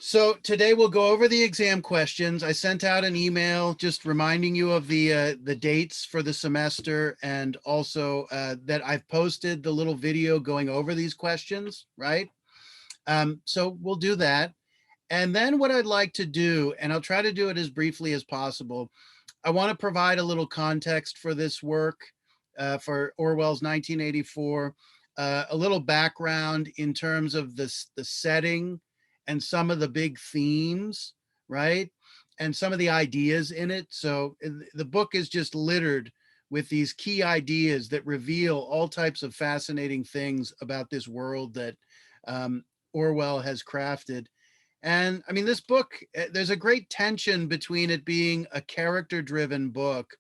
So today we'll go over the exam questions. I sent out an email just reminding you of the dates for the semester, and also that I've posted the little video going over these questions, right? So we'll do that. And then what I'd like to do, and I'll try to do it as briefly as possible, I want to provide a little context for this work, for Orwell's 1984, a little background in terms of the setting and some of the big themes, right? And some of the ideas in it. So the book is just littered with these key ideas that reveal all types of fascinating things about this world that Orwell has crafted. And I mean, this book, there's a great tension between it being a character driven book.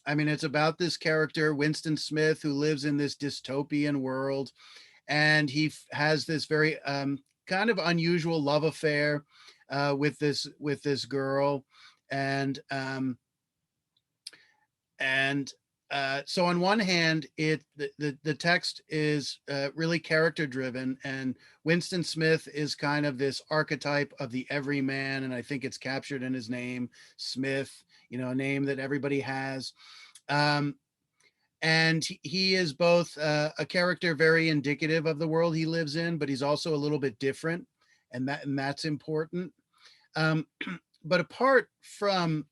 I mean, it's about this character, Winston Smith, who lives in this dystopian world. And he has this very kind of unusual love affair with this girl. And and so on one hand, the text is really character driven, and Winston Smith is kind of this archetype of the everyman, and I think it's captured in his name, Smith, a name that everybody has. And he is both a character very indicative of the world he lives in, but he's also a little bit different, and that's important. But apart from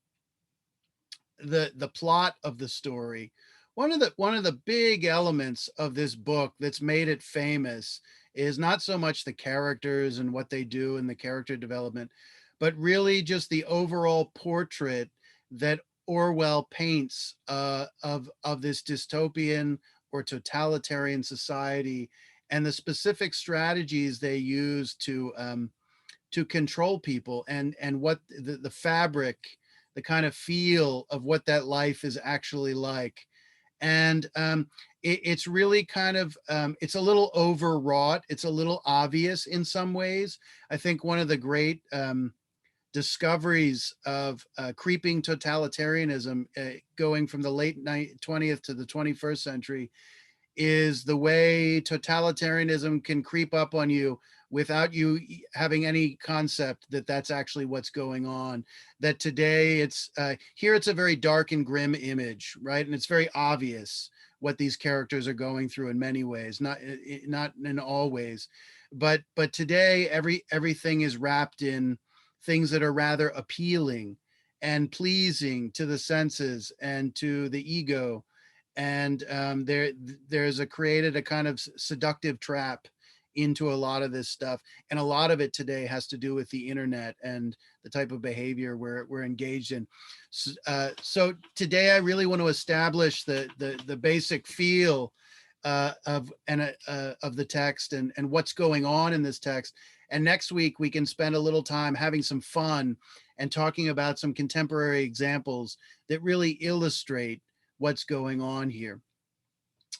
the plot of the story, one of the big elements of this book that's made it famous is not so much the characters and what they do and the character development, but really just the overall portrait that Orwell paints of this dystopian or totalitarian society, and the specific strategies they use to control people, and what the fabric, the kind of feel of what that life is actually like. And it's really kind of, it's a little overwrought. It's a little obvious in some ways. I think one of the great discoveries of creeping totalitarianism, going from the late 20th to the 21st century, is the way totalitarianism can creep up on you without you having any concept that that's actually what's going on. That today it's here, it's a very dark and grim image, right? And it's very obvious what these characters are going through in many ways, not in all ways, but today everything is wrapped in things that are rather appealing and pleasing to the senses and to the ego. And there's created a kind of seductive trap into a lot of this stuff, and a lot of it today has to do with the internet and the type of behavior we're engaged in. So today I really want to establish the basic feel of the text, and what's going on in this text. And next week we can spend a little time having some fun and talking about some contemporary examples that really illustrate what's going on here.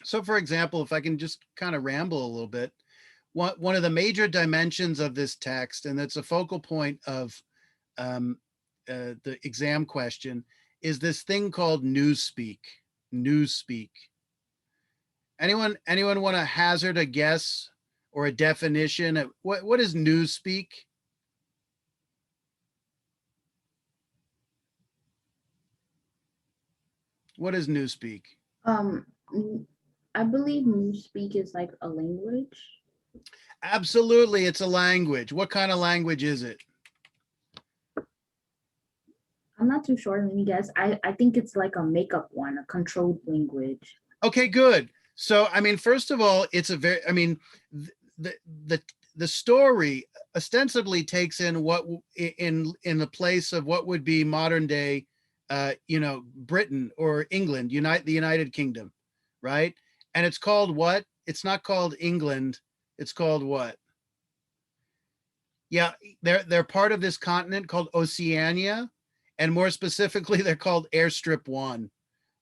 So for example, if I can just kind of ramble a little bit, one of the major dimensions of this text, and that's a focal point of the exam question, is this thing called newspeak. Newspeak. Anyone want to hazard a guess or a definition of what is newspeak? What is newspeak? Um, I believe Newspeak is like a language. Absolutely, it's a language. What kind of language is it? I'm not too sure. Let me guess. I think it's like a makeup one, a controlled language. Okay, good. So, I mean, first of all, it's a very, I mean, the the the story ostensibly takes in what in the place of what would be modern day, Britain or England, the United Kingdom, right? And it's called what? It's not called England. It's called what? Yeah, they're part of this continent called Oceania, and more specifically, they're called Airstrip One,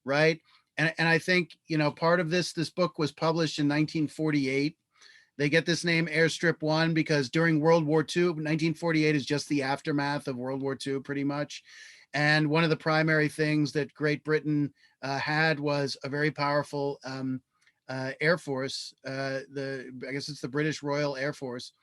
right? And I think part of this book was published in 1948. They get this name Airstrip One because during World War II, 1948 is just the aftermath of World War II, pretty much. And one of the primary things that Great Britain had was a very powerful Air Force. I guess it's the British Royal Air Force.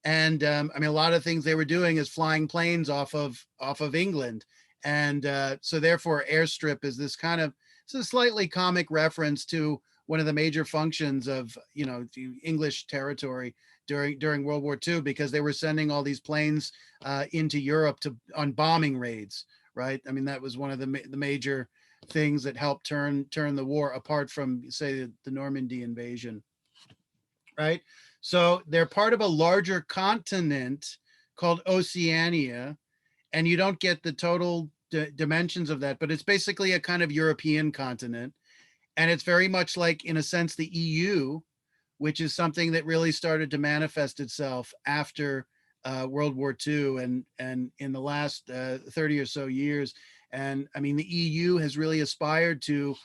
And I mean, a lot of things they were doing is flying planes off of England. And so therefore airstrip is this kind of, it's a slightly comic reference to one of the major functions of, you know, the English territory during World War II, because they were sending all these planes into Europe on bombing raids, right? I mean, that was one of the major things that helped turn the war, apart from, say, the Normandy invasion, right? So they're part of a larger continent called Oceania, and you don't get the total dimensions of that, but it's basically a kind of European continent. And it's very much like, in a sense, the EU, which is something that really started to manifest itself after World War II and in the last 30 or so years. And I mean, the EU has really aspired to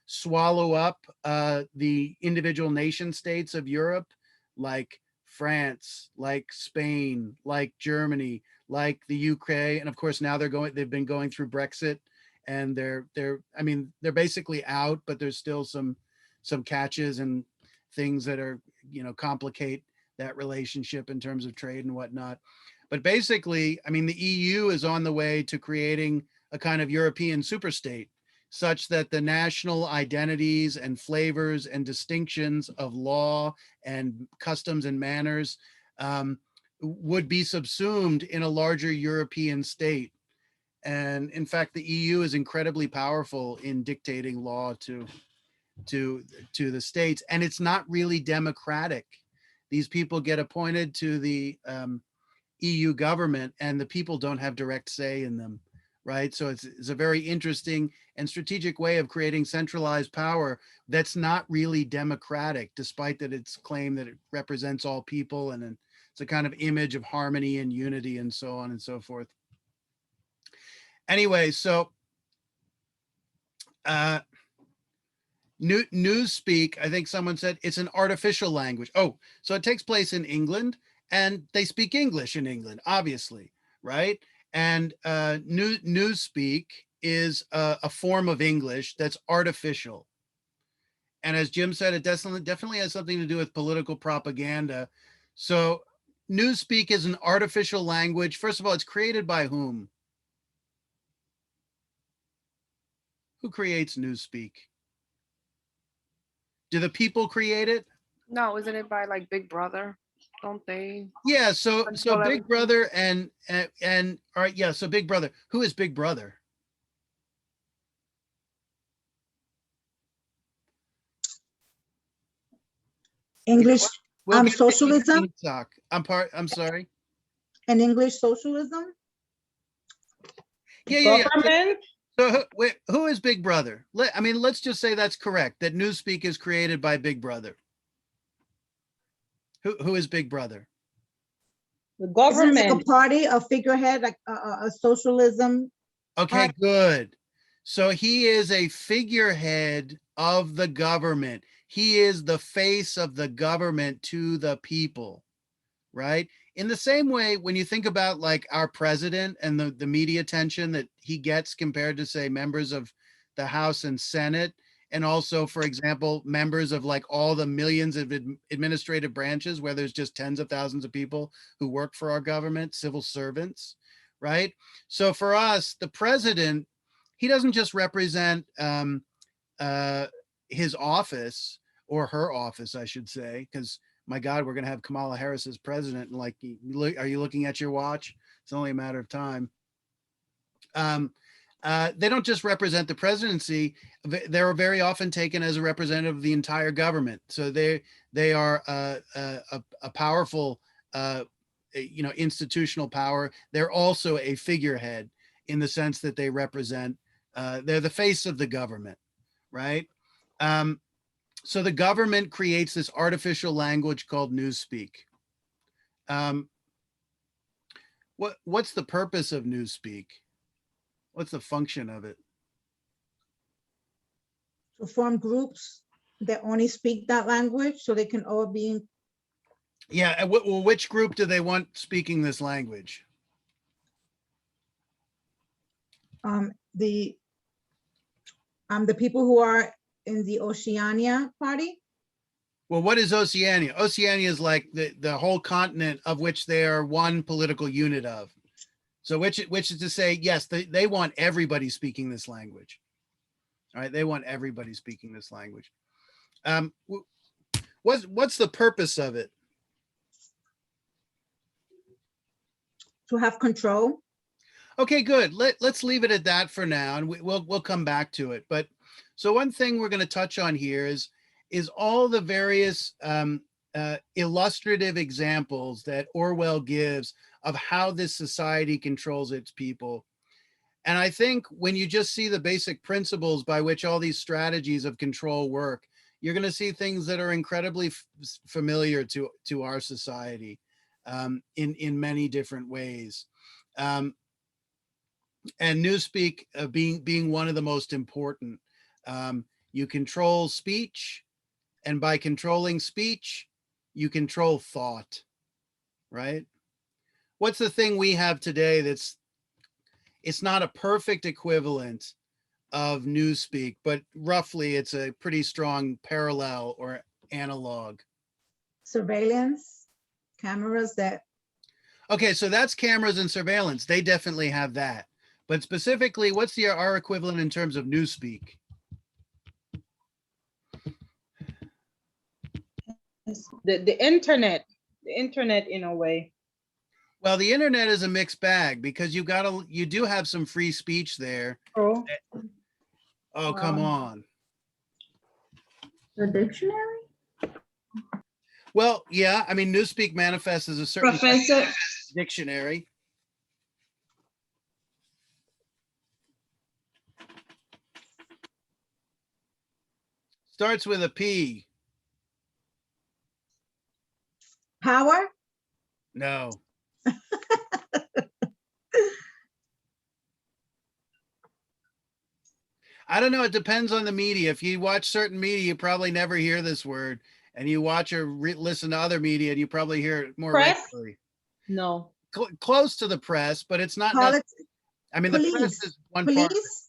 swallow up the individual nation states of Europe, like France, like Spain, like Germany, like the UK. And of course, now they've been going through Brexit, and I mean, they're basically out, but there's still some catches and things that are, you know, complicate that relationship in terms of trade and whatnot. But basically, I mean, the EU is on the way to creating a kind of European superstate, such that the national identities and flavors and distinctions of law and customs and manners would be subsumed in a larger European state. And in fact, the EU is incredibly powerful in dictating law to the states, and it's not really democratic. These people get appointed to the EU government, and the people don't have direct say in them, right? So it's a very interesting and strategic way of creating centralized power that's not really democratic, despite that it's claimed that it represents all people, and it's a kind of image of harmony and unity and so on and so forth. Anyway, so Newspeak, I think someone said it's an artificial language. Oh, so it takes place in England, and they speak English in England, obviously, right? And Newspeak is a form of English that's artificial. And as Jim said, it definitely has something to do with political propaganda. So Newspeak is an artificial language. First of all, it's created by whom? Who creates Newspeak? Do the people create it? No, isn't it by like Big Brother? Don't they? Yeah, so Control Big everything? Brother and all right, yeah, so Big Brother. Who is Big Brother? English We'll get to socialism Talk. I'm sorry. and English socialism. Yeah. Government. So who is Big Brother? I mean, let's just say that's correct, that Newspeak is created by Big Brother. Who is Big Brother? The Isn't it government. like a party, a figurehead, like a socialism? Okay, good. So he is a figurehead of the government. He is the face of the government to the people, right? In the same way, when you think about like our president and the media attention that he gets compared to, say, members of the House and Senate, and also, for example, members of like all the millions of administrative branches where there's just tens of thousands of people who work for our government, civil servants, right? So for us, the president, he doesn't just represent his office, or her office, I should say, because my God, we're going to have Kamala Harris as president. And like, are you looking at your watch? It's only a matter of time. They don't just represent the presidency. They're very often taken as a representative of the entire government. So they are a powerful, institutional power. They're also a figurehead in the sense that they represent, they're the face of the government, right? So the government creates this artificial language called Newspeak. What's the purpose of Newspeak? What's the function of it? To form groups that only speak that language so they can all be in. Yeah, and which group do they want speaking this language? The people who are in the Oceania party. Well, what is Oceania? Oceania is like the whole continent of which they are one political unit of. So which is to say, yes, they want everybody speaking this language. All right, they want everybody speaking this language. What's the purpose of it? To have control. Okay, good. Let's leave it at that for now, and we'll come back to it. But so one thing we're going to touch on here is all the various illustrative examples that Orwell gives of how this society controls its people. And I think when you just see the basic principles by which all these strategies of control work, you're going to see things that are incredibly familiar to our society in many different ways. And Newspeak being one of the most important. You control speech, and by controlling speech, you control thought, right? What's the thing we have today it's not a perfect equivalent of Newspeak, but roughly it's a pretty strong parallel or analog. Surveillance, cameras that. Okay, so that's cameras and surveillance. They definitely have that. But specifically, what's our equivalent in terms of Newspeak? The internet in a way. Well, the internet is a mixed bag because you do have some free speech there. Oh, Oh, come on. The dictionary? Well, yeah, I mean, Newspeak manifests as a certain Professor. dictionary. Starts with a P. Power. No. I don't know. It depends on the media. If you watch certain media, you probably never hear this word. And you watch or listen to other media, and you probably hear it more Press? regularly. No. Close to the press, but it's not. Politics. I mean, the press Police. is one part. Police.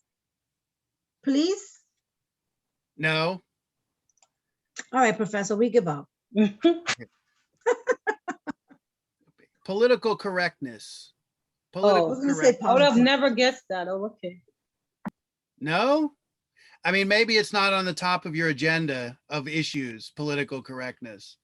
Police. No. All right, Professor, we give up. Political correctness. I Political was gonna say correctness. I would have politics. never guessed that. Oh, okay. No? I mean, maybe it's not on the top of your agenda of issues, political correctness.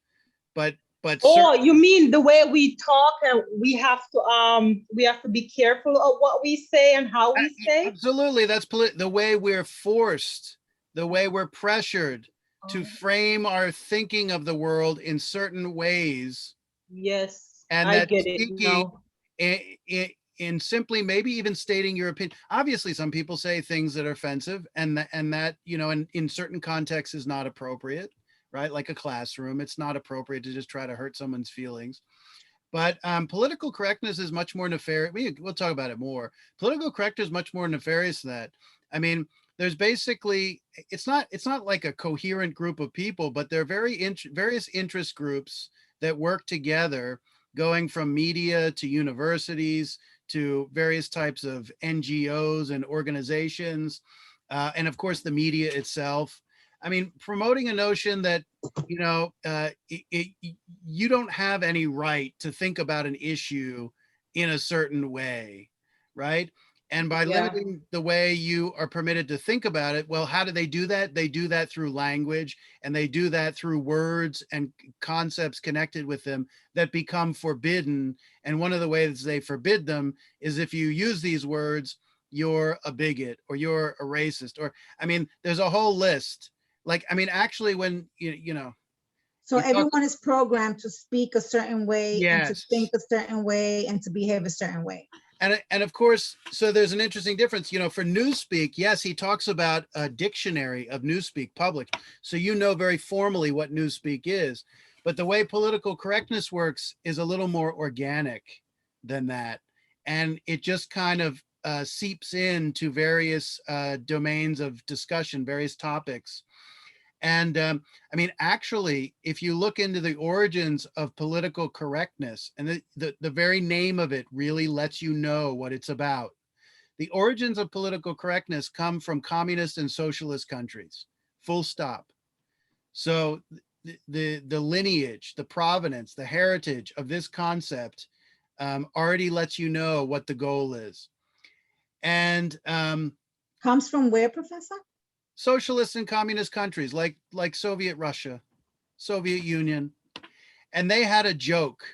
But Oh, you mean the way we talk and we have to be careful of what we say and how we say? absolutely, that's the way we're forced, the way we're pressured to frame our thinking of the world in certain ways. Yes, And I that get it speaking now. in simply maybe even stating your opinion. Obviously, some people say things that are offensive, and that you know, in certain contexts is not appropriate, right? Like a classroom, it's not appropriate to just try to hurt someone's feelings. But political correctness is much more nefarious. We'll talk about it more. Political correctness is much more nefarious than that. I mean, there's basically it's not like a coherent group of people, but there are various interest groups that work together, going from media to universities to various types of NGOs and organizations, and of course the media itself. I mean, promoting a notion that, you know, you don't have any right to think about an issue in a certain way, right? And by limiting the way you are permitted to think about it, well, how do they do that? They do that through language, and they do that through words and concepts connected with them that become forbidden. And one of the ways they forbid them is if you use these words, you're a bigot or you're a racist, or, I mean, there's a whole list. Like, I mean, actually, when you know. So you talk- everyone is programmed to speak a certain way and to Yes. think a certain way and to behave a certain way. And of course, so there's an interesting difference, you know, for Newspeak. Yes, he talks about a dictionary of Newspeak public. So you know very formally what Newspeak is. But the way political correctness works is a little more organic than that. And it just kind of seeps into various domains of discussion, various topics. And I mean, actually, if you look into the origins of political correctness, and the very name of it really lets you know what it's about. The origins of political correctness come from communist and socialist countries, full stop. So the lineage, the provenance, the heritage of this concept already lets you know what the goal is. And Comes from where, Professor? socialist and communist countries like Soviet Russia, Soviet Union, and they had a joke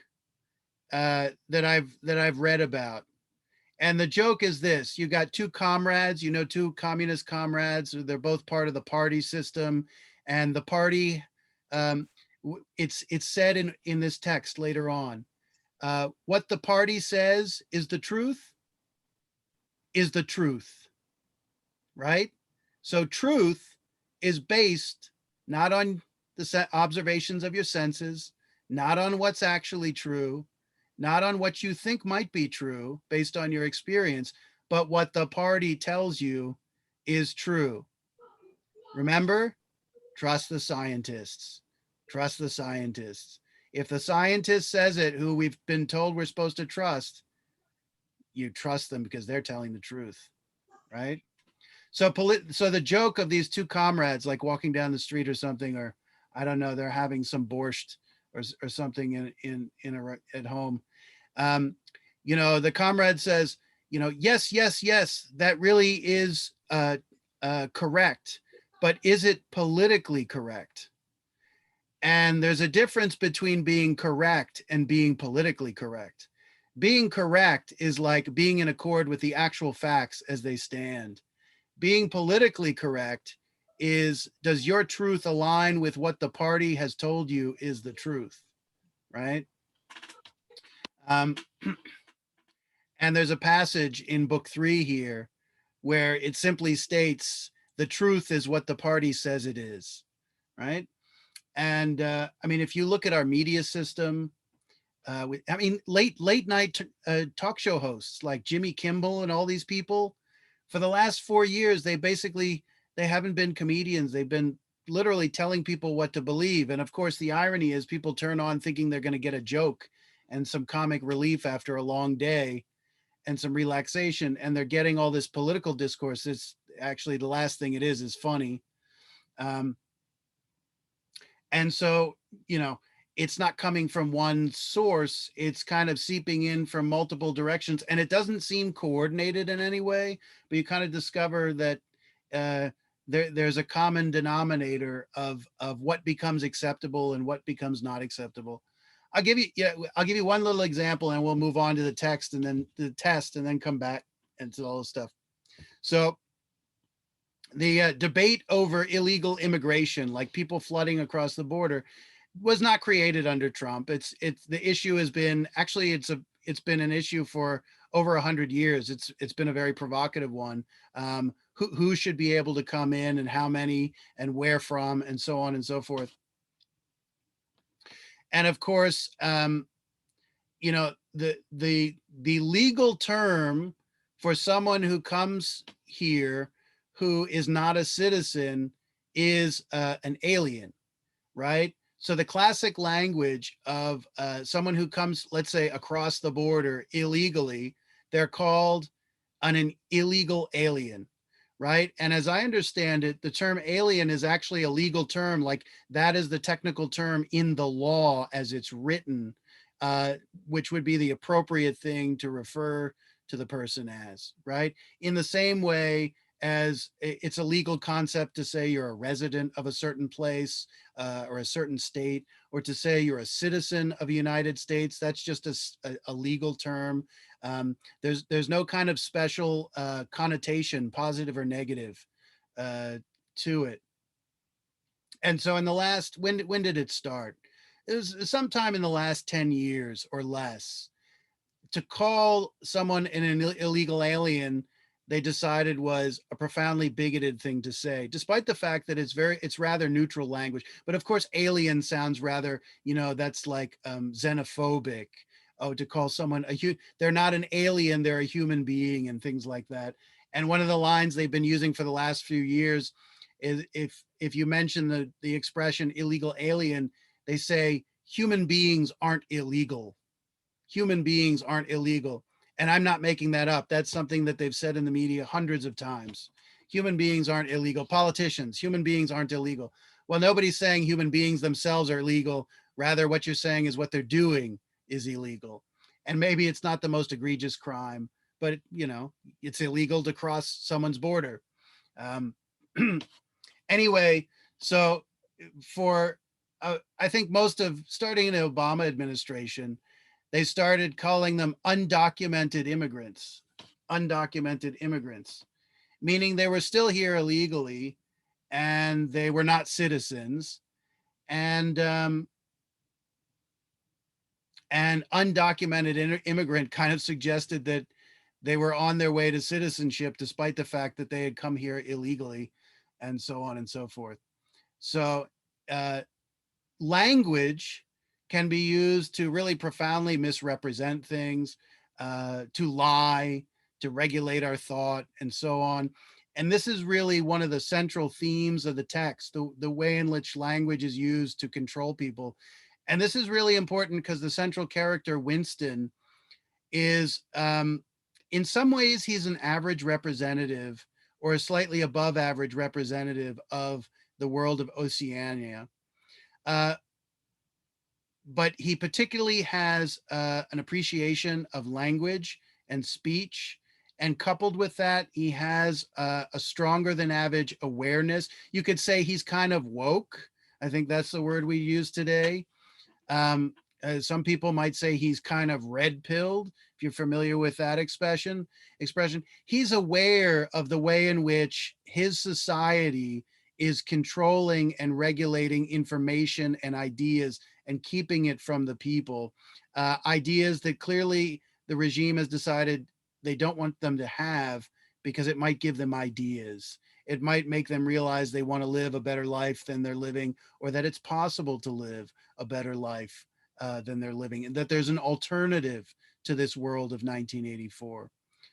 that I've read about. And the joke is this: you got two comrades, two communist comrades. They're both part of the party system, and the party. It's said in this text later on. What the party says is the truth. Is the truth, right? So truth is based not on the observations of your senses, not on what's actually true, not on what you think might be true based on your experience, but what the party tells you is true. Remember, trust the scientists. Trust the scientists. If the scientist says it, who we've been told we're supposed to trust, you trust them because they're telling the truth, right? So the joke of these two comrades, like walking down the street or something, or I don't know, they're having some borscht or something at home. The comrade says, yes, yes, yes, that really is correct, but is it politically correct? And there's a difference between being correct and being politically correct. Being correct is like being in accord with the actual facts as they stand. Being politically correct is, does your truth align with what the party has told you is the truth, right? And there's a passage in book 3 here where it simply states the truth is what the party says it is, right? And if you look at our media system, late night talk show hosts like Jimmy Kimmel and all these people, for the last 4 years, they haven't been comedians. They've been literally telling people what to believe. And of course, the irony is people turn on thinking they're going to get a joke and some comic relief after a long day and some relaxation. And they're getting all this political discourse. It's actually the last thing it is funny. And so, it's not coming from one source. It's kind of seeping in from multiple directions, and it doesn't seem coordinated in any way, but you kind of discover that there's a common denominator of what becomes acceptable and what becomes not acceptable. I'll give you one little example, and we'll move on to the text and then the test, and then come back into all this stuff. So the debate over illegal immigration, like people flooding across the border, was not created under Trump. It's the issue has been, actually it's been an issue for over 100 years. It's been a very provocative one. Who should be able to come in and how many and where from and so on and so forth. And of course, the legal term for someone who comes here who is not a citizen is an alien, right? So the classic language of someone who comes, let's say, across the border illegally, they're called an illegal alien, right? And as I understand it, the term alien is actually a legal term, like that is the technical term in the law as it's written, which would be the appropriate thing to refer to the person as, right? In the same way as it's a legal concept to say you're a resident of a certain place or a certain state, or to say you're a citizen of the United States. That's just a legal term. There's no kind of special connotation, positive or negative, to it. And so in the last, when did it start? It was sometime in the last 10 years or less. To call someone an illegal alien, they decided was a profoundly bigoted thing to say, despite the fact that it's rather neutral language. But of course, alien sounds rather, that's like xenophobic. Oh, to call someone they're not an alien, they're a human being, and things like that. And one of the lines they've been using for the last few years is if you mention the expression illegal alien, they say human beings aren't illegal. Human beings aren't illegal. And I'm not making that up. That's something that they've said in the media hundreds of times. Human beings aren't illegal. Politicians, human beings aren't illegal. Well, nobody's saying human beings themselves are illegal. Rather, what you're saying is what they're doing is illegal. And maybe it's not the most egregious crime, but you know, it's illegal to cross someone's border. Um, anyway, so for I think most of starting in the Obama administration, they started calling them undocumented immigrants, meaning they were still here illegally and they were not citizens. And undocumented immigrant kind of suggested that they were on their way to citizenship despite the fact that they had come here illegally, and so on and so forth. So language can be used to really profoundly misrepresent things, to lie, to regulate our thought, and so on. And this is really one of the central themes of the text, the way in which language is used to control people. And this is really important because the central character, Winston, is in some ways, he's an average representative or a slightly above average representative of the world of Oceania. But he particularly has an appreciation of language and speech. And coupled with that, he has a stronger than average awareness. You could say he's kind of woke. I think that's the word we use today. Some people might say he's kind of red pilled, if you're familiar with that expression. He's aware of the way in which his society is controlling and regulating information and ideas and keeping it from the people. Ideas that clearly the regime has decided they don't want them to have because it might give them ideas. It might make them realize they want to live a better life than they're living, or that it's possible to live a better life than they're living, and that there's an alternative to this world of 1984.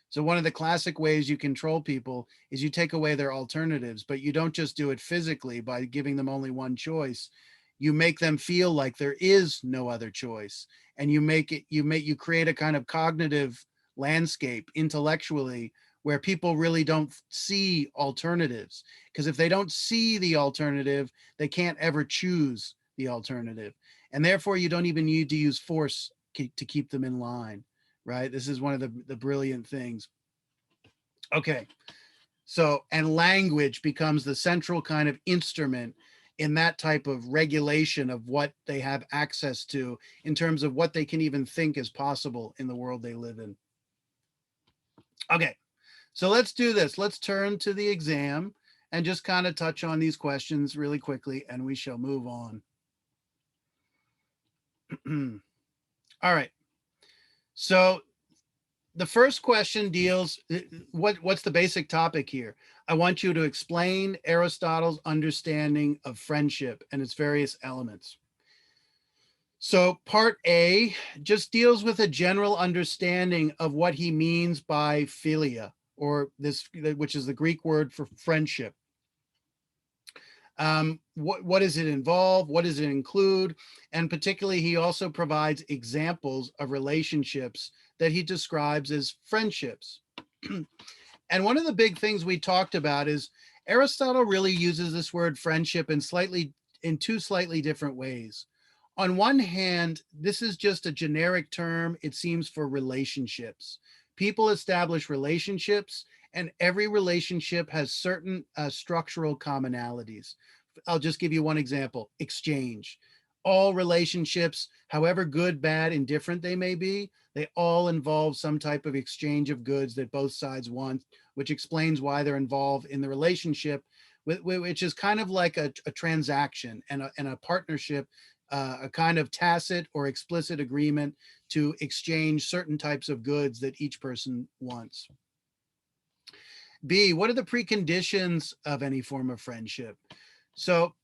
So one of the classic ways you control people is you take away their alternatives, but you don't just do it physically by giving them only one choice. You make them feel like there is no other choice, and you create a kind of cognitive landscape intellectually where people really don't see alternatives, because if they don't see the alternative, they can't ever choose the alternative, and therefore you don't even need to use force to keep them in line, right? This is one of the brilliant things. Okay, so, and language becomes the central kind of instrument in that type of regulation of what they have access to in terms of what they can even think is possible in the world they live in. Okay, so let's do this. Let's turn to the exam and just kind of touch on these questions really quickly, and we shall move on. All right. So the first question deals, what's the basic topic here? I want you to explain Aristotle's understanding of friendship and its various elements. So part A just deals with a general understanding of what he means by philia, or this, which is the Greek word for friendship. What does it involve? What does it include? And particularly, he also provides examples of relationships that he describes as friendships. And one of the big things we talked about is Aristotle really uses this word friendship in two slightly different ways. On one hand, this is just a generic term, it seems, for relationships. People establish relationships, and every relationship has certain structural commonalities. I'll just give you one example: exchange. All relationships, however good, bad, indifferent they may be, they all involve some type of exchange of goods that both sides want, which explains why they're involved in the relationship, which is kind of like a transaction and a partnership, a kind of tacit or explicit agreement to exchange certain types of goods that each person wants. B, what are the preconditions of any form of friendship? So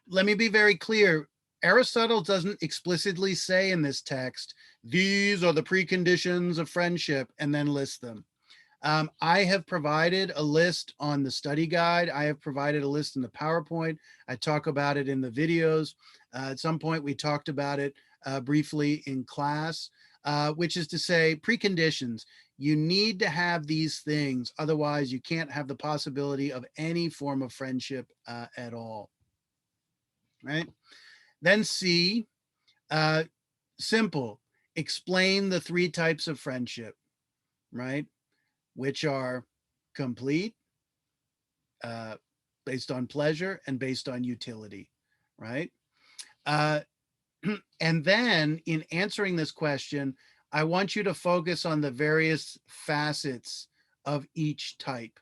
let me be very clear. Aristotle doesn't explicitly say in this text, these are the preconditions of friendship, and then list them. I have provided a list on the study guide. I have provided a list in the PowerPoint. I talk about it in the videos. At some point, we talked about it briefly in class, which is to say preconditions. You need to have these things. Otherwise, you can't have the possibility of any form of friendship at all. right? Then C, simple, explain the three types of friendship, right? Which are complete, based on pleasure, and based on utility, right? And then in answering this question, I want you to focus on the various facets of each type.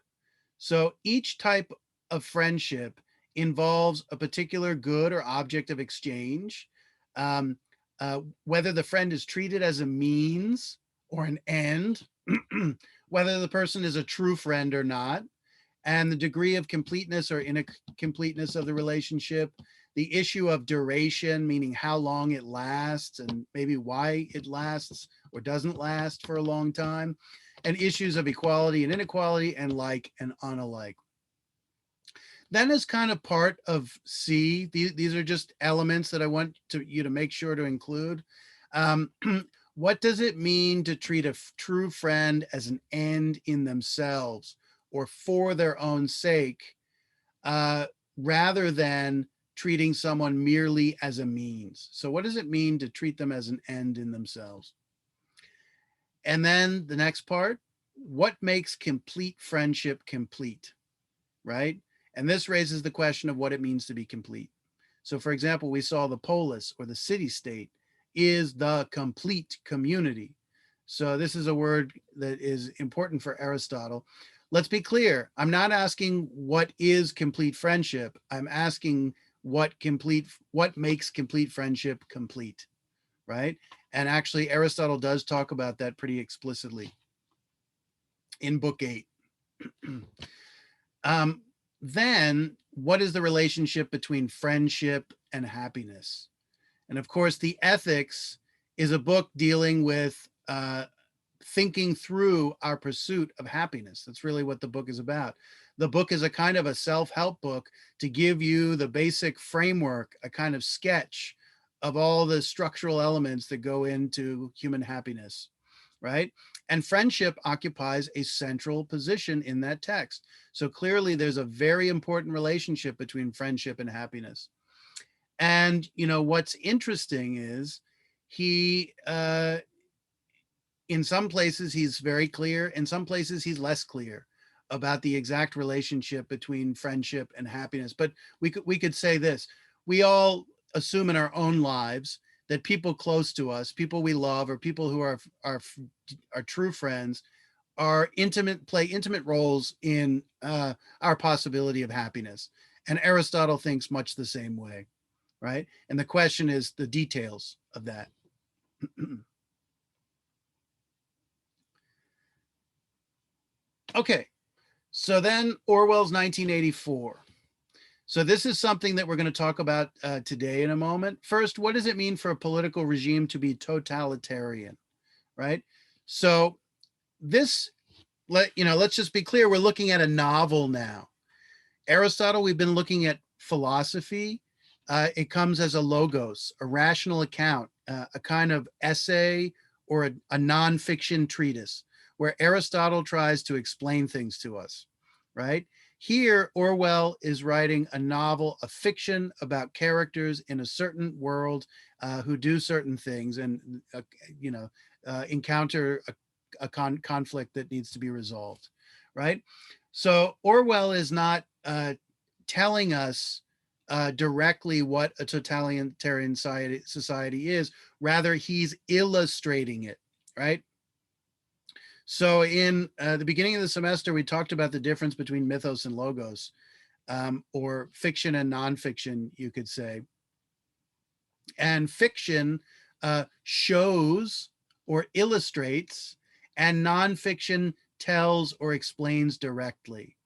So each type of friendship involves a particular good or object of exchange, um, whether the friend is treated as a means or an end, whether the person is a true friend or not, and the degree of completeness or incompleteness of the relationship, the issue of duration, meaning how long it lasts and maybe why it lasts or doesn't last for a long time, and issues of equality and inequality and like and unalike. Then as kind of part of C, these are just elements that I want you to make sure to include. What does it mean to treat a true friend as an end in themselves or for their own sake, rather than treating someone merely as a means? So what does it mean to treat them as an end in themselves? And then the next part, what makes complete friendship complete, right? And this raises the question of what it means to be complete. So for example, we saw the polis or the city state is the complete community. So this is a word that is important for Aristotle. Let's be clear. I'm not asking what is complete friendship. I'm asking what makes complete friendship complete, right? And actually Aristotle does talk about that pretty explicitly in book 8. Then what is the relationship between friendship and happiness? And of course, the Ethics is a book dealing with thinking through our pursuit of happiness. That's really what the book is about. The book is a kind of a self-help book to give you the basic framework, a kind of sketch of all the structural elements that go into human happiness, right? And friendship occupies a central position in that text. So clearly there's a very important relationship between friendship and happiness. And, you know, what's interesting is he, in some places he's very clear, in some places he's less clear about the exact relationship between friendship and happiness. But we could say this, we all assume in our own lives that people close to us, people we love, or people who are true friends, play intimate roles in our possibility of happiness. And Aristotle thinks much the same way, right? And the question is the details of that. Okay, so then Orwell's 1984. So this is something that we're going to talk about today in a moment. First, what does it mean for a political regime to be totalitarian, right? So this, let's just be clear, we're looking at a novel now. Aristotle, we've been looking at philosophy. It comes as a logos, a rational account, a kind of essay or a nonfiction treatise where Aristotle tries to explain things to us, right? Here, Orwell is writing a novel, a fiction about characters in a certain world who do certain things and, encounter a conflict that needs to be resolved, right? So Orwell is not telling us directly what a totalitarian society is. Rather, he's illustrating it, right? So in the beginning of the semester, we talked about the difference between mythos and logos, or fiction and nonfiction, you could say. And fiction shows or illustrates, and nonfiction tells or explains directly,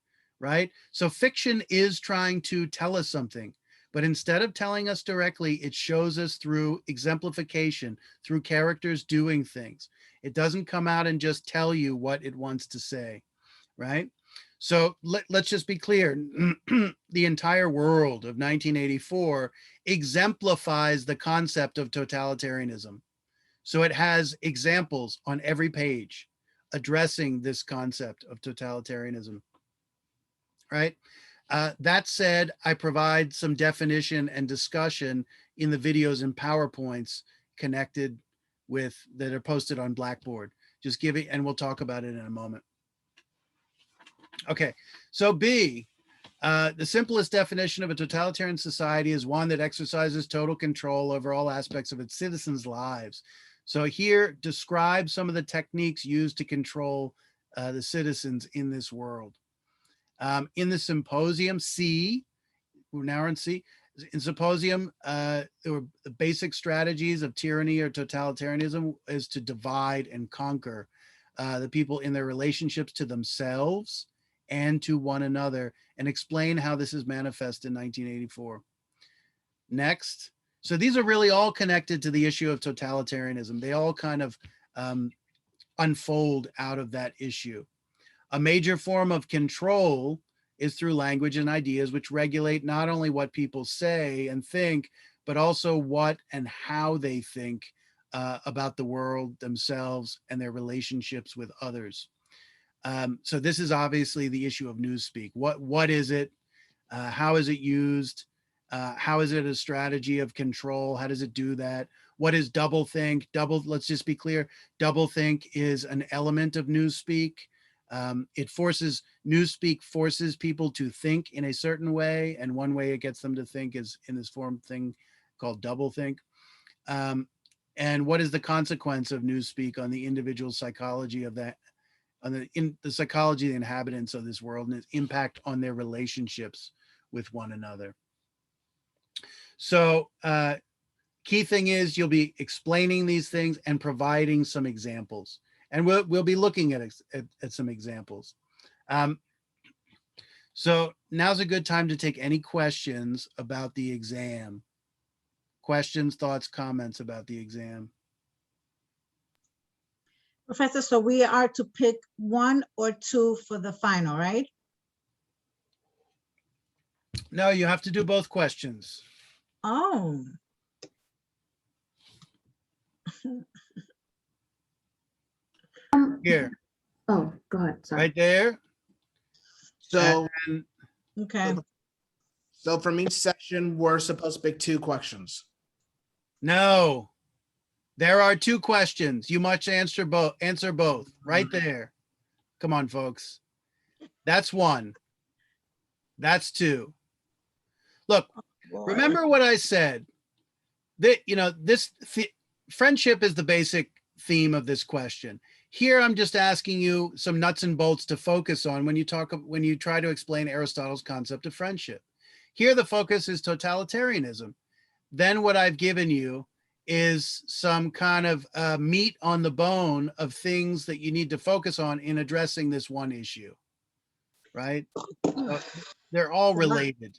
right? So fiction is trying to tell us something, but instead of telling us directly, it shows us through exemplification, through characters doing things. It doesn't come out and just tell you what it wants to say, right? So let's just be clear. The entire world of 1984 exemplifies the concept of totalitarianism. So it has examples on every page addressing this concept of totalitarianism, right? That said, I provide some definition and discussion in the videos and PowerPoints connected with that are posted on Blackboard. Just give it, and we'll talk about it in a moment. Okay, so B, the simplest definition of a totalitarian society is one that exercises total control over all aspects of its citizens' lives. So here, describe some of the techniques used to control the citizens in this world. In the symposium, C, we're now in C. In symposium, there were the basic strategies of tyranny or totalitarianism is to divide and conquer the people in their relationships to themselves and to one another, and explain how this is manifest in 1984. Next. So these are really all connected to the issue of totalitarianism. They all kind of unfold out of that issue. A major form of control is through language and ideas, which regulate not only what people say and think, but also what and how they think about the world, themselves, and their relationships with others. So this is obviously the issue of newspeak. What is it? How is it used? How is it a strategy of control? How does it do that? What is doublethink? Let's just be clear. Doublethink is an element of newspeak. Newspeak forces people to think in a certain way, and one way it gets them to think is in this form thing called doublethink. And what is the consequence of newspeak on the individual psychology of that, on the psychology of the inhabitants of this world, and its impact on their relationships with one another? So key thing is you'll be explaining these things and providing some examples. And we'll be looking at some examples. So now's a good time to take any questions about the exam. Questions, thoughts, comments about the exam. Professor, so we are to pick one or two for the final, right? No, you have to do both questions. Oh. Here, Oh, go ahead. Sorry. right there. So, And Okay. so from each section, we're supposed to pick 2 questions. no, there are 2 questions. You must answer both. Answer both right there. Come on, folks. That's 1. That's 2. Look, Boy. remember what I said. That friendship is the basic theme of this question. Here, I'm just asking you some nuts and bolts to focus on when you try to explain Aristotle's concept of friendship. Here, the focus is totalitarianism. Then what I've given you is some kind of meat on the bone of things that you need to focus on in addressing this one issue, right? They're all related.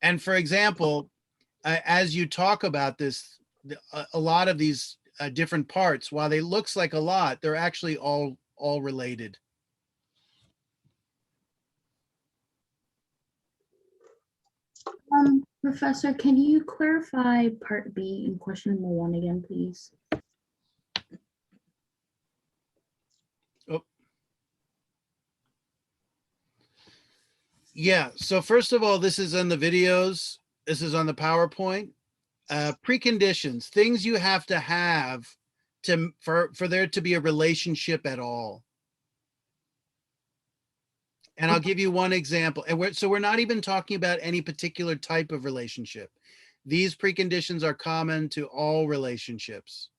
And for example, as you talk about this, a lot of these different parts, while they looks like a lot, they're actually all related. Professor, can you clarify part B in question number 1 again, please? Oh. Yeah, so first of all, this is in the videos. This is on the PowerPoint. Preconditions, things you have for there to be a relationship at all. And I'll give you one example. And we're not even talking about any particular type of relationship. These preconditions are common to all relationships,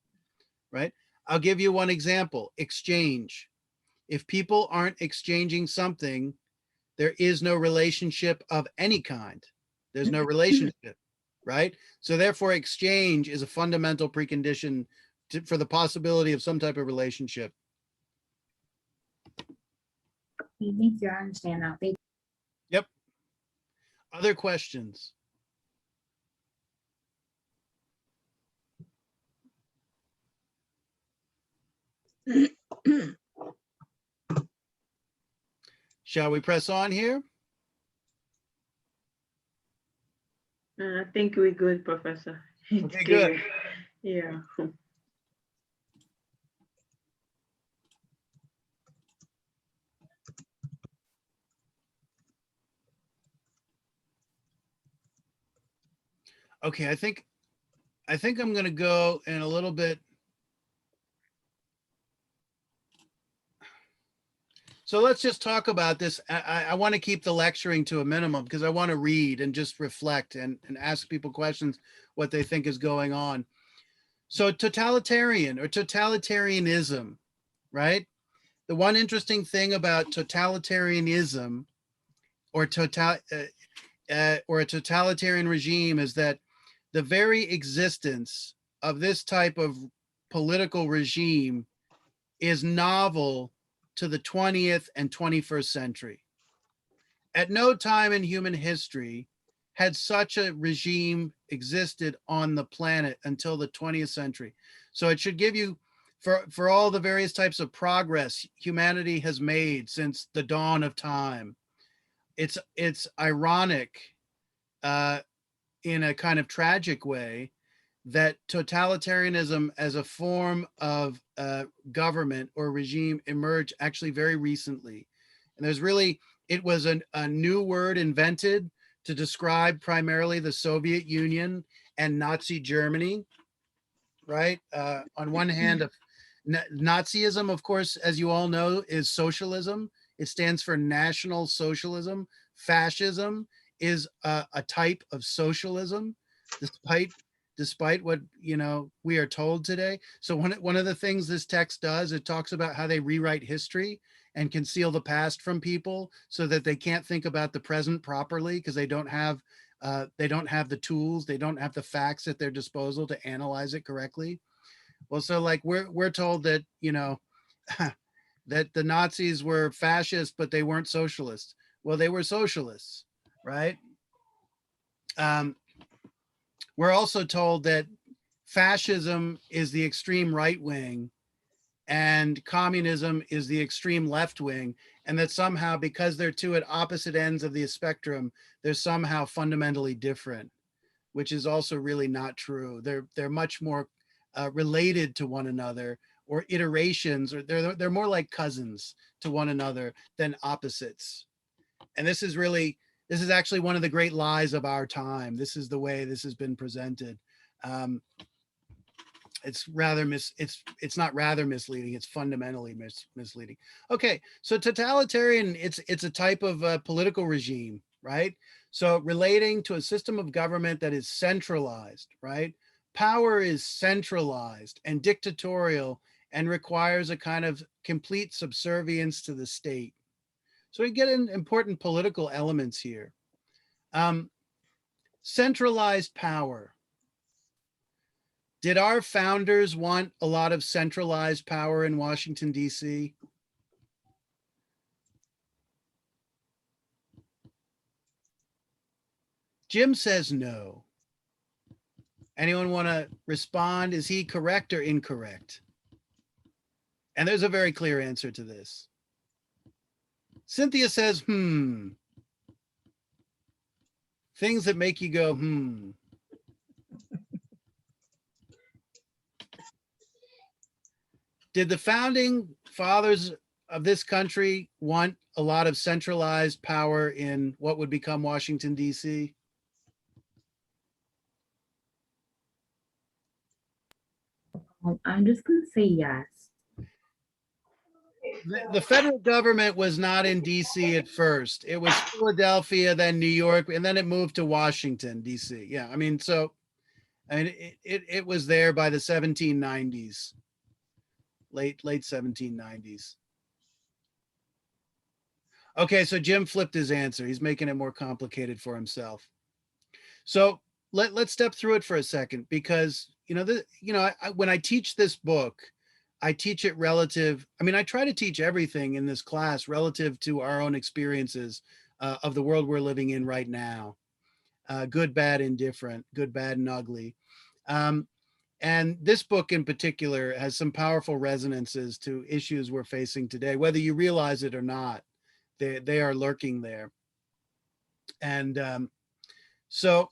right? I'll give you one example: exchange. If people aren't exchanging something, there is no relationship of any kind. There's no relationship, right? So therefore, exchange is a fundamental precondition for the possibility of some type of relationship. I think you understand now. Thank Yep. Other questions? Shall we press on here? I think we're good, Professor. It's Okay, clear. good. Yeah. Okay, I think I'm going to go in a little bit. So let's just talk about this. I want to keep the lecturing to a minimum because I want to read and just reflect and ask people questions, what they think is going on. So totalitarian or totalitarianism, right? The one interesting thing about totalitarianism or or a totalitarian regime is that the very existence of this type of political regime is novel to the 20th and 21st century. At no time in human history had such a regime existed on the planet until the 20th century. So it should give you, for all the various types of progress humanity has made since the dawn of time, it's ironic in a kind of tragic way that totalitarianism as a form of government or regime emerged actually very recently. And there's really, it was a new word invented to describe primarily the Soviet Union and Nazi Germany, right? On one hand, Nazism, of course, as you all know, is socialism. It stands for National Socialism. Fascism is a type of socialism, despite what we are told today. So one of the things this text does, it talks about how they rewrite history and conceal the past from people so that they can't think about the present properly because they don't have the tools, they don't have the facts at their disposal to analyze it correctly. Well, so like we're told that that the Nazis were fascist, but they weren't socialists. Well, they were socialists, right? We're also told that fascism is the extreme right wing and communism is the extreme left wing, and that somehow, because they're two at opposite ends of the spectrum, they're somehow fundamentally different, which is also really not true. They're much more related to one another, or iterations, or they're more like cousins to one another than opposites. And this is actually one of the great lies of our time. This is the way this has been presented. It's not rather misleading. It's fundamentally misleading. Okay, so totalitarian, it's a type of political regime, right? So relating to a system of government that is centralized, right? Power is centralized and dictatorial and requires a kind of complete subservience to the state. So we get in important political elements here. Centralized power. Did our founders want a lot of centralized power in Washington, D.C.? Jim says no. Anyone want to respond? Is he correct or incorrect? And there's a very clear answer to this. Cynthia says, Things that make you go, Did the founding fathers of this country want a lot of centralized power in what would become Washington, D.C.? I'm just gonna say yes. The federal government was not in D.C. at first. It was Philadelphia, then New York, and then it moved to Washington, D.C. Yeah, I mean, it was there by the 1790s, late 1790s. Okay, so Jim flipped his answer. He's making it more complicated for himself. So let's step through it for a second, because when I teach this book, I teach it relative. I mean, I try to teach everything in this class relative to our own experiences of the world we're living in right now. Good, bad, indifferent, good, bad, and ugly. And this book in particular has some powerful resonances to issues we're facing today, whether you realize it or not. They are lurking there. And so,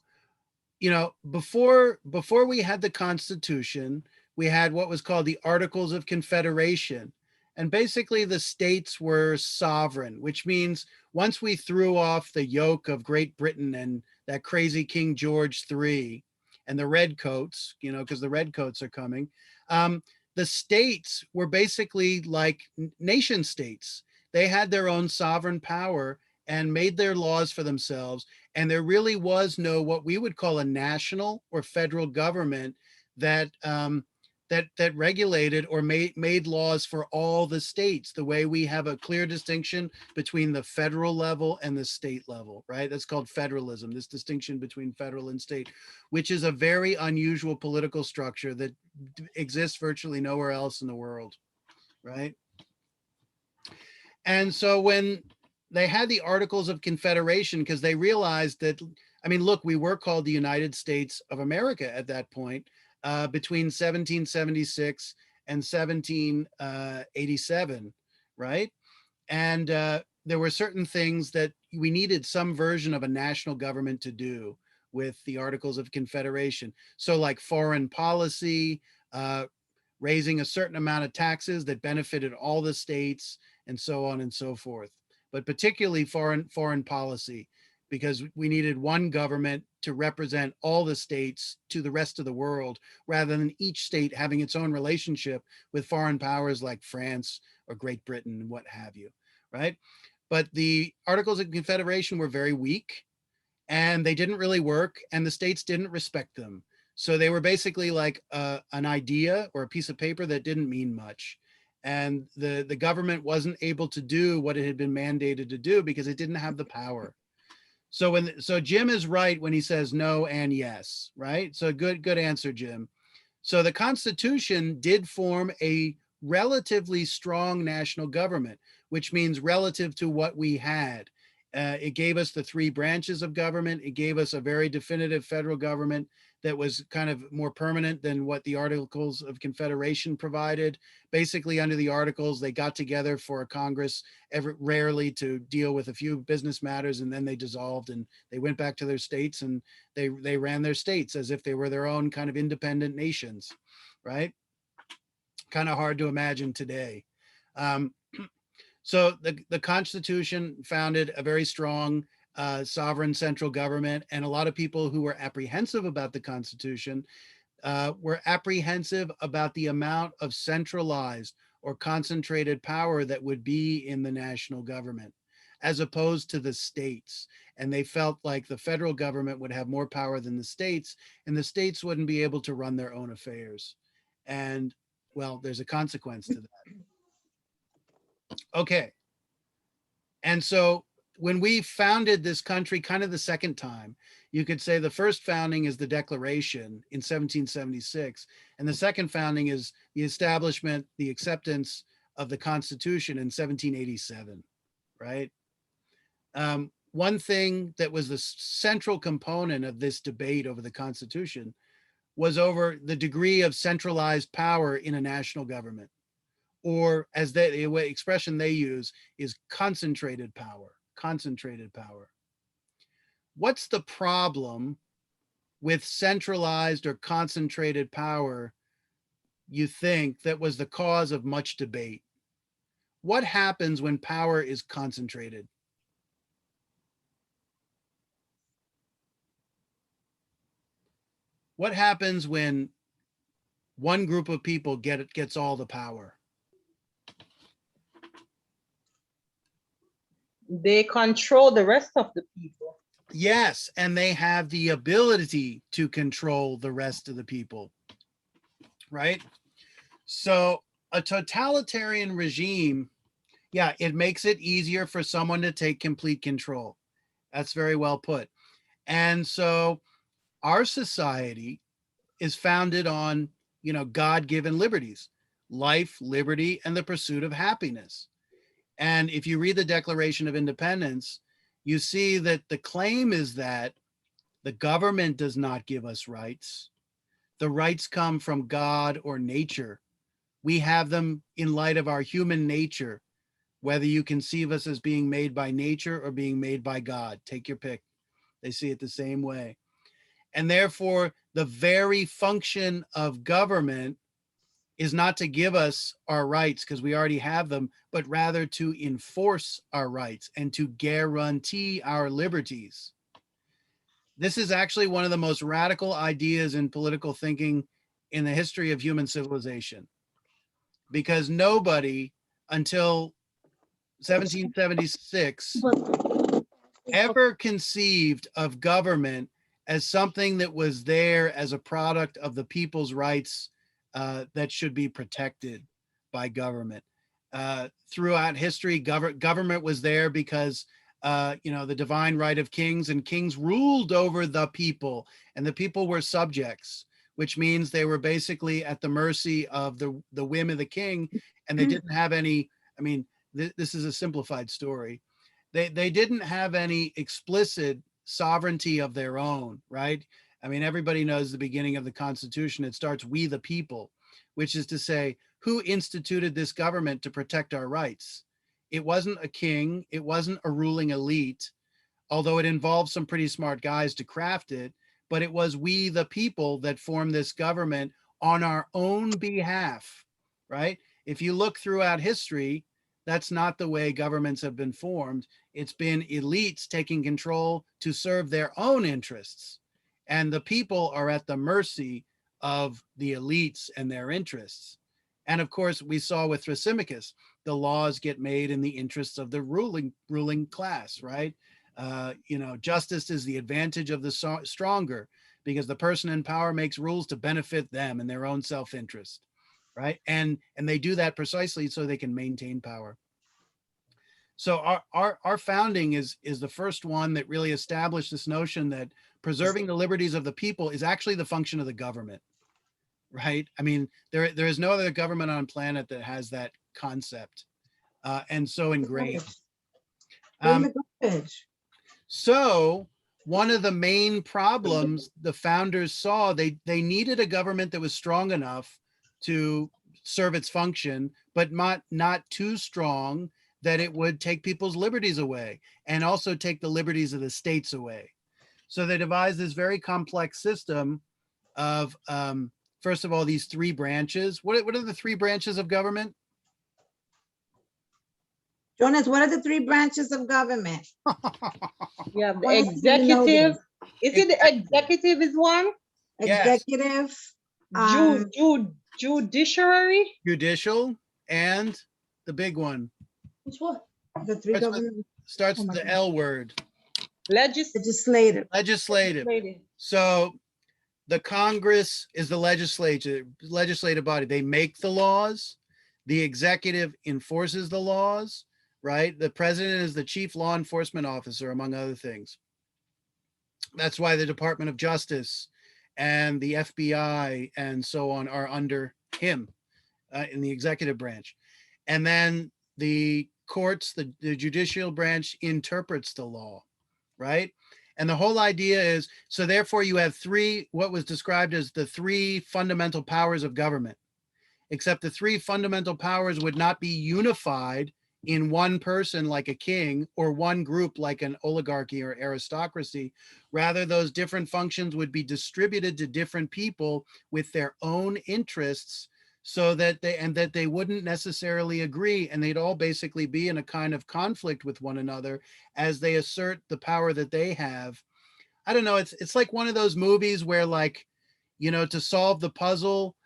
before we had the Constitution, we had what was called the Articles of Confederation. And basically the states were sovereign, which means once we threw off the yoke of Great Britain and that crazy King George III, and the redcoats, you know, because the redcoats are coming. The states were basically like nation states. They had their own sovereign power and made their laws for themselves. And there really was no what we would call a national or federal government that that regulated or made laws for all the states, the way we have a clear distinction between the federal level and the state level, right? That's called federalism, this distinction between federal and state, which is a very unusual political structure that exists virtually nowhere else in the world, right? And so when they had the Articles of Confederation, because they realized that, I mean, look, we were called the United States of America at that point, between 1776 and 1787, right? And there were certain things that we needed some version of a national government to do with the Articles of Confederation. So like foreign policy, raising a certain amount of taxes that benefited all the states, and so on and so forth. But particularly foreign policy, because we needed one government to represent all the states to the rest of the world, rather than each state having its own relationship with foreign powers like France or Great Britain and what have you, right? But the Articles of Confederation were very weak and they didn't really work, and the states didn't respect them. So they were basically like an idea or a piece of paper that didn't mean much. And the government wasn't able to do what it had been mandated to do because it didn't have the power. So so Jim is right when he says no and yes, right? So good answer, Jim. So the Constitution did form a relatively strong national government, which means relative to what we had. It gave us the three branches of government. It gave us a very definitive federal government that was kind of more permanent than what the Articles of Confederation provided. Basically, under the Articles, they got together for a Congress rarely to deal with a few business matters, and then they dissolved and they went back to their states and they ran their states as if they were their own kind of independent nations, right? Kind of hard to imagine today. So the Constitution founded a very strong sovereign central government, and a lot of people who were apprehensive about the Constitution were apprehensive about the amount of centralized or concentrated power that would be in the national government, as opposed to the states. And they felt like the federal government would have more power than the states, and the states wouldn't be able to run their own affairs. And well, there's a consequence to that. Okay. And so when we founded this country, kind of the second time, you could say the first founding is the Declaration in 1776. And the second founding is the establishment, the acceptance of the Constitution in 1787, right? One thing that was the central component of this debate over the Constitution was over the degree of centralized power in a national government, or as the expression they use is concentrated power, concentrated power. What's the problem with centralized or concentrated power, you think, that was the cause of much debate? What happens when power is concentrated? What happens when one group of people gets all the power? They control the rest of the people. Yes, and they have the ability to control the rest of the people, right? So a totalitarian regime, yeah, it makes it easier for someone to take complete control. That's very well put. And so our society is founded on, you know, God-given liberties, life, liberty, and the pursuit of happiness. And if you read the Declaration of Independence, you see that the claim is that the government does not give us rights. The rights come from God or nature. We have them in light of our human nature, whether you conceive us as being made by nature or being made by God. Take your pick. They see it the same way. And therefore, the very function of government is not to give us our rights because we already have them, but rather to enforce our rights and to guarantee our liberties. This is actually one of the most radical ideas in political thinking in the history of human civilization, because nobody until 1776 But ever conceived of government as something that was there as a product of the people's rights that should be protected by government. Throughout history, government was there because the divine right of kings, and kings ruled over the people, and the people were subjects, which means they were basically at the mercy of the whim of the king, and they didn't have any. I mean, this is a simplified story. They didn't have any explicit sovereignty of their own, right? I mean, everybody knows the beginning of the Constitution. It starts, "We the people," which is to say, who instituted this government to protect our rights? It wasn't a king. It wasn't a ruling elite, although it involved some pretty smart guys to craft it. But it was we the people that formed this government on our own behalf, right? If you look throughout history, that's not the way governments have been formed. It's been elites taking control to serve their own interests. And the people are at the mercy of the elites and their interests. And of course, we saw with Thrasymachus, the laws get made in the interests of the ruling class, right? Justice is the advantage of the stronger, because the person in power makes rules to benefit them and their own self-interest, right? And they do that precisely so they can maintain power. So our founding is the first one that really established this notion that preserving the liberties of the people is actually the function of the government, right? I mean, there is no other government on planet that has that concept, and so ingrained. Bring the garbage. So one of the main problems the founders saw, they needed a government that was strong enough to serve its function, but not too strong that it would take people's liberties away and also take the liberties of the states away. So they devised this very complex system of, first of all, these three branches. What are the three branches of government? Jonas, what are the three branches of government? Yeah, the Why don't you know executive. them? Is it the executive is one? Yes. Executive, Judiciary? Judicial, and the big one. which one? the three Starts with- government, Starts Oh with my the God. L word. legislative. Legislative. So the Congress is the legislative body. They make the laws. The executive enforces the laws, right? The president is the chief law enforcement officer, among other things. That's why the Department of Justice and the FBI and so on are under him in the executive branch. And then the courts, the judicial branch interprets the law, right? And the whole idea is, so therefore you have three, what was described as the three fundamental powers of government, except the three fundamental powers would not be unified in one person like a king, or one group like an oligarchy or aristocracy. Rather, those different functions would be distributed to different people with their own interests, so that they wouldn't necessarily agree, and they'd all basically be in a kind of conflict with one another as they assert the power that they have. I don't know, it's like one of those movies where, like, to solve the puzzle,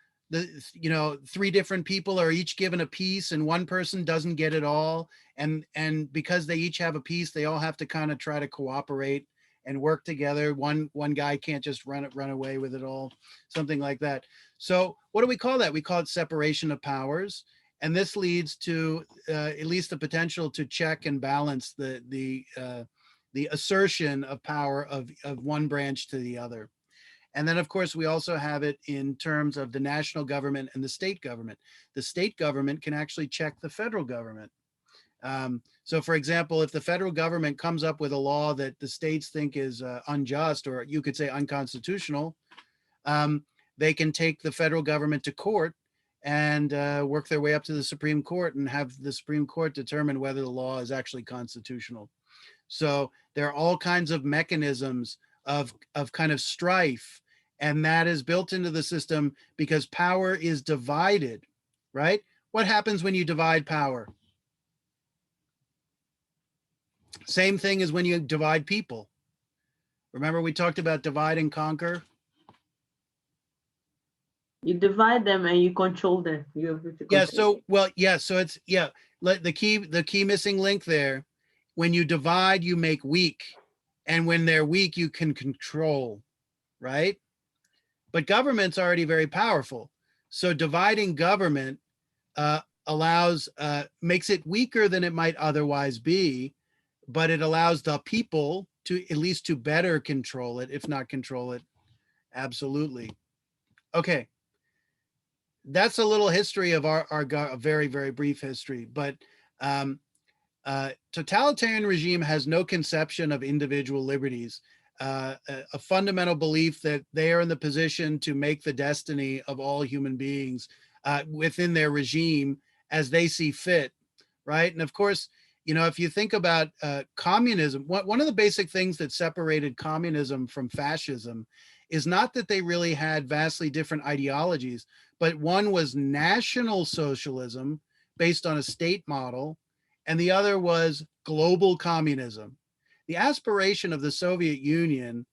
three different people are each given a piece and one person doesn't get it all, and because they each have a piece, they all have to kind of try to cooperate and work together. One guy can't just run away with it all, something like that. So what do we call that? We call it separation of powers, and this leads to at least the potential to check and balance the assertion of power of one branch to the other. And then, of course, we also have it in terms of the national government and the state government. The state government can actually check the federal government. So, for example, if the federal government comes up with a law that the states think is unjust, or you could say unconstitutional, they can take the federal government to court and work their way up to the Supreme Court and have the Supreme Court determine whether the law is actually constitutional. So there are all kinds of mechanisms of kind of strife, and that is built into the system because power is divided, right? What happens when you divide power? Same thing as when you divide people. Remember we talked about divide and conquer? You divide them and you control them. You have to Yeah, control so well, yeah, so it's the key missing link there. When you divide, you make weak. And when they're weak, you can control, right? But government's already very powerful. So dividing government makes it weaker than it might otherwise be, but it allows the people to at least to better control it, if not control it. Absolutely. Okay. That's a little history of our a very, very brief history, but totalitarian regime has no conception of individual liberties, a fundamental belief that they are in the position to make the destiny of all human beings within their regime as they see fit, right? And of course, you know, if you think about communism, one of the basic things that separated communism from fascism is not that they really had vastly different ideologies, but one was national socialism based on a state model, and the other was global communism. The aspiration of the Soviet Union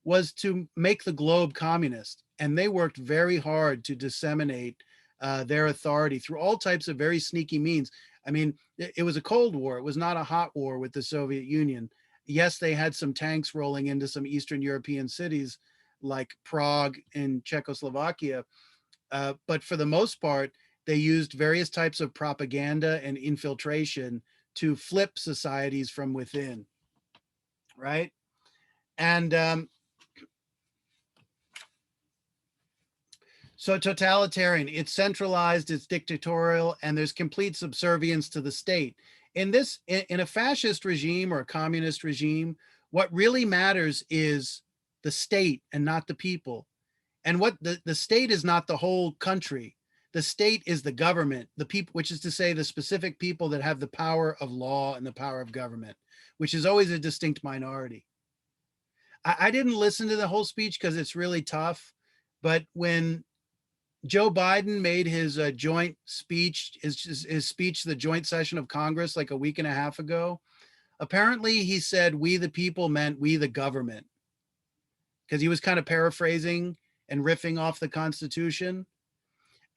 was to make the globe communist, and they worked very hard to disseminate their authority through all types of very sneaky means. I mean, it was a Cold War. It was not a hot war with the Soviet Union. Yes, they had some tanks rolling into some Eastern European cities like Prague and Czechoslovakia, but for the most part, they used various types of propaganda and infiltration to flip societies from within, right? And so totalitarian, it's centralized, it's dictatorial, and there's complete subservience to the state. In a fascist regime or a communist regime, what really matters is the state and not the people. And what the state is not the whole country. The state is the government, the people, which is to say the specific people that have the power of law and the power of government, which is always a distinct minority. I didn't listen to the whole speech because it's really tough, but when Joe Biden made his joint speech, his speech, the joint session of Congress, like a week and a half ago, apparently he said, "We the people" meant "we the government," because he was kind of paraphrasing and riffing off the Constitution.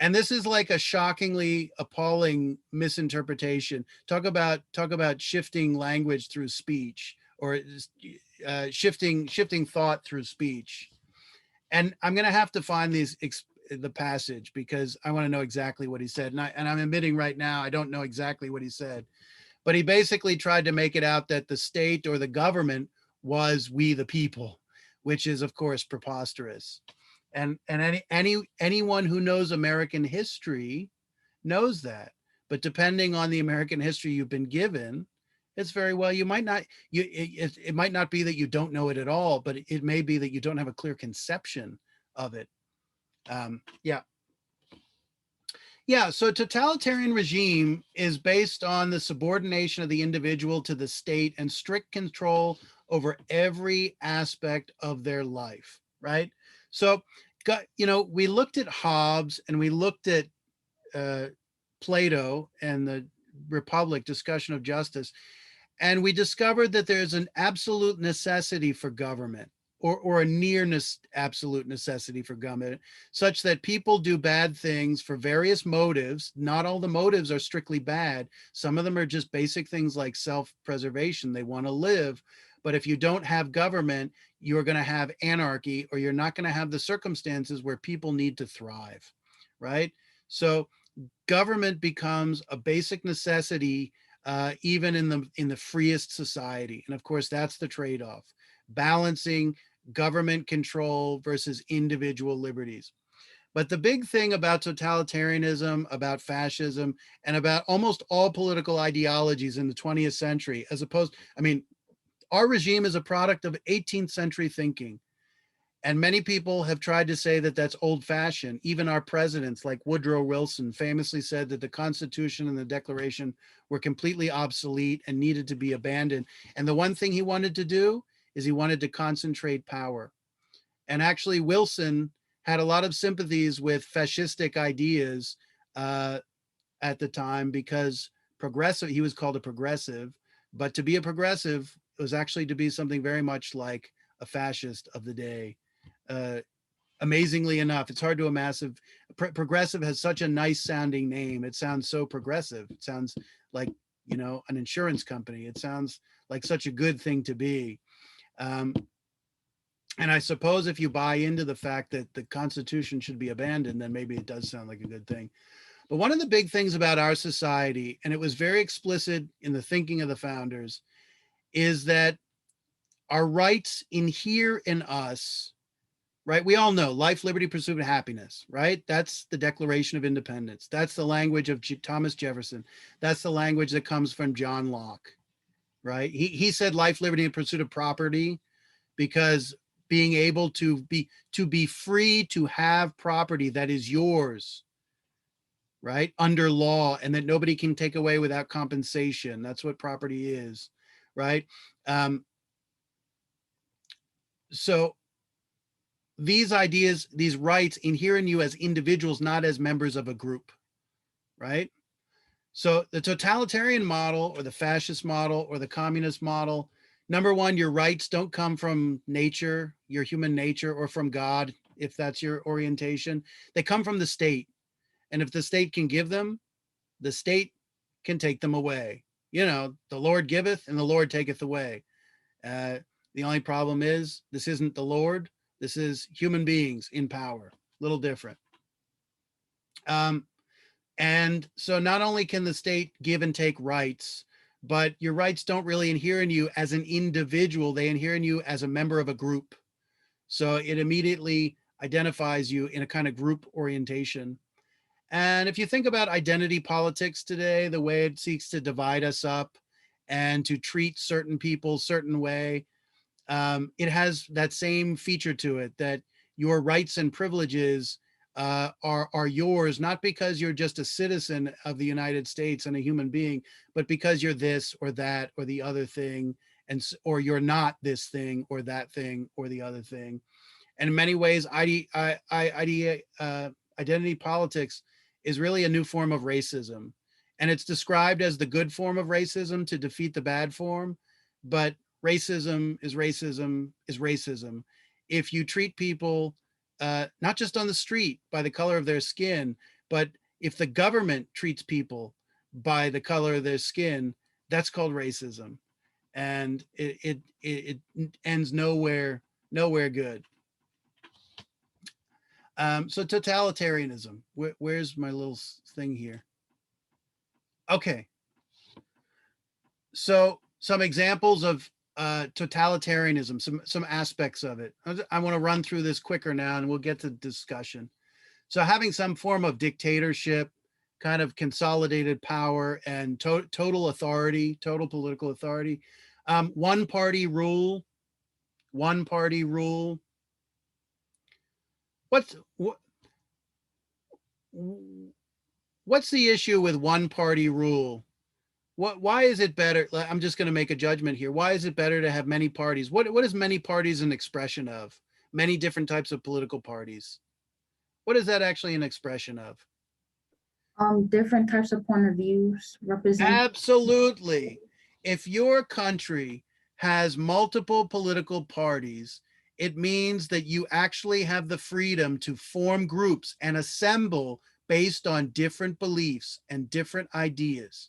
And this is like a shockingly appalling misinterpretation. Talk about shifting language through speech, or shifting thought through speech. And I'm going to have to find the passage because I want to know exactly what he said. And I'm admitting right now I don't know exactly what he said, but he basically tried to make it out that the state or the government was "we the people," which is of course preposterous. And anyone who knows American history knows that. But depending on the American history you've been given, it's very well, you might not, it might not be that you don't know it at all, but it may be that you don't have a clear conception of it. Yeah. Yeah, so totalitarian regime is based on the subordination of the individual to the state and strict control over every aspect of their life, right? So, you know, we looked at Hobbes and we looked at Plato and the Republic, discussion of justice, and we discovered that there's an absolute necessity for government, or a near absolute necessity for government, such that people do bad things for various motives. Not all the motives are strictly bad. Some of them are just basic things like self-preservation. They want to live. But if you don't have government, you're going to have anarchy, or you're not going to have the circumstances where people need to thrive, right? So government becomes a basic necessity, even in the freest society. And of course, that's the trade-off, balancing government control versus individual liberties. But the big thing about totalitarianism, about fascism, and about almost all political ideologies in the 20th century, as opposed, I mean, our regime is a product of 18th century thinking. And many people have tried to say that that's old fashioned. Even our presidents like Woodrow Wilson famously said that the Constitution and the Declaration were completely obsolete and needed to be abandoned. And the one thing he wanted to do is he wanted to concentrate power. And actually Wilson had a lot of sympathies with fascistic ideas at the time, because progressive, he was called a progressive, but to be a progressive was actually to be something very much like a fascist of the day. Amazingly enough, it's hard to imagine. Progressive has such a nice sounding name. It sounds so progressive. It sounds like, you know, an insurance company. It sounds like such a good thing to be. And I suppose if you buy into the fact that the Constitution should be abandoned, then maybe it does sound like a good thing. But one of the big things about our society, and it was very explicit in the thinking of the founders, is that our rights inhere in us, right? We all know life, liberty, pursuit of happiness, right? That's the Declaration of Independence. That's the language of Thomas Jefferson. That's the language that comes from John Locke, right? He said life, liberty, and pursuit of property, because being able to be free to have property that is yours, right, under law, and that nobody can take away without compensation. That's what property is, right? So these ideas, these rights inhere in you as individuals, not as members of a group, right? So the totalitarian model or the fascist model or the communist model, number one, your rights don't come from nature, your human nature, or from God, if that's your orientation. They come from the state. And if the state can give them, the state can take them away. You know, the Lord giveth and the Lord taketh away. The only problem is this isn't the Lord. This is human beings in power, a little different. And so not only can the state give and take rights, but your rights don't really inhere in you as an individual. They inhere in you as a member of a group. So it immediately identifies you in a kind of group orientation. And if you think about identity politics today, the way it seeks to divide us up and to treat certain people a certain way, it has that same feature to it, that your rights and privileges are yours, not because you're just a citizen of the United States and a human being, but because you're this or that or the other thing, or you're not this thing or that thing or the other thing. And in many ways, identity politics is really a new form of racism. And it's described as the good form of racism to defeat the bad form. But racism is racism is racism. If you treat people not just on the street by the color of their skin, but if the government treats people by the color of their skin, that's called racism. And it ends nowhere good. So totalitarianism, where's my little thing here? Okay. So some examples of totalitarianism, some aspects of it. I want to run through this quicker now and we'll get to discussion. So having some form of dictatorship, kind of consolidated power and total authority, total political authority. One party rule. What's the issue with one party rule? Why is it better? I'm just going to make a judgment here. Why is it better to have many parties? What is many parties an expression of? Many different types of political parties. What is that actually an expression of? Different types of point of views represent. Absolutely. If your country has multiple political parties, it means that you actually have the freedom to form groups and assemble based on different beliefs and different ideas.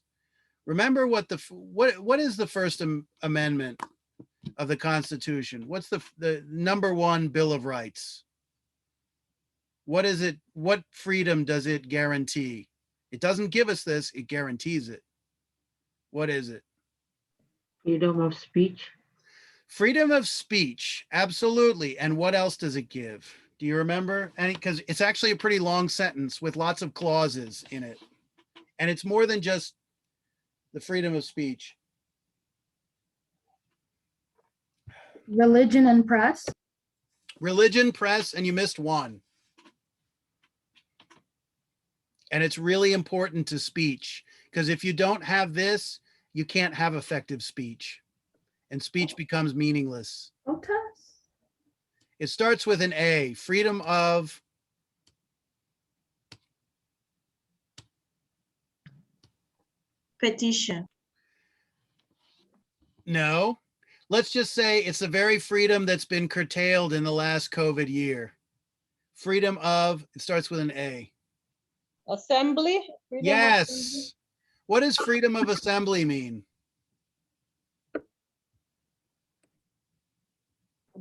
Remember what is the First Amendment of the Constitution? What's the number one Bill of Rights? What is it? What freedom does it guarantee? It doesn't give us this, it guarantees it. What is it? Freedom of speech. Freedom of speech, absolutely. And what else does it give? Do you remember? And because it's actually a pretty long sentence with lots of clauses in it. And it's more than just the freedom of speech. Religion and press. Religion, press, and you missed one. And it's really important to speech, because if you don't have this, you can't have effective speech. And speech becomes meaningless. Protest. It starts with an A, freedom of Petition. no. let's just say it's the very freedom that's been curtailed in the last COVID year. Freedom of, it starts with an A. Assembly? Freedom of assembly? Yes. What does freedom of assembly mean?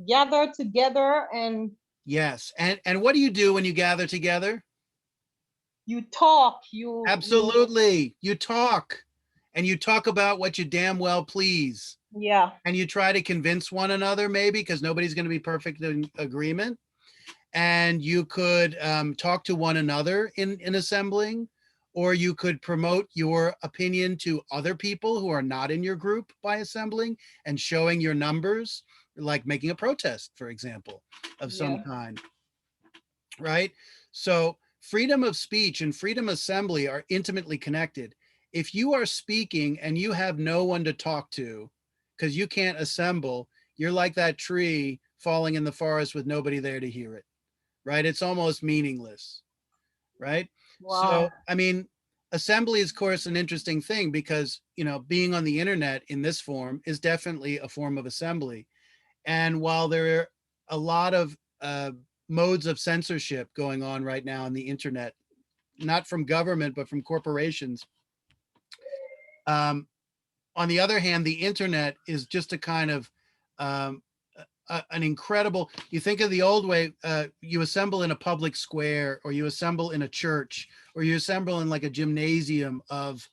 Gather together and Yes. And what do you do when you gather together? you talk, you Absolutely. You talk, and you talk about what you damn well please. yeah. And you try to convince one another, maybe, because nobody's going to be perfect in agreement. And you could talk to one another in assembling, or you could promote your opinion to other people who are not in your group by assembling and showing your numbers, like making a protest, for example, of some Yeah. kind, right? So freedom of speech and freedom of assembly are intimately connected. If you are speaking and you have no one to talk to because you can't assemble, you're like that tree falling in the forest with nobody there to hear it, right? It's almost meaningless, right? So, Wow. I mean, assembly is, of course, an interesting thing because, you know, being on the internet in this form is definitely a form of assembly. And while there are a lot of modes of censorship going on right now on the internet, not from government, but from corporations, on the other hand, the internet is just a kind of an incredible, you think of the old way, you assemble in a public square, or you assemble in a church, or you assemble in like a gymnasium of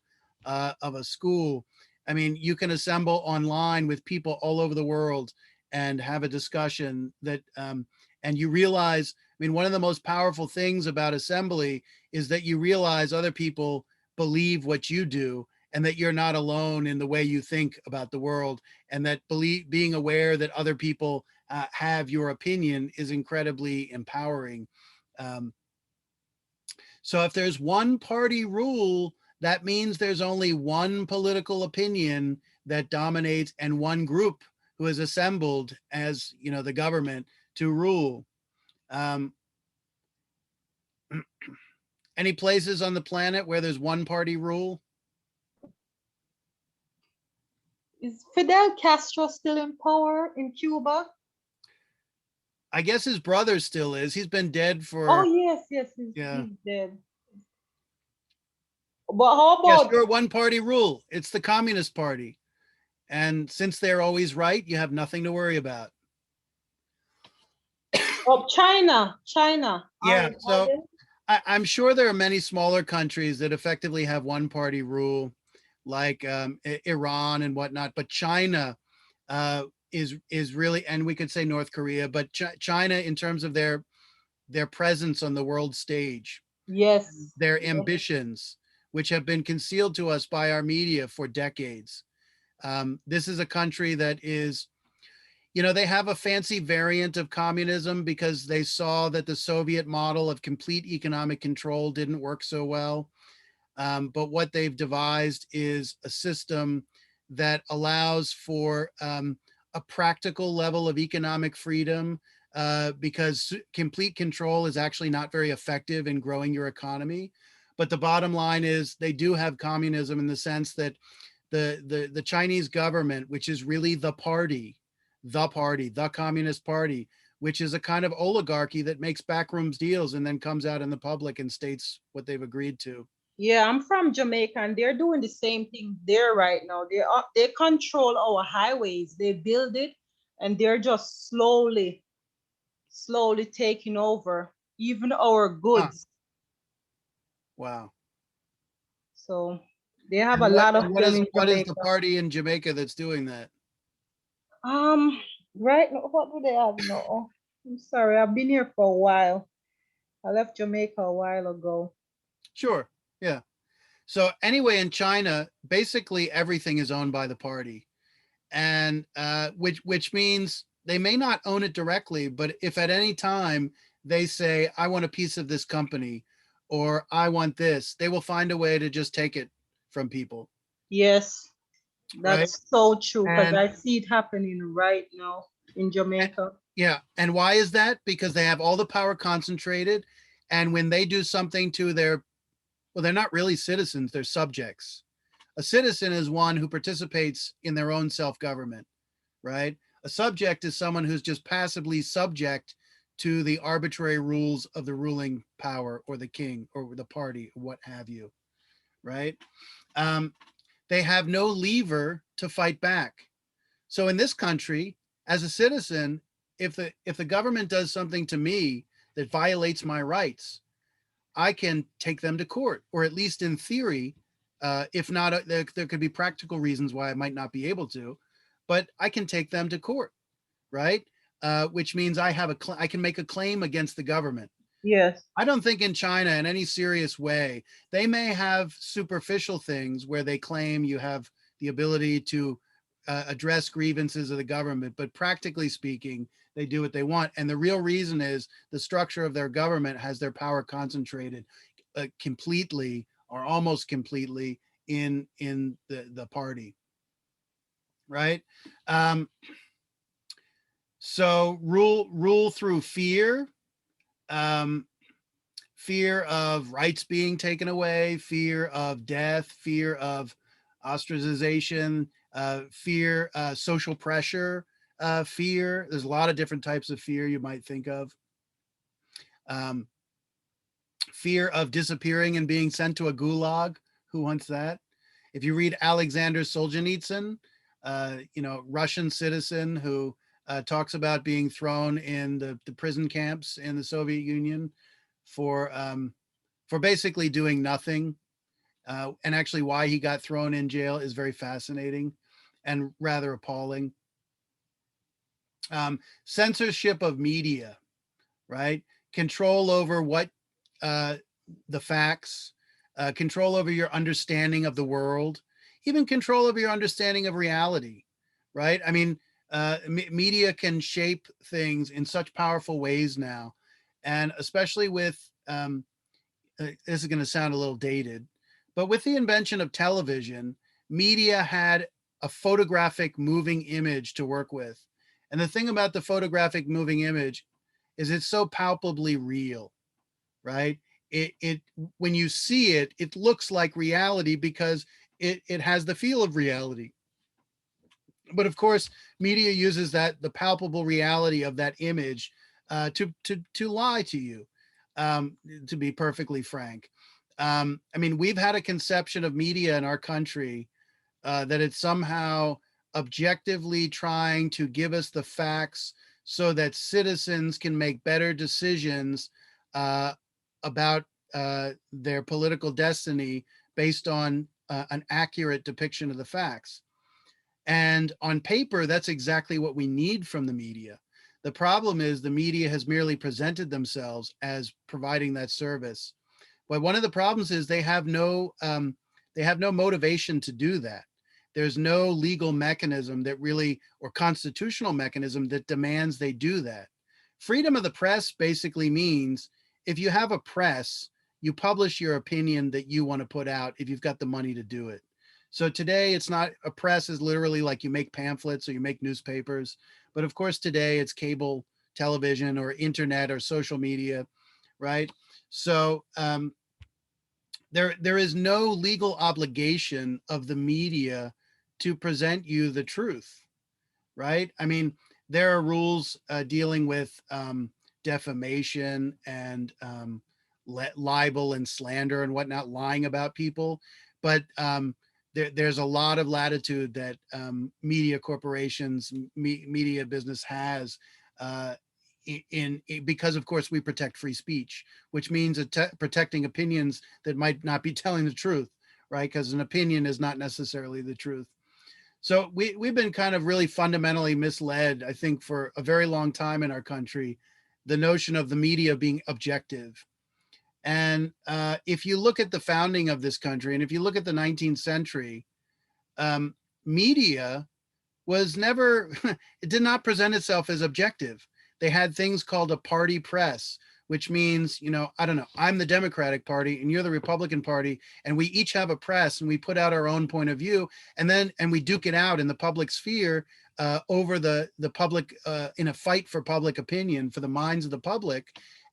a school. I mean, you can assemble online with people all over the world and have a discussion that, and you realize, I mean, one of the most powerful things about assembly is that you realize other people believe what you do, and that you're not alone in the way you think about the world, and that being aware that other people have your opinion is incredibly empowering. So if there's one party rule, that means there's only one political opinion that dominates, and one group who is assembled as, you know, the government to rule. Any places on the planet where there's one party rule? Is Fidel Castro still in power in Cuba? I guess his brother still is. He's been dead for. Oh yes, he's Yeah. dead. But how Yes, about you're one party rule. It's the Communist Party. And since they're always right, you have nothing to worry about. China? China. Yeah. Are So they? I'm sure there are many smaller countries that effectively have one party rule, like Iran and whatnot. But China is really, and we could say North Korea, but China, in terms of their presence on the world stage, Yes. their yes. ambitions, which have been concealed to us by our media for decades. This is a country that is, you know, they have a fancy variant of communism because they saw that the Soviet model of complete economic control didn't work so well. But what they've devised is a system that allows for a practical level of economic freedom, because complete control is actually not very effective in growing your economy. But the bottom line is they do have communism in the sense that the Chinese government, which is really the Communist Party, which is a kind of oligarchy that makes backrooms deals and then comes out in the public and states what they've agreed to. Yeah, I'm from Jamaica, and they're doing the same thing there right now. They control our highways. They build it, and they're just slowly taking over even our goods. Wow. So they have And a lot of what them is in what is Jamaica. the party in Jamaica that's doing that? Right now, what do they have now? I'm sorry, I've been here for a while. I left Jamaica a while ago. Sure. Yeah. So anyway, in China, basically everything is owned by the party, and which means they may not own it directly, but if at any time they say, I want a piece of this company, or I want this, they will find a way to just take it from people. Yes, Right. that's so true, because And- I see it happening right now in Jamaica. Yeah. And why is that? Because they have all the power concentrated. And when they do something to well, they're not really citizens, they're subjects. A citizen is one who participates in their own self-government. right? A subject is someone who's just passively subject to the arbitrary rules of the ruling power or the king or the party or what have you, right? They have no lever to fight back. So in this country, as a citizen, if the government does something to me that violates my rights, I can take them to court, or at least in theory, if not, there could be practical reasons why I might not be able to, but I can take them to court, right? Which means I can make a claim against the government. Yes. I don't think in China in any serious way, they may have superficial things where they claim you have the ability to address grievances of the government, but practically speaking, they do what they want. And the real reason is the structure of their government has their power concentrated completely or almost completely in the party, right? So rule through fear, fear of rights being taken away, fear of death, fear of ostracization, fear, social pressure, fear. There's a lot of different types of fear you might think of. Fear of disappearing and being sent to a gulag. Who wants that? If you read Alexander Solzhenitsyn, Russian citizen who talks about being thrown in the prison camps in the Soviet Union for basically doing nothing. And actually why he got thrown in jail is very fascinating and rather appalling. Censorship of media, right? Control over what the facts, control over your understanding of the world, even control over your understanding of reality, right? I mean, media can shape things in such powerful ways now. And especially with, this is going to sound a little dated, but with the invention of television, media had a photographic moving image to work with. And the thing about the photographic moving image is it's so palpably real, right? It when you see it, it looks like reality because it has the feel of reality. But of course, media uses the palpable reality of that image to lie to you, to be perfectly frank. I mean, we've had a conception of media in our country that it's somehow objectively trying to give us the facts so that citizens can make better decisions about their political destiny based on an accurate depiction of the facts. And on paper, that's exactly what we need from the media. The problem is the media has merely presented themselves as providing that service. But one of the problems is they have no motivation to do that. There's no legal mechanism that really, or constitutional mechanism that demands they do that. Freedom of the press basically means if you have a press, you publish your opinion that you want to put out if you've got the money to do it. So today it's not, a press is literally like you make pamphlets or you make newspapers. But of course today it's cable television or internet or social media, right? So there is no legal obligation of the media to present you the truth, right? I mean, there are rules dealing with defamation and libel and slander and whatnot, lying about people. But there's a lot of latitude that media corporations, media business has because of course we protect free speech, which means protecting opinions that might not be telling the truth, right? Because an opinion is not necessarily the truth. So we've been kind of really fundamentally misled, I think, for a very long time in our country, the notion of the media being objective. And if you look at the founding of this country, and if you look at the 19th century, media was never, it did not present itself as objective. They had things called a party press, which means, I don't know, I'm the Democratic Party and you're the Republican Party, and we each have a press and we put out our own point of view, and we duke it out in the public sphere over the public, in a fight for public opinion, for the minds of the public.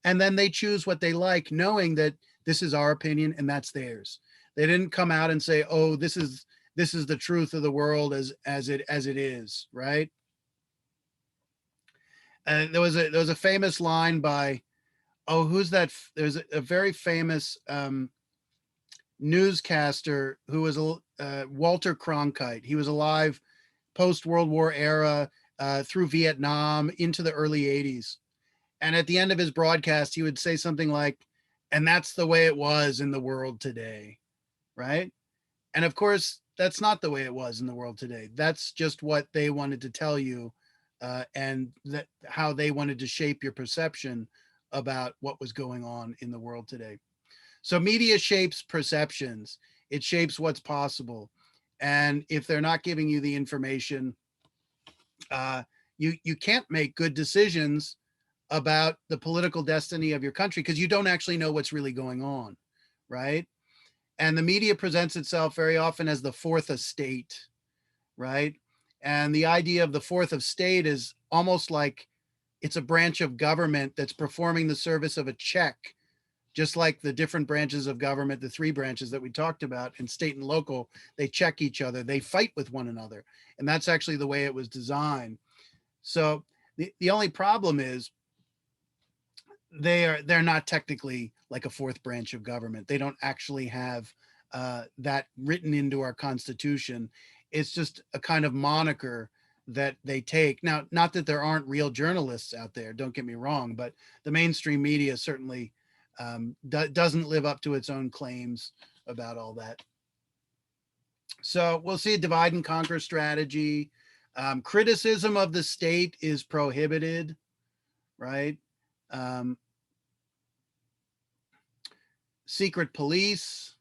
And then they choose what they like, knowing that this is our opinion and that's theirs. They didn't come out and say, oh, this is the truth of the world as it is, right? there was a famous line by, oh, who's that? There's a very famous newscaster who was Walter Cronkite. He was alive post World War era, through Vietnam into the early 80s. And at the end of his broadcast, he would say something like, "And that's the way it was in the world today," right? And of course, that's not the way it was in the world today. That's just what they wanted to tell you, and that how they wanted to shape your perception about what was going on in the world today. So media shapes perceptions. It shapes what's possible. And if they're not giving you the information, you can't make good decisions about the political destiny of your country because you don't actually know what's really going on, right? And the media presents itself very often as the fourth estate, right? And the idea of the fourth estate is almost like it's a branch of government that's performing the service of a check, just like the different branches of government, the three branches that we talked about in state and local, they check each other, they fight with one another. And that's actually the way it was designed. So the only problem is they're not technically like a fourth branch of government. They don't actually have that written into our Constitution. It's just a kind of moniker that they take. Now, not that there aren't real journalists out there, don't get me wrong, but the mainstream media certainly doesn't live up to its own claims about all that. So we'll see a divide and conquer strategy. Criticism of the state is prohibited, right? Secret police.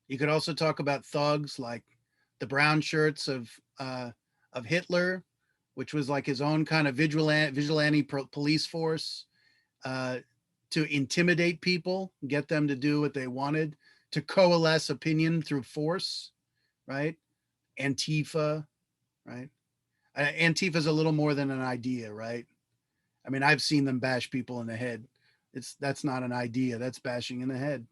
You could also talk about thugs like the brown shirts of Hitler, which was like his own kind of vigilante police force to intimidate people, get them to do what they wanted, to coalesce opinion through force, right? Antifa, right? Antifa is a little more than an idea, right? I mean, I've seen them bash people in the head. That's not an idea. That's bashing in the head.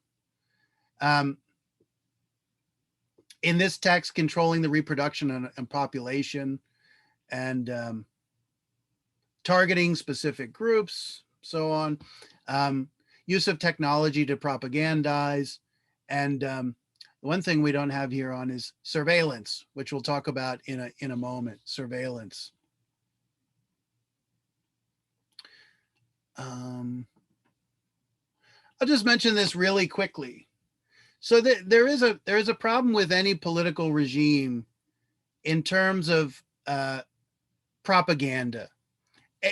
In this text, controlling the reproduction and population, and targeting specific groups, so on. Use of technology to propagandize, and one thing we don't have here on is surveillance, which we'll talk about in a moment. Surveillance. I'll just mention this really quickly. So there is a problem with any political regime in terms of propaganda.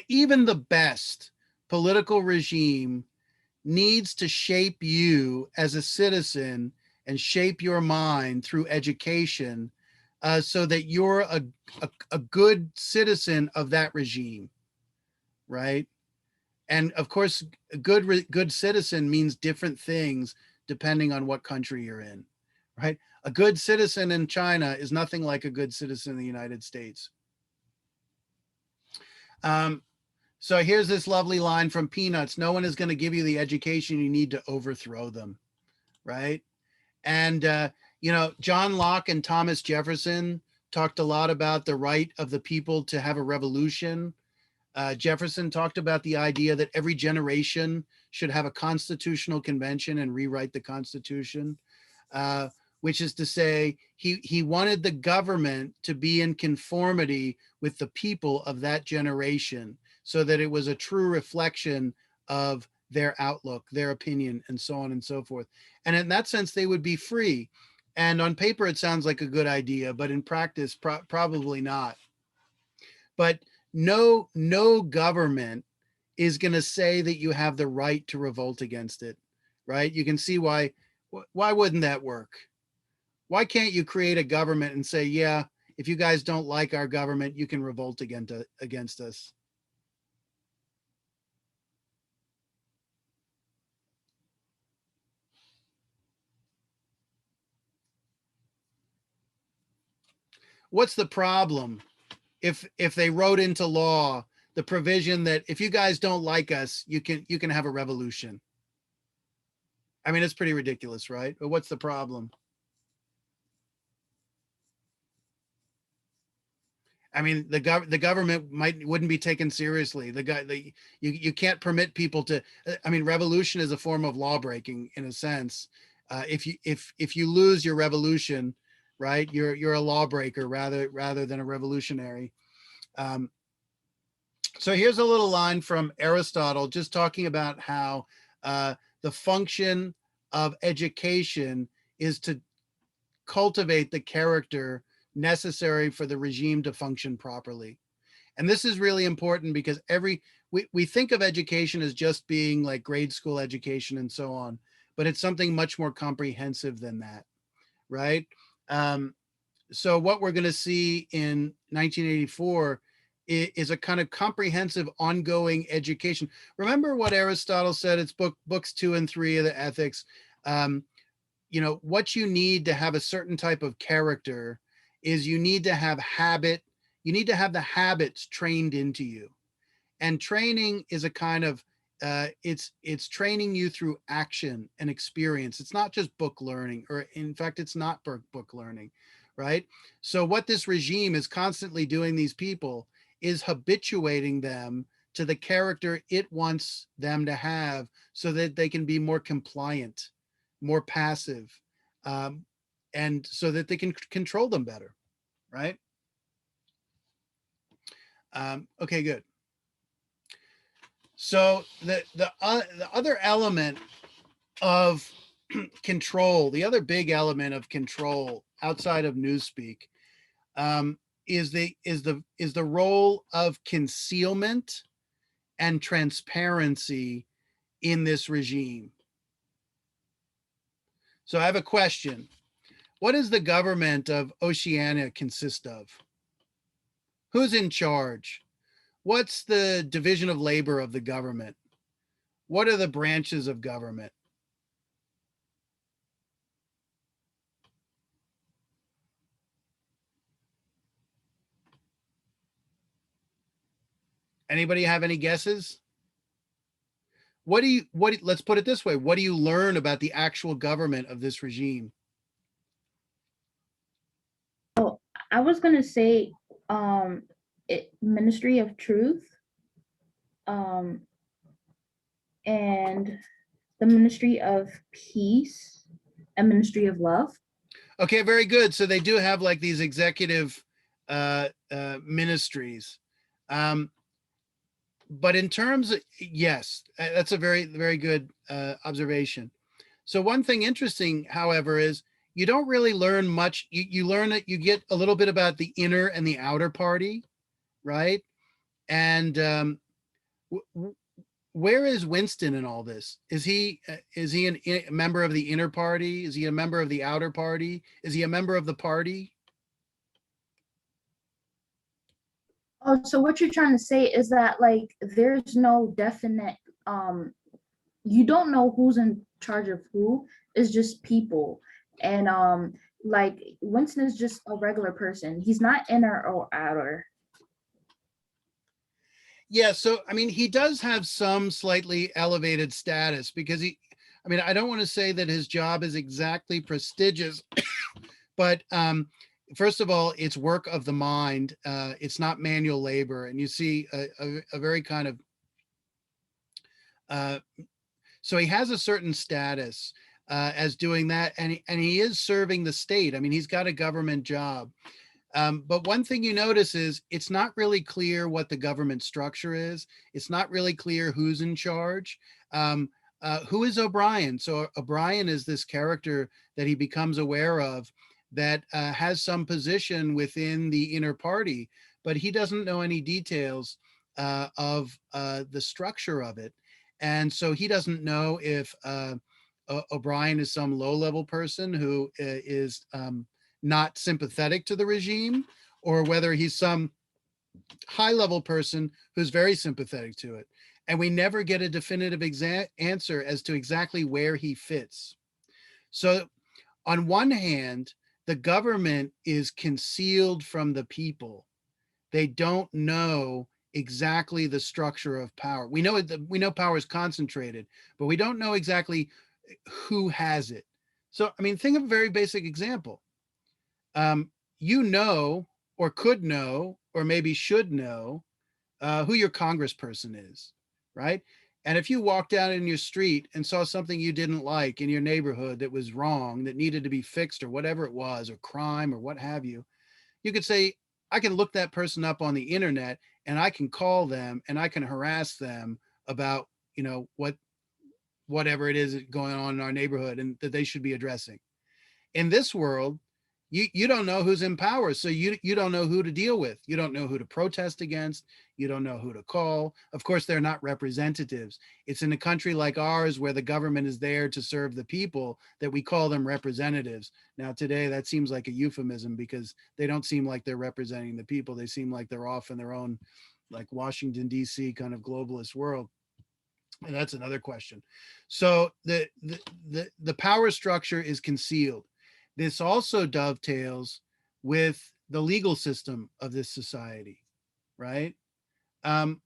Even the best political regime needs to shape you as a citizen and shape your mind through education, so that you're a good citizen of that regime, right? And of course, a good citizen means different things depending on what country you're in, right? A good citizen in China is nothing like a good citizen in the United States. So here's this lovely line from Peanuts: "No one is going to give you the education you need to overthrow them," right? And, John Locke and Thomas Jefferson talked a lot about the right of the people to have a revolution. Jefferson talked about the idea that every generation should have a constitutional convention and rewrite the Constitution, which is to say he wanted the government to be in conformity with the people of that generation so that it was a true reflection of their outlook, their opinion, and so on and so forth. And in that sense, they would be free. And on paper, it sounds like a good idea, but in practice, probably not. But no government is going to say that you have the right to revolt against it, right? You can see why wouldn't that work? Why can't you create a government and say, yeah, if you guys don't like our government, you can revolt against us? What's the problem if they wrote into law the provision that if you guys don't like us, you can have a revolution? I mean, it's pretty ridiculous, right? But what's the problem? I mean, the government wouldn't be taken seriously. You can't permit people to. I mean, revolution is a form of law breaking in a sense. If you lose your revolution, right, you're a lawbreaker rather than a revolutionary. So here's a little line from Aristotle, just talking about how the function of education is to cultivate the character necessary for the regime to function properly. And this is really important because we think of education as just being like grade school education and so on, but it's something much more comprehensive than that, right? So what we're going to see in 1984 is a kind of comprehensive ongoing education. Remember what Aristotle said, it's books 2 and 3 of the Ethics. You know, what you need to have a certain type of character is you need to have the habits trained into you. And training is a kind of, it's training you through action and experience. It's not just book learning, or in fact, it's not book learning, right? So what this regime is constantly doing, these people, is habituating them to the character it wants them to have so that they can be more compliant, more passive, and so that they can control them better, right? Okay, good. So the other element of control, the other big element of control outside of Newspeak, is the role of concealment and transparency in this regime. So I have a question. What does the government of Oceania consist of? Who's in charge? What's the division of labor of the government? What are the branches of government? Anybody have any guesses? Let's put it this way. What do you learn about the actual government of this regime? Oh, I was gonna say Ministry of Truth, and the Ministry of Peace and Ministry of Love. Okay, very good. So they do have like these executive ministries. But in terms of, yes, that's a very, very good observation. So one thing interesting, however, is you don't really learn much. You learn that you get a little bit about the inner and the outer party, right? And where is Winston in all this? Is he a member of the inner party? Is he a member of the outer party? Is he a member of the party? Oh, so what you're trying to say is that like there's no definite you don't know who's in charge of who. It's just people. And like Winston is just a regular person. He's not inner or outer. Yeah, so I mean, he does have some slightly elevated status because I mean, I don't want to say that his job is exactly prestigious, but first of all, it's work of the mind. It's not manual labor. And you see a very kind of, so he has a certain status as doing that. And he is serving the state. I mean, he's got a government job. But one thing you notice is it's not really clear what the government structure is. It's not really clear who's in charge. Who is O'Brien? So O'Brien is this character that he becomes aware of that has some position within the inner party, but he doesn't know any details of the structure of it. And so he doesn't know if O'Brien is some low-level person who is not sympathetic to the regime, or whether he's some high-level person who's very sympathetic to it. And we never get a definitive answer as to exactly where he fits. So on one hand, the government is concealed from the people. They don't know exactly the structure of power. We know power is concentrated, but we don't know exactly who has it. So, I mean, think of a very basic example. You know, or could know, or maybe should know who your congressperson is, right? And if you walked down in your street and saw something you didn't like in your neighborhood that was wrong, that needed to be fixed or whatever it was, or crime or what have you, you could say, I can look that person up on the internet and I can call them and I can harass them about, whatever it is going on in our neighborhood and that they should be addressing. In this world, you don't know who's in power, so you don't know who to deal with. You don't know who to protest against. You don't know who to call. Of course, they're not representatives. It's in a country like ours where the government is there to serve the people that we call them representatives. Now, today, that seems like a euphemism because they don't seem like they're representing the people. They seem like they're off in their own, like Washington, D.C. kind of globalist world. And that's another question. So the power structure is concealed. This also dovetails with the legal system of this society, right? Do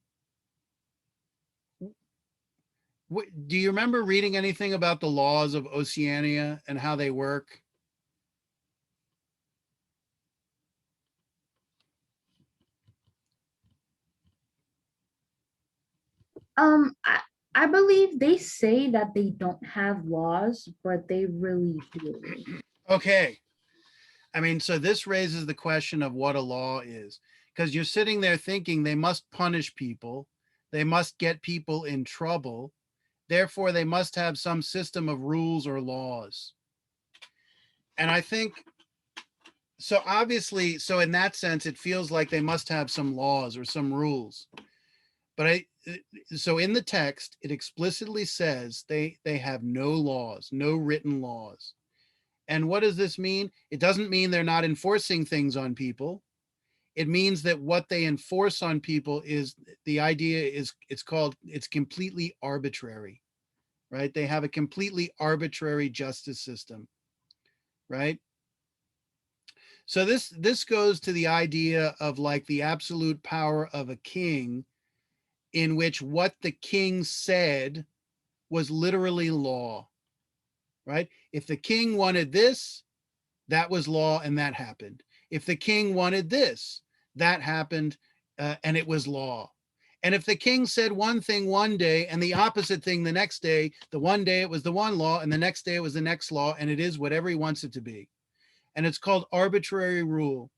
you remember reading anything about the laws of Oceania and how they work? I believe they say that they don't have laws, but they really do. Okay. I mean, so this raises the question of what a law is, because you're sitting there thinking they must punish people, they must get people in trouble, therefore they must have some system of rules or laws. And I think, so obviously, so in that sense, it feels like they must have some laws or some rules. But so in the text, it explicitly says they have no laws, no written laws. And what does this mean? It doesn't mean they're not enforcing things on people. It means that what they enforce on people is, the idea is, it's completely arbitrary, right? They have a completely arbitrary justice system, right? So this goes to the idea of like the absolute power of a king, in which what the king said was literally law, right? If the king wanted this, that was law and that happened. If the king wanted this, that happened and it was law. And if the king said one thing one day and the opposite thing the next day, the one day it was the one law and the next day it was the next law, and it is whatever he wants it to be. And it's called arbitrary rule,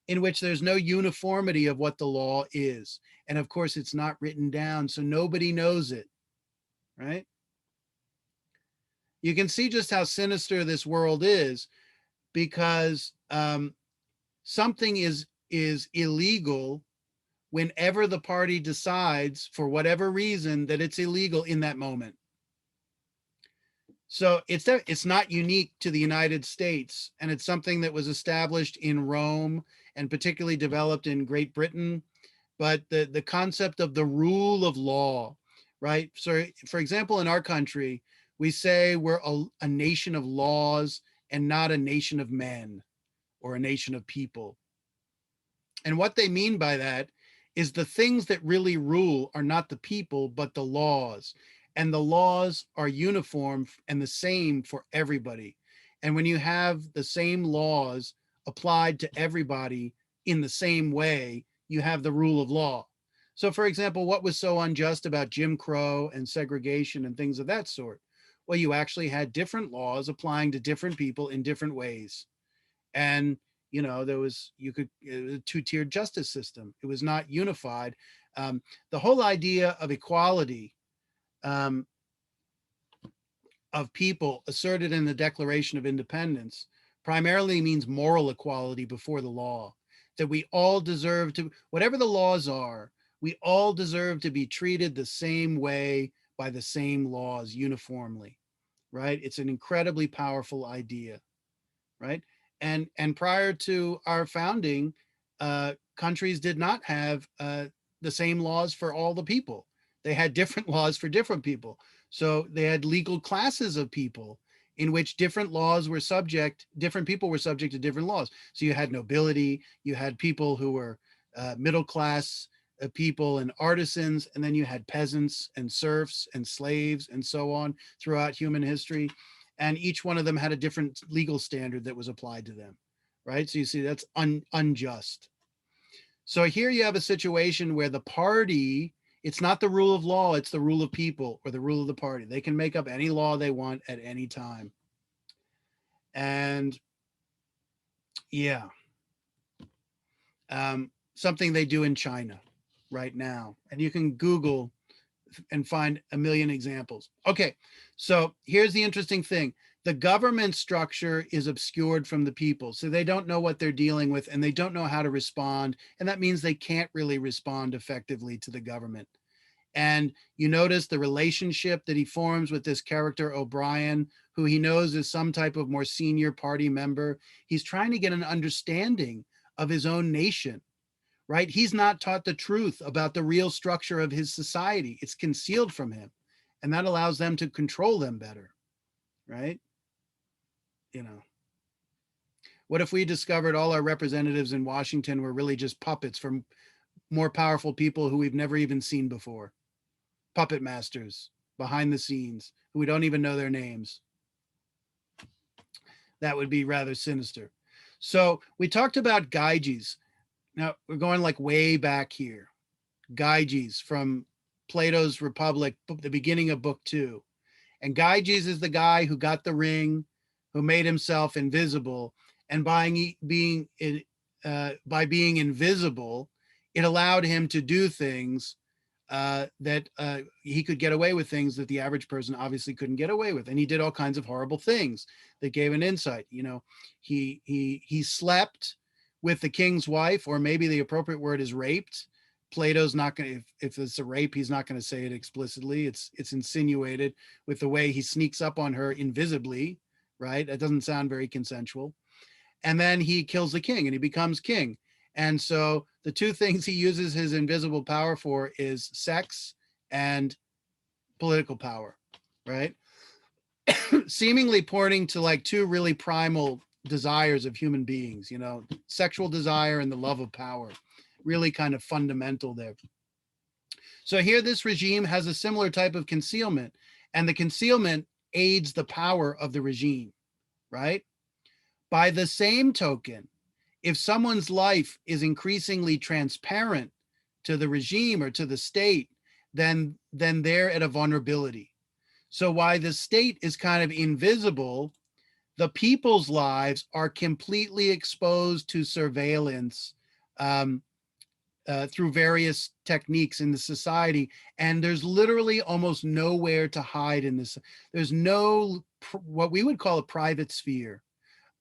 in which there's no uniformity of what the law is. And of course, it's not written down, so nobody knows it, right? You can see just how sinister this world is, because something is illegal whenever the party decides, for whatever reason, that it's illegal in that moment. So it's not unique to the United States, and it's something that was established in Rome and particularly developed in Great Britain. But the concept of the rule of law, right? So, for example, in our country, we say we're a nation of laws and not a nation of men or a nation of people. And what they mean by that is the things that really rule are not the people, but the laws. And the laws are uniform and the same for everybody. And when you have the same laws applied to everybody in the same way, you have the rule of law. So, for example, what was so unjust about Jim Crow and segregation and things of that sort? Well, you actually had different laws applying to different people in different ways. And there was a two-tiered justice system. It was not unified. The whole idea of equality of people asserted in the Declaration of Independence primarily means moral equality before the law, that we all deserve to, whatever the laws are, we all deserve to be treated the same way by the same laws uniformly, right? It's an incredibly powerful idea, right? And prior to our founding, countries did not have the same laws for all the people. They had different laws for different people. So they had legal classes of people in which different laws were subject, different people were subject to different laws. So you had nobility, you had people who were middle class people and artisans, and then you had peasants and serfs and slaves and so on throughout human history. And each one of them had a different legal standard that was applied to them, right? So you see, that's unjust. So here you have a situation where the party, it's not the rule of law, it's the rule of people or the rule of the party. They can make up any law they want at any time. And yeah, something they do in China right now. And you can Google and find a million examples. Okay, so here's the interesting thing. The government structure is obscured from the people. So they don't know what they're dealing with and they don't know how to respond. And that means they can't really respond effectively to the government. And you notice the relationship that he forms with this character O'Brien, who he knows is some type of more senior party member. He's trying to get an understanding of his own nation, right? He's not taught the truth about the real structure of his society. It's concealed from him. And that allows them to control them better, right? You know, what if we discovered all our representatives in Washington were really just puppets from more powerful people who we've never even seen before? Puppet masters behind the scenes who we don't even know their names. That would be rather sinister. So we talked about Gyges. Now we're going like way back here. Gyges from Plato's Republic, the beginning of book 2. And Gyges is the guy who got the ring, who made himself invisible. And by being invisible, it allowed him to do things that he could get away with, things that the average person obviously couldn't get away with. And he did all kinds of horrible things that gave an insight. You know, he slept with the king's wife, or maybe the appropriate word is raped. Plato's not going to, if it's a rape, he's not going to say it explicitly. It's insinuated with the way he sneaks up on her invisibly, right? That doesn't sound very consensual. And then he kills the king and he becomes king. And so the two things he uses his invisible power for is sex and political power, right? Seemingly pointing to like two really primal desires of human beings, you know, sexual desire and the love of power, really kind of fundamental there. So here this regime has a similar type of concealment, and the concealment aids the power of the regime, right? By the same token, if someone's life is increasingly transparent to the regime or to the state, then they're at a vulnerability. So while the state is kind of invisible, the people's lives are completely exposed to surveillance through various techniques in the society. And there's literally almost nowhere to hide in this. There's no, what we would call a private sphere,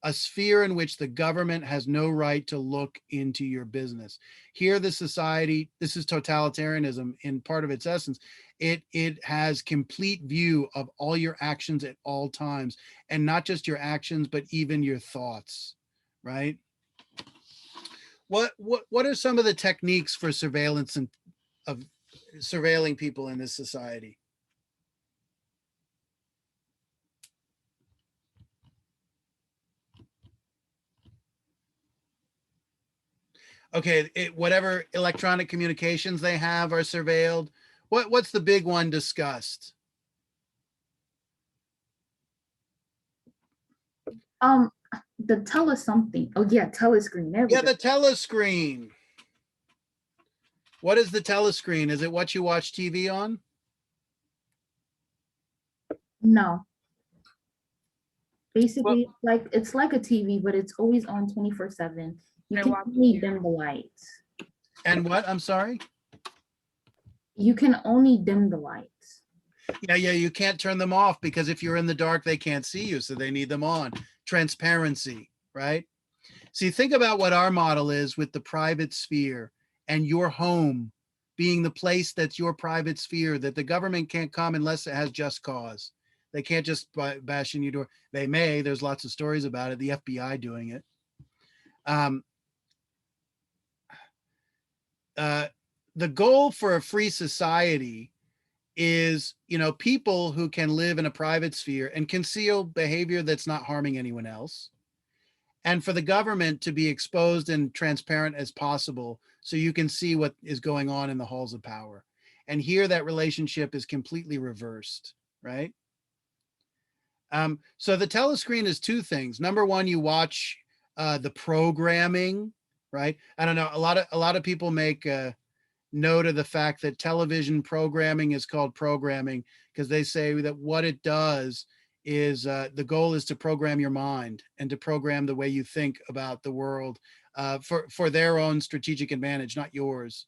a sphere in which the government has no right to look into your business. Here, the society, this is totalitarianism in part of its essence. It has complete view of all your actions at all times, and not just your actions, but even your thoughts, right? What are some of the techniques for surveillance and of surveilling people in this society? Okay, whatever electronic communications they have are surveilled. What's the big one discussed? The something. Oh yeah, telescreen. There we Yeah, go. the telescreen. What is the telescreen? Is it what you watch TV on? No. Basically, it's like a TV, but it's always on 24/7. You They can watch only TV. dim the lights. And what? I'm sorry? You can only dim the lights. Yeah, you can't turn them off because if you're in the dark, they can't see you, so they need them on. Transparency, right? See, think about what our model is with the private sphere and your home being the place that's your private sphere, that the government can't come unless it has just cause. They can't just bash in your door. They may, there's lots of stories about it, the FBI doing it. The goal for a free society is, you know, people who can live in a private sphere and conceal behavior that's not harming anyone else. And for the government to be exposed and transparent as possible so you can see what is going on in the halls of power. And here that relationship is completely reversed, right? So the telescreen is two things. Number one, you watch the programming right? I don't know. A lot of people make note of the fact that television programming is called programming because they say that what it does is the goal is to program your mind and to program the way you think about the world for their own strategic advantage, not yours.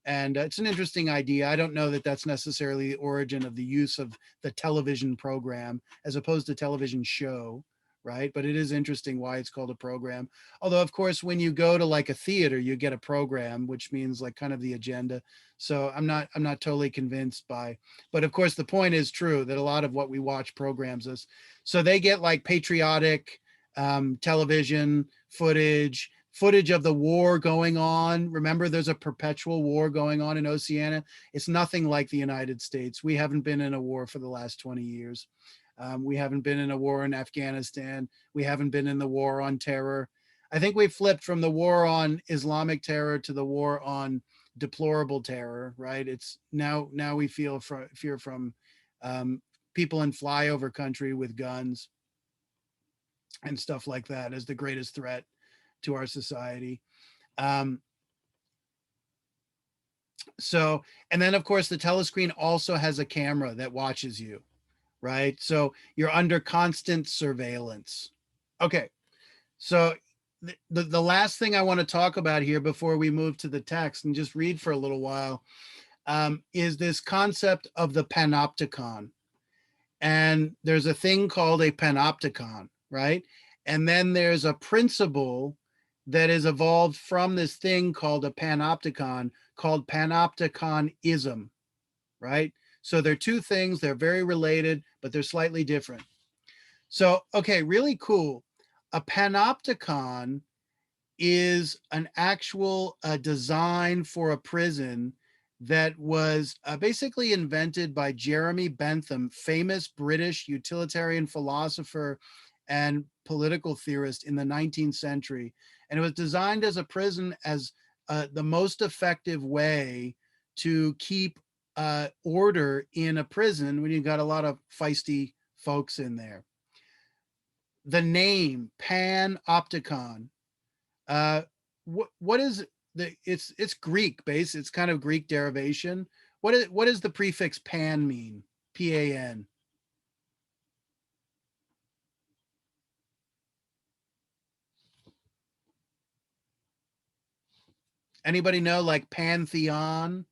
And it's an interesting idea. I don't know that that's necessarily the origin of the use of the television program as opposed to television show, right? But it is interesting why it's called a program. Although, of course, when you go to like a theater, you get a program, which means like kind of the agenda. So I'm not totally convinced by, but of course, the point is true that a lot of what we watch programs us. So they get like patriotic television footage of the war going on. Remember, there's a perpetual war going on in Oceania. It's nothing like the United States. We haven't been in a war for the last 20 years. We haven't been in a war in Afghanistan. We haven't been in the war on terror. I think we flipped from the war on Islamic terror to the war on deplorable terror, right? It's now we fear from people in flyover country with guns and stuff like that as the greatest threat to our society. So, and then of course the telescreen also has a camera that watches you, right? So you're under constant surveillance. Okay, so the last thing I want to talk about here before we move to the text and just read for a little while is this concept of the Panopticon. And there's a thing called a Panopticon, right? And then there's a principle that is evolved from this thing called a Panopticon called Panopticonism, right? So they're two things, they're very related, but they're slightly different. So, okay, really cool. A Panopticon is an actual design for a prison that was basically invented by Jeremy Bentham, famous British utilitarian philosopher and political theorist in the 19th century. And it was designed as a prison as the most effective way to keep order in a prison when you got a lot of feisty folks in there. The name Panopticon, what is it's Greek base, it's kind of Greek derivation. What does the prefix pan mean? Pan. Anybody know, like pantheon,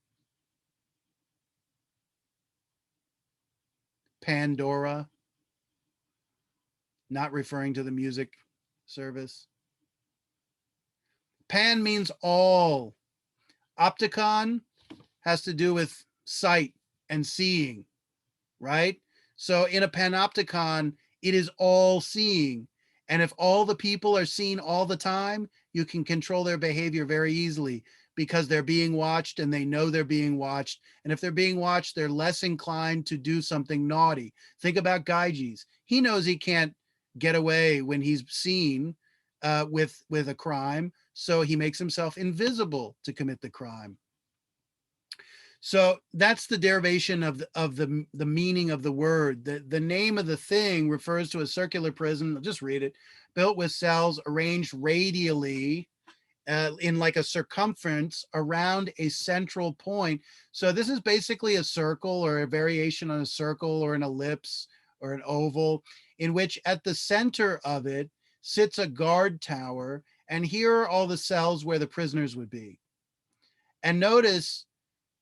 Pandora, not referring to the music service. Pan means all. Opticon has to do with sight and seeing, right? So in a panopticon, it is all seeing. And if all the people are seen all the time, you can control their behavior very easily because they're being watched and they know they're being watched. And if they're being watched, they're less inclined to do something naughty. Think about Gyges. He knows he can't get away when he's seen with a crime. So he makes himself invisible to commit the crime. So that's the derivation of the meaning of the word. The name of the thing refers to a circular prison. I'll just read it. Built with cells arranged radially in like a circumference around a central point. So this is basically a circle or a variation on a circle or an ellipse or an oval in which at the center of it sits a guard tower. And here are all the cells where the prisoners would be. And notice,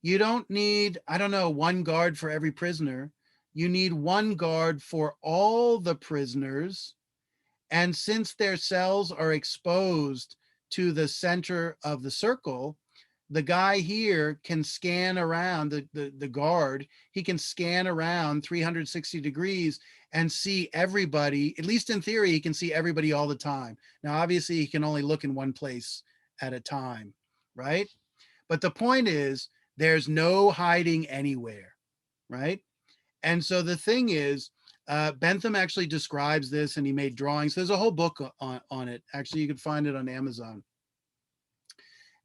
you don't need, I don't know, one guard for every prisoner. You need one guard for all the prisoners. And since their cells are exposed to the center of the circle, the guy here can scan around, the guard, he can scan around 360 degrees and see everybody, at least in theory, he can see everybody all the time. Now, obviously, he can only look in one place at a time, right? But the point is, there's no hiding anywhere, right? And so the thing is, Bentham actually describes this and he made drawings. There's a whole book on it. Actually, you can find it on Amazon.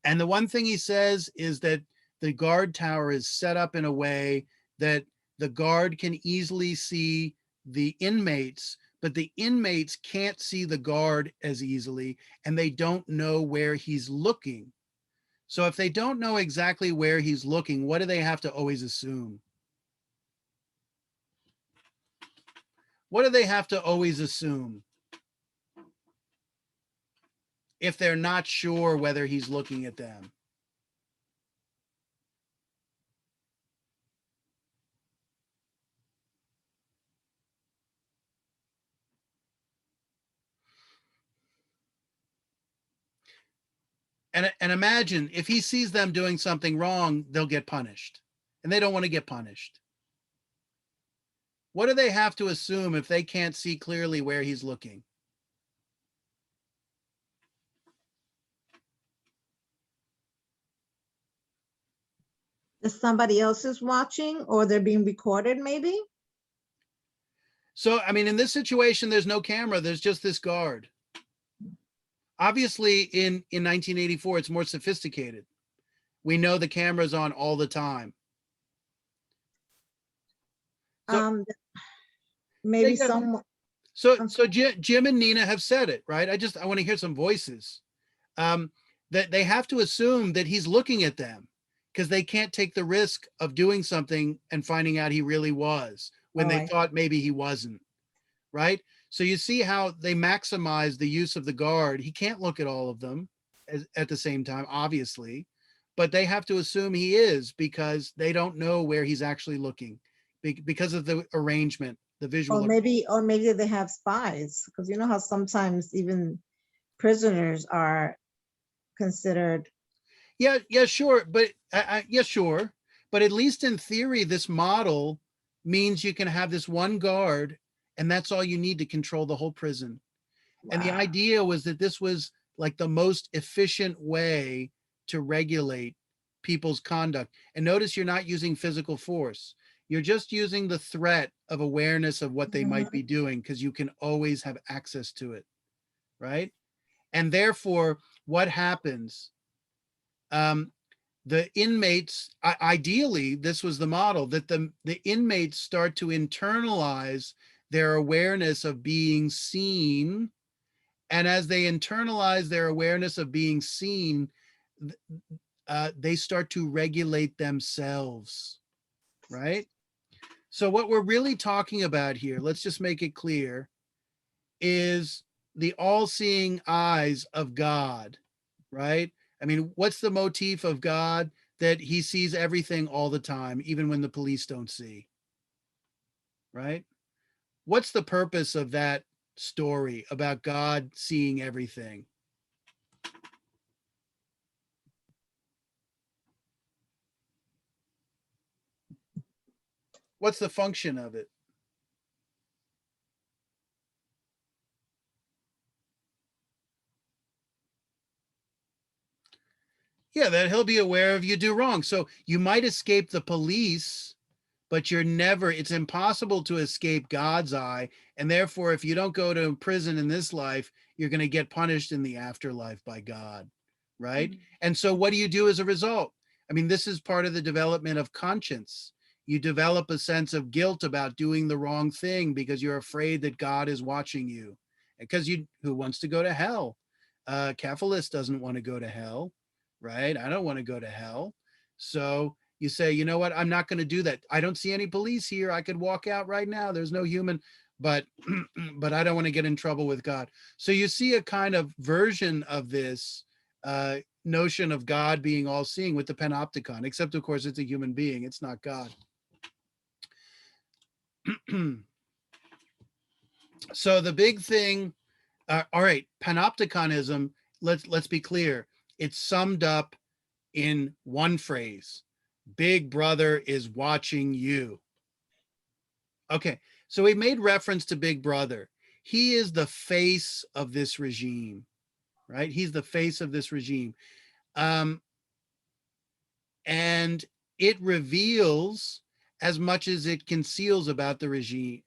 And the one thing he says is that the guard tower is set up in a way that the guard can easily see the inmates, but the inmates can't see the guard as easily, and they don't know where he's looking. So if they don't know exactly where he's looking, what do they have to always assume? What do they have to always assume if they're not sure whether he's looking at them? And imagine if he sees them doing something wrong, they'll get punished, and they don't want to get punished. What do they have to assume if they can't see clearly where he's looking? That somebody else is watching, or they're being recorded maybe? So, I mean, in this situation, there's no camera. There's just this guard. Obviously, in 1984, it's more sophisticated. We know the camera's on all the time. So- Maybe Yeah, yeah. someone, So Jim and Nina have said it, right? I want to hear some voices. That they have to assume that he's looking at them because they can't take the risk of doing something and finding out he really was when they Right. thought maybe he wasn't, right? So you see how they maximize the use of the guard. He can't look at all of them at the same time, obviously, but they have to assume he is because they don't know where he's actually looking because of the arrangement, the visual. or maybe they have spies, because you know how sometimes even prisoners are considered. Yeah, sure, but yeah, sure, but at least in theory, this model means you can have this one guard, and that's all you need to control the whole prison. And the Wow. idea was that this was like the most efficient way to regulate people's conduct. And notice you're not using physical force. You're just using the threat of awareness of what they might be doing because you can always have access to it, right? And therefore, what happens? The inmates, ideally, this was the model that the inmates start to internalize their awareness of being seen. And as they internalize their awareness of being seen, they start to regulate themselves, right? So what we're really talking about here, let's just make it clear, is the all-seeing eyes of God, right? I mean, what's the motif of God? That he sees everything all the time, even when the police don't see, right? What's the purpose of that story about God seeing everything? What's the function of it? Yeah, that he'll be aware of you do wrong. So you might escape the police, but it's impossible to escape God's eye. And therefore, if you don't go to prison in this life, you're going to get punished in the afterlife by God, right? And so what do you do as a result? I mean, this is part of the development of conscience. You develop a sense of guilt about doing the wrong thing because you're afraid that God is watching you. Because who wants to go to hell? Capitalist doesn't want to go to hell, right? I don't want to go to hell. So you say, you know what? I'm not going to do that. I don't see any police here. I could walk out right now. There's no human, but I don't want to get in trouble with God. So you see a kind of version of this notion of God being all seeing with the Panopticon, except of course it's a human being. It's not God. So the big thing, all right, Panopticonism, let's be clear. It's summed up in one phrase: Big Brother is watching you. Okay, so we made reference to Big Brother. He is the face of this regime, right? He's the face of this regime. And it reveals as much as it conceals about the regime,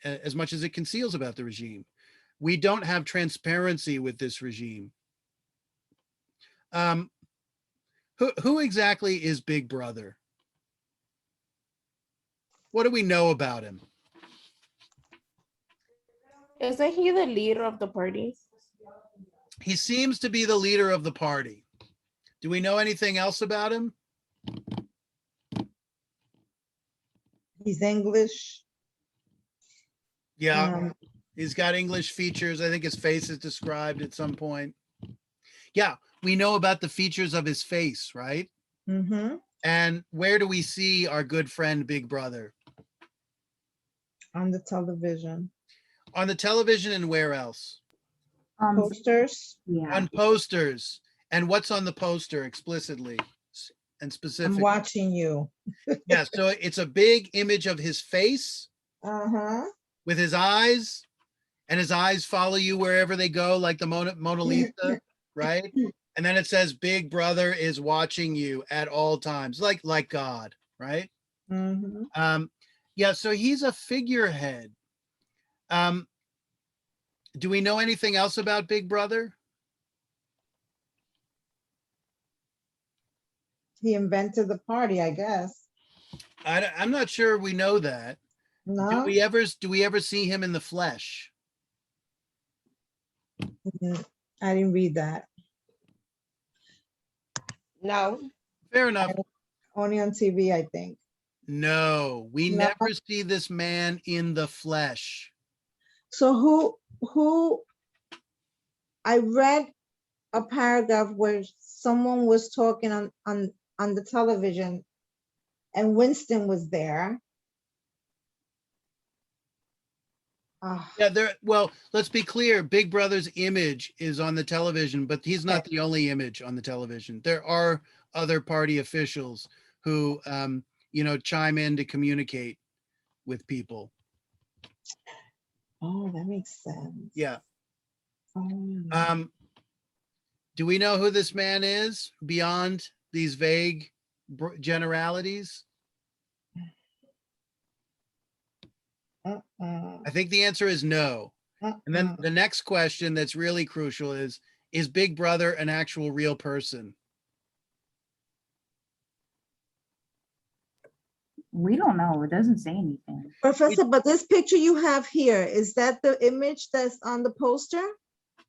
We don't have transparency with this regime. Who exactly is Big Brother? What do we know about him? Isn't he the leader of the party? He seems to be the leader of the party. Do we know anything else about him? He's English. Yeah, he's got English features. I think his face is described at some point. Yeah, we know about the features of his face, right? Mm-hmm. And where do we see our good friend Big Brother? On the television. On the television, and where else? Posters. Yeah. On posters. And what's on the poster explicitly and I'm specifically? watching you. Yeah, so it's a big image of his face Uh-huh. with his eyes, and his eyes follow you wherever they go, like the Mona Lisa, right? And then it says Big Brother is watching you at all times, like God, right? Mm-hmm. Yeah, so he's a figurehead. Do we know anything else about Big Brother? He invented the party, I guess. I'm not sure we know that. No. Do we ever see him in the flesh? I didn't read that. No. Fair enough. Only on TV, I think. No, we No. never see this man in the flesh. So who I read a paragraph where someone was talking on the television and Winston was there. Yeah, well, let's be clear. Big Brother's image is on the television, but he's not the only image on the television. There are other party officials who, chime in to communicate with people. Oh, that makes sense. Yeah. Oh. Do we know who this man is beyond these vague generalities? I think the answer is no. And then the next question that's really crucial is Big Brother an actual real person? We don't know. It doesn't say anything. Professor, but this picture you have here, is that the image that's on the poster?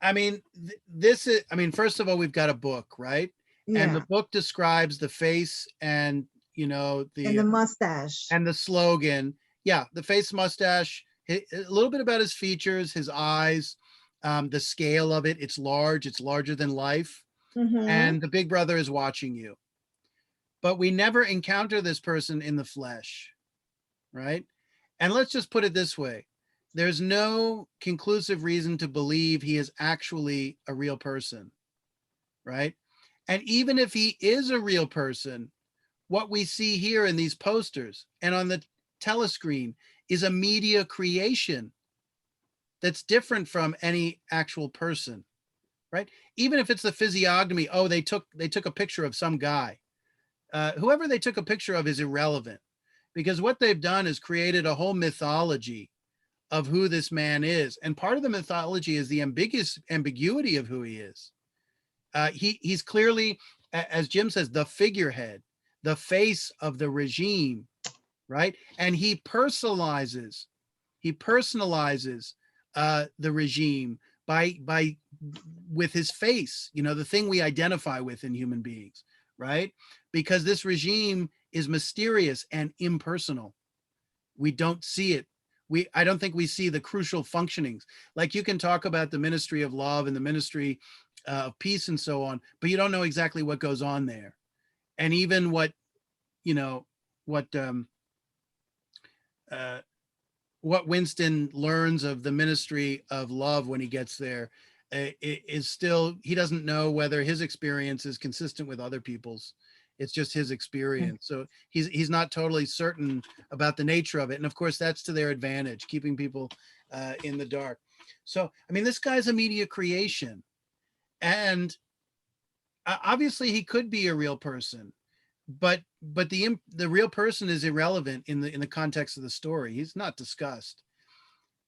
I mean, first of all, we've got a book, right? And the book describes the face and, and the mustache. And the slogan. Yeah, the face, mustache, a little bit about his features, his eyes, the scale of it. It's larger than life. Mm-hmm. And the Big Brother is watching you. But we never encounter this person in the flesh, right? And let's just put it this way. There's no conclusive reason to believe he is actually a real person, right? And even if he is a real person, what we see here in these posters and on the telescreen is a media creation that's different from any actual person, right? Even if it's the physiognomy, they took a picture of some guy. Whoever they took a picture of is irrelevant, because what they've done is created a whole mythology of who this man is. And part of the mythology is the ambiguity of who he is. He's clearly, as Jim says, the figurehead, the face of the regime, right? And he personalizes the regime with his face, the thing we identify with in human beings, right? Because this regime is mysterious and impersonal. We don't see it. I don't think we see the crucial functionings. Like, you can talk about the Ministry of Love and the Ministry of Peace and so on, but you don't know exactly what goes on there. And even what Winston learns of the Ministry of Love when he gets there is still, he doesn't know whether his experience is consistent with other people's. It's just his experience. So he's not totally certain about the nature of it. And of course, that's to their advantage, keeping people in the dark. So, this guy's a media creation. And obviously he could be a real person, but the real person is irrelevant in the context of the story. He's not discussed.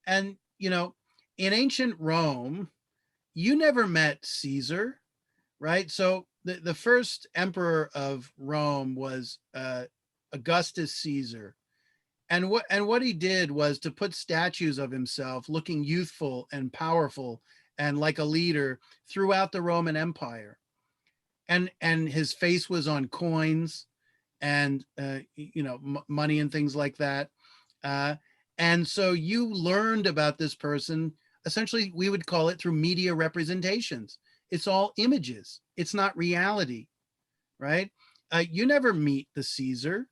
And, in ancient Rome, you never met Caesar, right? So the first emperor of Rome was Augustus Caesar. what he did was to put statues of himself looking youthful and powerful and like a leader throughout the Roman Empire. And his face was on coins and money and things like that. And so you learned about this person, essentially we would call it through media representations. It's all images. It's not reality, right? You never meet the Caesar.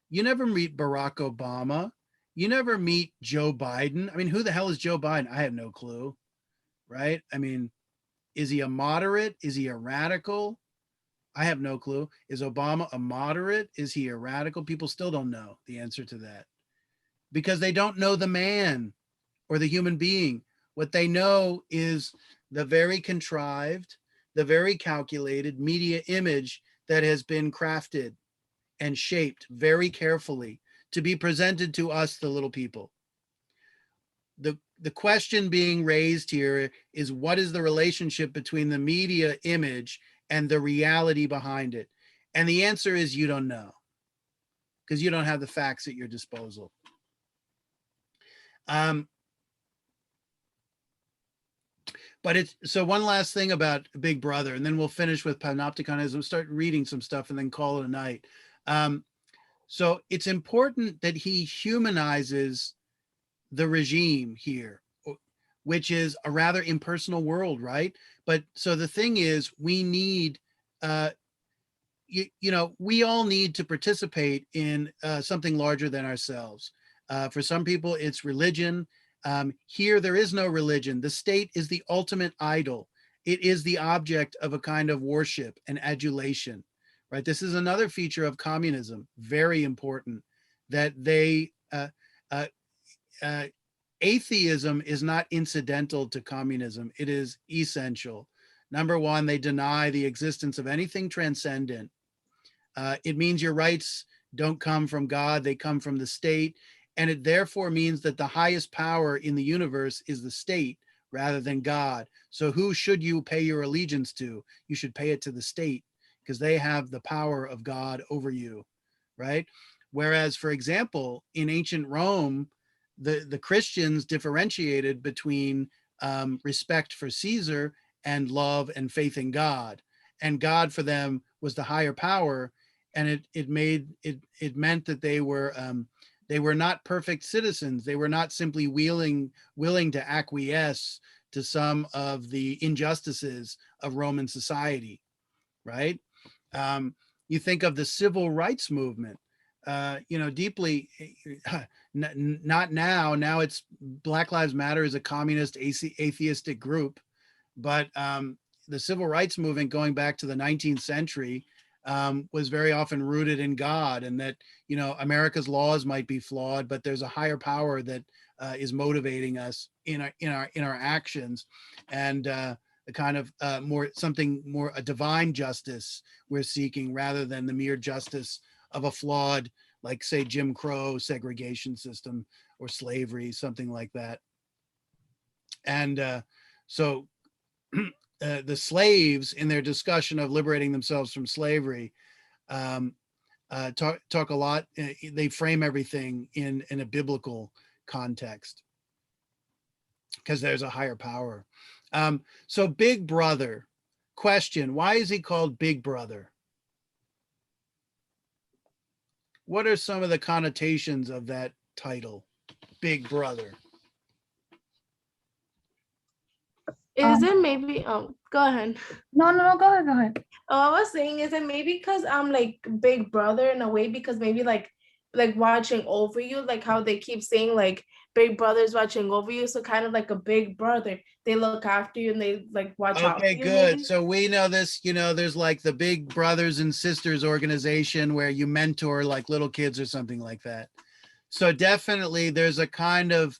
You never meet Barack Obama. You never meet Joe Biden. I mean, who the hell is Joe Biden? I have no clue, right? I mean, is he a moderate? Is he a radical? I have no clue. Is Obama a moderate? Is he a radical? People still don't know the answer to that because they don't know the man or the human being. What they know is the very contrived, the very calculated media image that has been crafted and shaped very carefully to be presented to us, the little people. The question being raised here is, what is the relationship between the media image and the reality behind it? And the answer is you don't know, because you don't have the facts at your disposal. But it's, so one last thing about Big Brother, and then we'll finish with Panopticonism, start reading some stuff and then call it a night. So it's important that he humanizes the regime here, which is a rather impersonal world, right? But so the thing is, we need, we all need to participate in something larger than ourselves. For some people, it's religion. Here, there is no religion. The state is the ultimate idol. It is the object of a kind of worship and adulation, right? This is another feature of communism, very important, that they, atheism is not incidental to communism. It is essential. Number one, they deny the existence of anything transcendent. It means your rights don't come from God, they come from the state. And it therefore means that the highest power in the universe is the state rather than God. So who should you pay your allegiance to? You should pay it to the state because they have the power of God over you, right? Whereas, for example, in ancient Rome, the Christians differentiated between respect for Caesar and love and faith in God. And God for them was the higher power. And it meant that they were not perfect citizens. They were not simply willing to acquiesce to some of the injustices of Roman society, right? You think of the civil rights movement, deeply, not now. Now it's Black Lives Matter is a communist atheistic group, but the civil rights movement going back to the 19th century was very often rooted in God, and that, America's laws might be flawed, but there's a higher power that is motivating us in our actions, and a kind of a divine justice we're seeking rather than the mere justice of a flawed, like say Jim Crow segregation system or slavery, something like that. And so the slaves, in their discussion of liberating themselves from slavery, talk a lot. They frame everything in a biblical context because there's a higher power. So Big Brother, question: why is he called Big Brother? What are some of the connotations of that title, Big Brother? Is it maybe, go ahead. No, go ahead. All I was saying is that maybe because I'm like Big Brother in a way, because maybe like watching over you, like how they keep saying like Big Brother's watching over you. So kind of like a big brother. They look after you and they like watch out for Okay, you. good. Maybe. So we know this, there's like the Big Brothers and Sisters organization where you mentor like little kids or something like that. So definitely there's a kind of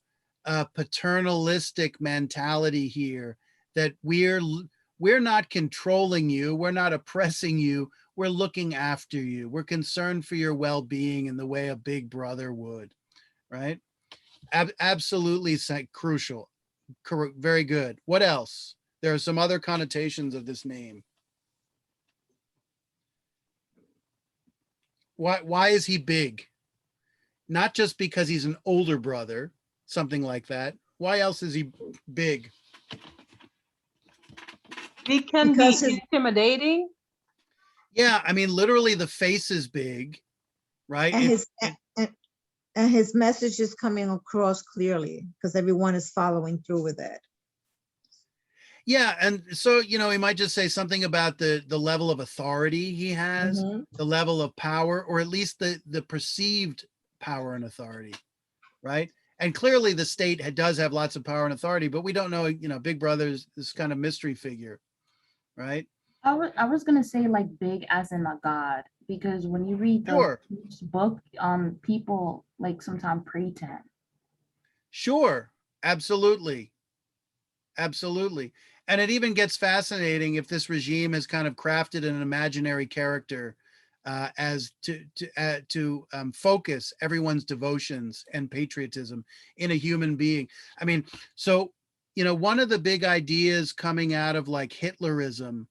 paternalistic mentality here that we're not controlling you, we're not oppressing you, we're looking after you, we're concerned for your well-being in the way a big brother would, right? Absolutely crucial. Very good. What else? There are some other connotations of this name. Why is he big? not just because he's an older brother, something like that. Why else is he big? He can Because be his- intimidating. Yeah, I mean, literally the face is big, right? And It- his, it- and his message is coming across clearly because everyone is following through with it. yeah, and so, you know, he might just say something about the level of authority he has, Mhm. the level of power, or at least the perceived power and authority, right? And clearly the state does have lots of power and authority, but we don't know, you know, Big Brother's this kind of mystery figure, right? I was gonna say like big as in a god, because when you read the Sure. book, people like sometimes pretend. Sure, absolutely. Absolutely. And it even gets fascinating if this regime has kind of crafted an imaginary character as to focus everyone's devotions and patriotism in a human being. I mean, so, you know, one of the big ideas coming out of like Hitlerism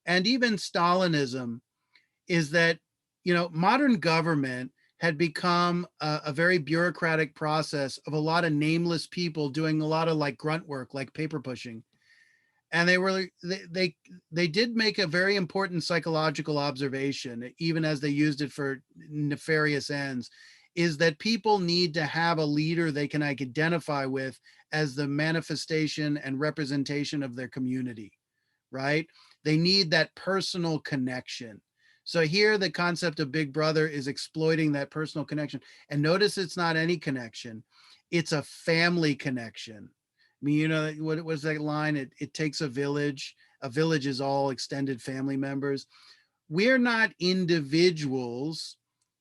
and even Stalinism is that, you know, modern government had become a very bureaucratic process of a lot of nameless people doing a lot of like grunt work, like paper pushing. And they did make a very important psychological observation, even as they used it for nefarious ends, is that people need to have a leader they can like identify with as the manifestation and representation of their community, right? They need that personal connection. So here the concept of Big Brother is exploiting that personal connection. And notice it's not any connection, it's a family connection. I mean, you know, what was that line? It takes a village. A village is all extended family members. We're not individuals.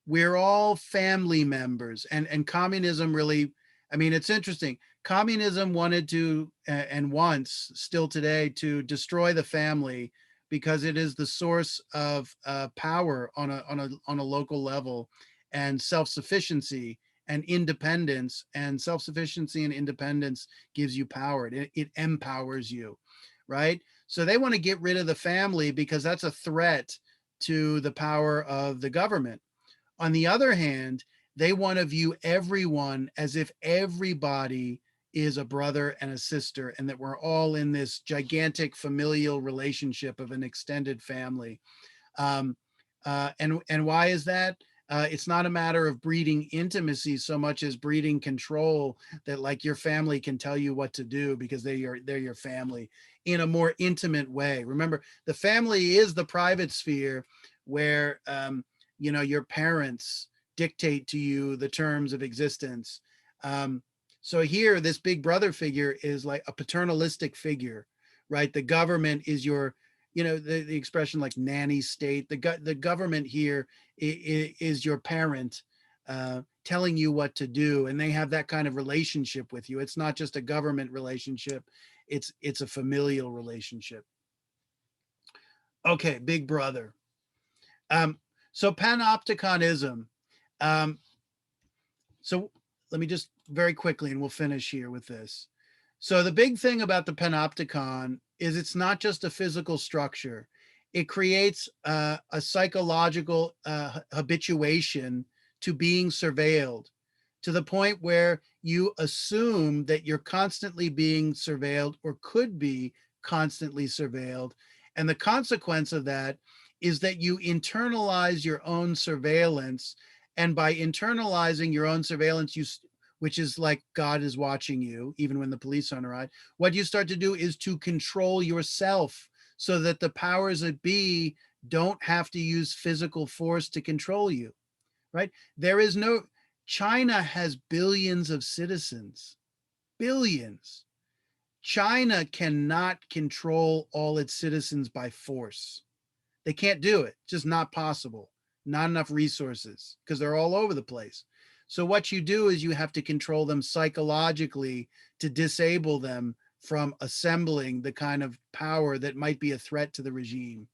We're all family members. And communism really, I mean, it's interesting. Communism wanted to, and wants still today, to destroy the family because it is the source of power on a local level, and self-sufficiency and independence. And self-sufficiency and independence gives you power. It empowers you, right? So they want to get rid of the family because that's a threat to the power of the government. On the other hand, they want to view everyone as if everybody is a brother and a sister, and that we're all in this gigantic familial relationship of an extended family. And why is that? It's not a matter of breeding intimacy so much as breeding control, that like your family can tell you what to do because they're your family in a more intimate way. Remember, the family is the private sphere where you know, your parents dictate to you the terms of existence. So here, this Big Brother figure is like a paternalistic figure, right? The government is your, you know, the expression like nanny state. The government here is your parent telling you what to do, and they have that kind of relationship with you. It's not just a government relationship; it's a familial relationship. Okay, Big Brother. So Panopticonism. So let me just very quickly, and we'll finish here with this. So the big thing about the Panopticon is it's not just a physical structure. It creates a psychological habituation to being surveilled, to the point where you assume that you're constantly being surveilled or could be constantly surveilled. And the consequence of that is that you internalize your own surveillance. And by internalizing your own surveillance, which is like God is watching you, even when the police aren't around, what you start to do is to control yourself so that the powers that be don't have to use physical force to control you, right? There is no, China has billions of citizens, billions. China cannot control all its citizens by force. They can't do it, just not possible. Not enough resources because they're all over the place. So what you do is you have to control them psychologically to disable them from assembling the kind of power that might be a threat to the regime,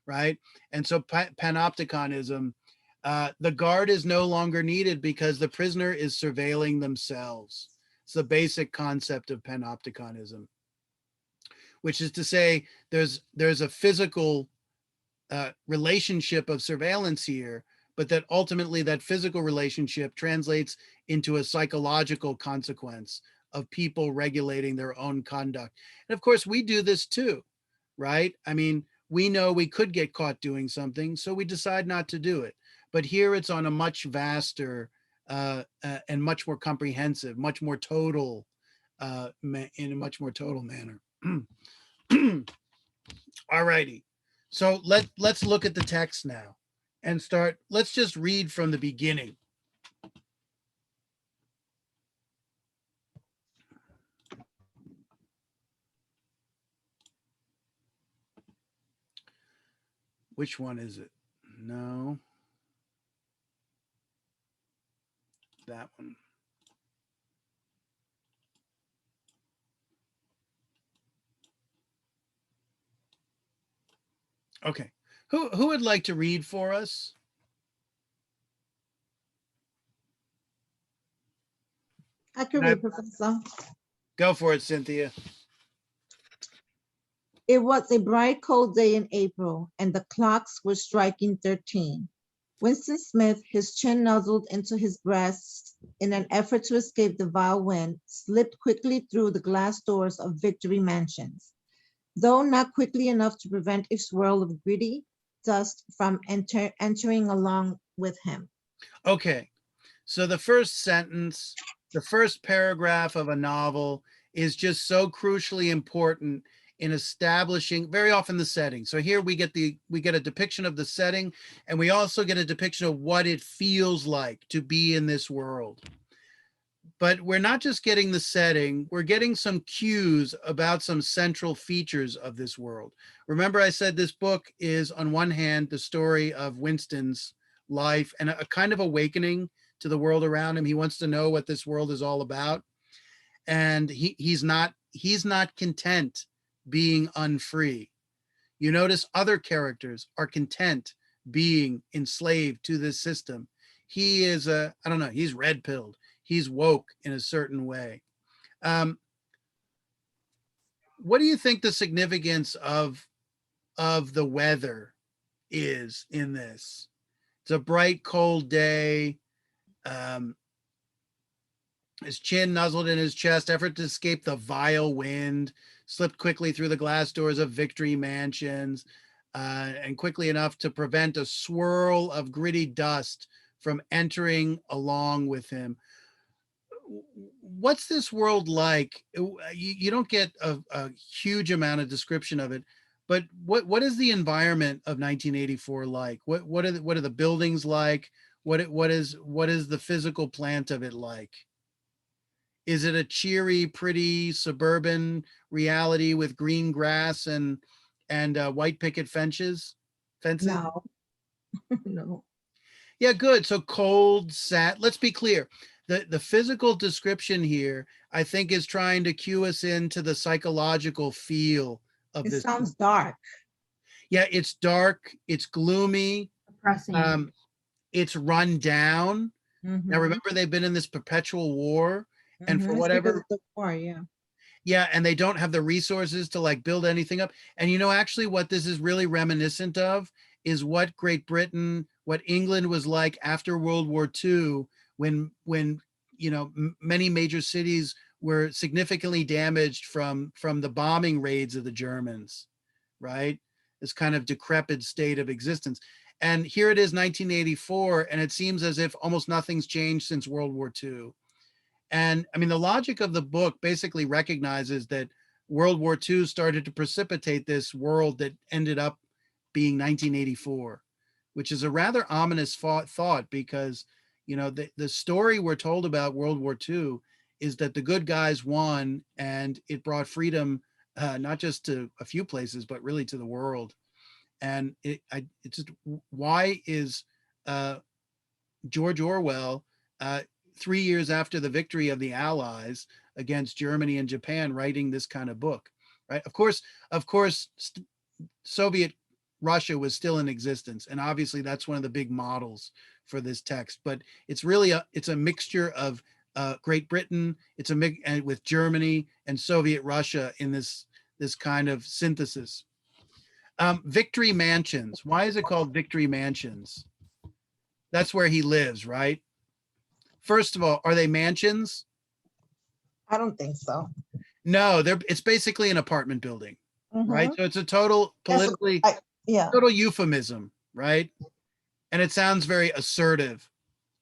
right? And so panopticonism, the guard is no longer needed because the prisoner is surveilling themselves. It's the basic concept of panopticonism, which is to say there's a physical relationship of surveillance here, but that ultimately that physical relationship translates into a psychological consequence of people regulating their own conduct. And of course, we do this too, right? I mean, we know we could get caught doing something, so we decide not to do it. But here it's on a much vaster and much more comprehensive, much more total, in a much more total manner. All righty. So let's look at the text now and start. Let's just read from the beginning. Which one is it? No. That one. Okay. Who would like to read for us? I can And I- read, Professor. Go for it, Cynthia. It was a bright, cold day in April, and the clocks were striking 13. Winston Smith, his chin nuzzled into his breast in an effort to escape the vile wind, slipped quickly through the glass doors of Victory Mansions, though not quickly enough to prevent a swirl of gritty dust from entering along with him. Okay. So the first sentence, the first paragraph of a novel is just so crucially important in establishing very often the setting. So here we get a depiction of the setting, and we also get a depiction of what it feels like to be in this world. But we're not just getting the setting, we're getting some cues about some central features of this world. Remember, I said this book is on one hand the story of Winston's life and a kind of awakening to the world around him. He wants to know what this world is all about. And he's not content being unfree. You notice other characters are content being enslaved to this system. He is I don't know, he's red-pilled. He's woke in a certain way. What do you think the significance of the weather is in this? It's a bright, cold day. His chin nuzzled in his chest, effort to escape the vile wind, slipped quickly through the glass doors of Victory Mansions, and quickly enough to prevent a swirl of gritty dust from entering along with him. What's this world like? You don't get a huge amount of description of it, but what is the environment of 1984 like? What are the buildings like? What is the physical plant of it like? Is it a cheery, pretty suburban reality with green grass and white picket fences? No, no. Yeah, good. So cold, sad. Let's be clear. The physical description here, I think, is trying to cue us into the psychological feel of It this. sounds dark. Yeah, it's dark. It's gloomy. Depressing. It's run down. Now, Mhm, remember, they've been in this perpetual war, and for mhm. It's because whatever, of the war, yeah. yeah, and they don't have the resources to like build anything up. And actually what this is really reminiscent of is what Great Britain, what England was like after World War II, when many major cities were significantly damaged from the bombing raids of the Germans, right? This kind of decrepit state of existence. And here it is, 1984, and it seems as if almost nothing's changed since World War II. And I mean, the logic of the book basically recognizes that World War II started to precipitate this world that ended up being 1984, which is a rather ominous thought because, the story we're told about World War II is that the good guys won and it brought freedom, not just to a few places, but really to the world. And it's just, why is George Orwell, 3 years after the victory of the Allies against Germany and Japan, writing this kind of book, right? Of course, Soviet Russia was still in existence, and obviously that's one of the big models for this text. But it's really it's a mixture of Great Britain, it's a mix with Germany and Soviet Russia in this kind of synthesis. Victory Mansions. Why is it called Victory Mansions? That's where he lives, right? First of all, are they mansions? I don't think so. No, it's basically an apartment building, right? Mhm. So it's a total Yes, politically Yeah, total euphemism, right? And it sounds very assertive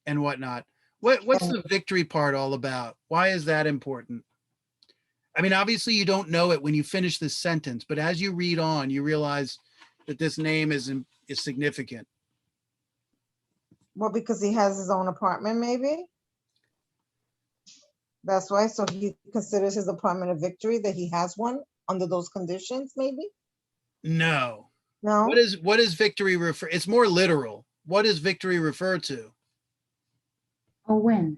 and whatnot. What's And- the victory part all about? Why is that important? I mean, obviously you don't know it when you finish this sentence, but as you read on, you realize that this name is significant. well, because he has his own apartment, maybe. That's why. So he considers his apartment a victory that he has one under those conditions, maybe. No. No. What is victory refer? It's more literal. What does victory refer to? A win,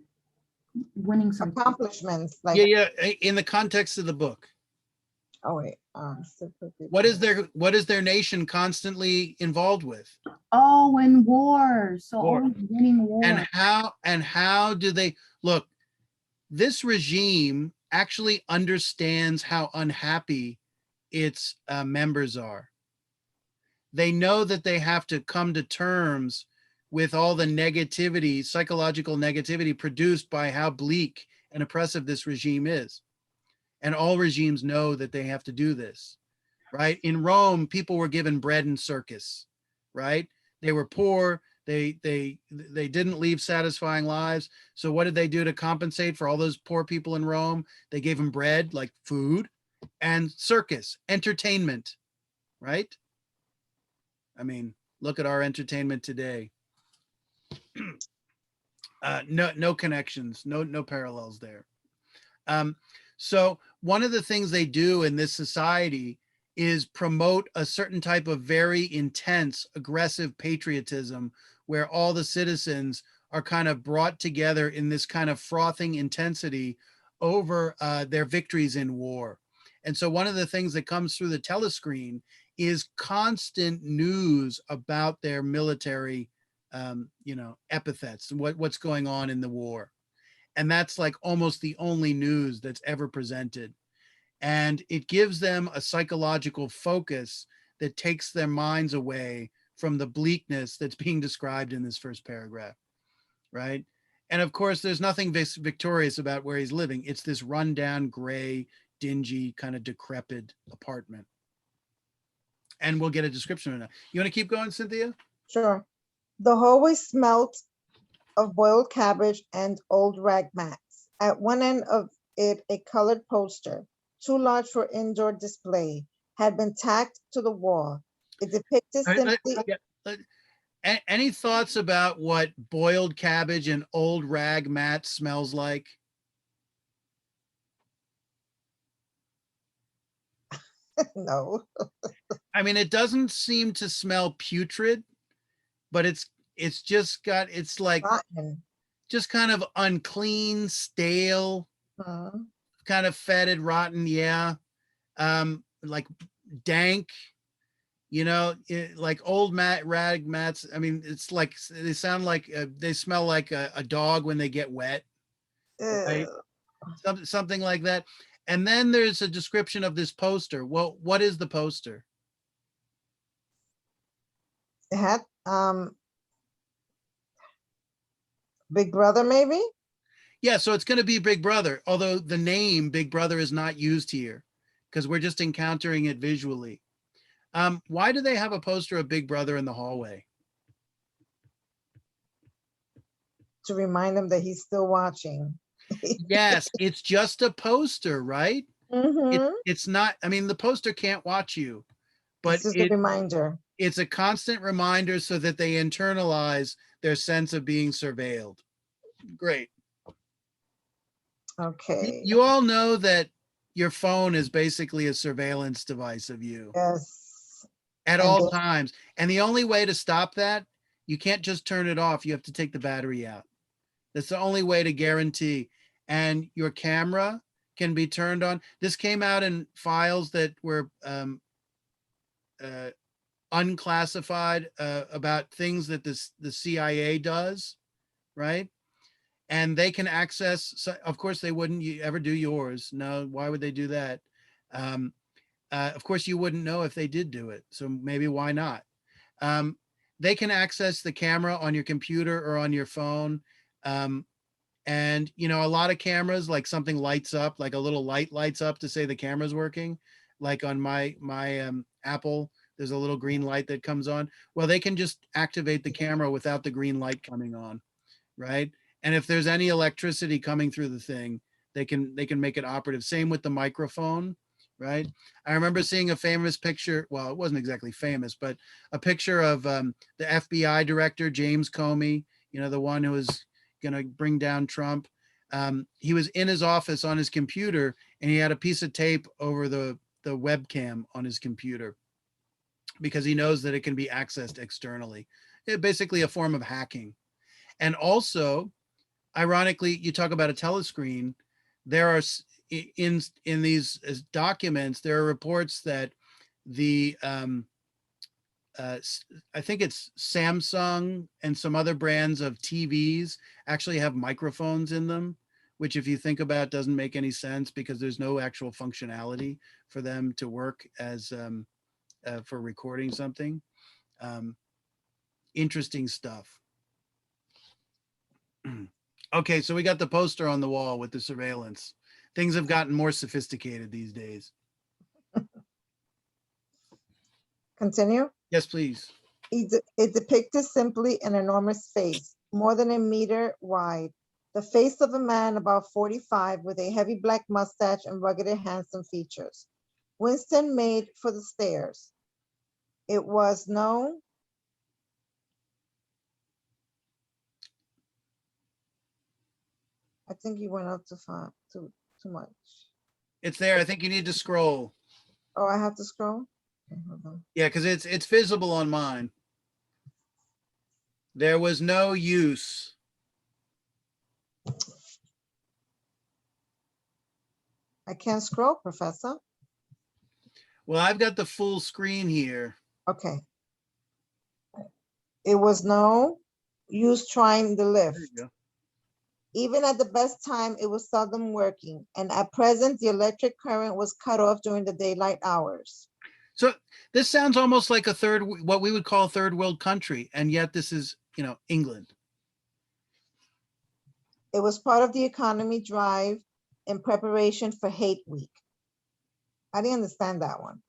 winning something. Accomplishments like. Yeah, in the context of the book. Oh wait. What is their nation constantly involved with? Oh, in war. So War. always winning war. And how do they look? This regime actually understands how unhappy its members are. They know that they have to come to terms with all the negativity, psychological negativity produced by how bleak and oppressive this regime is. And all regimes know that they have to do this, right? In Rome, people were given bread and circus, right? They were poor. They didn't lead satisfying lives. So what did they do to compensate for all those poor people in Rome? They gave them bread, like food, and circus, entertainment, right? I mean, look at our entertainment today. No connections, no parallels there. So one of the things they do in this society is promote a certain type of very intense, aggressive patriotism where all the citizens are kind of brought together in this kind of frothing intensity over their victories in war. And so one of the things that comes through the telescreen is constant news about their military, epithets, what's going on in the war. And that's like almost the only news that's ever presented. And it gives them a psychological focus that takes their minds away from the bleakness that's being described in this first paragraph, right? And of course, there's nothing victorious about where he's living. It's this rundown, gray, dingy, kind of decrepit apartment. And we'll get a description of that. You want to keep going, Cynthia? Sure. The hallway smelt of boiled cabbage and old rag mats. At one end of it, a colored poster, too large for indoor display, had been tacked to the wall. It depicted simply. Any thoughts about what boiled cabbage and old rag mat smells like? No. I mean, it doesn't seem to smell putrid, but it's just got, it's like Rotten. just kind of unclean, stale, Mhm. kind of fetid, rotten. Yeah. Like dank, like old rag mats. I mean, it's like, they sound like, they smell like a dog when they get wet, right? Ew. Something like that. And then there's a description of this poster. Well, what is the poster? It had Big Brother, maybe? Yeah, so it's going to be Big Brother, although the name Big Brother is not used here because we're just encountering it visually. Why do they have a poster of Big Brother in the hallway? To remind them that he's still watching. Yes, it's just a poster, right? Mhm. It's not, I mean, the poster can't watch you, but It's just a reminder. it's a constant reminder so that they internalize their sense of being surveilled. Great. Okay. You all know that your phone is basically a surveillance device of you Yes. at And all they- times. And the only way to stop that, you can't just turn it off. You have to take the battery out. That's the only way to guarantee. And your camera can be turned on. This came out in files that were unclassified about things that the CIA does, right? And they can access, so of course they wouldn't ever do yours. No, why would they do that? Of course you wouldn't know if they did do it. So maybe why not? they can access the camera on your computer or on your phone. And you know, a lot of cameras, like something lights up, like a little light lights up to say the camera's working. Like on my Apple, there's a little green light that comes on. Well, they can just activate the camera without the green light coming on, right? And if there's any electricity coming through the thing, they can make it operative. Same with the microphone, right? I remember seeing a famous picture. Well, it wasn't exactly famous, but a picture of the FBI director, James Comey, you know, the one who was going to bring down Trump. He was in his office on his computer, and he had a piece of tape over the webcam on his computer because he knows that it can be accessed externally. Basically a form of hacking. And also, ironically, you talk about a telescreen. There are in these documents, there are reports that the I think it's Samsung and some other brands of TVs actually have microphones in them, which if you think about doesn't make any sense because there's no actual functionality for them to work as for recording something. Interesting stuff. Okay, so we got the poster on the wall with the surveillance. Things have gotten more sophisticated these days. Continue. Yes, please. It depicted simply an enormous face, more than a meter wide. The face of a man about 45 with a heavy black mustache and rugged and handsome features. Winston made for the stairs. It was no. I think you went up too much. It's there. I think you need to scroll. Oh, I have to scroll? Okay, hold on. Yeah, because it's visible on mine. There was no use. I can't scroll, Professor. Well, I've got the full screen here. Okay. It was no use trying the lift. There you go. Even at the best time, it was seldom working. And at present, the electric current was cut off during the daylight hours. So this sounds almost like a what we would call third world country. And yet this is, you know, England. It was part of the economy drive in preparation for Hate Week. I didn't understand that one.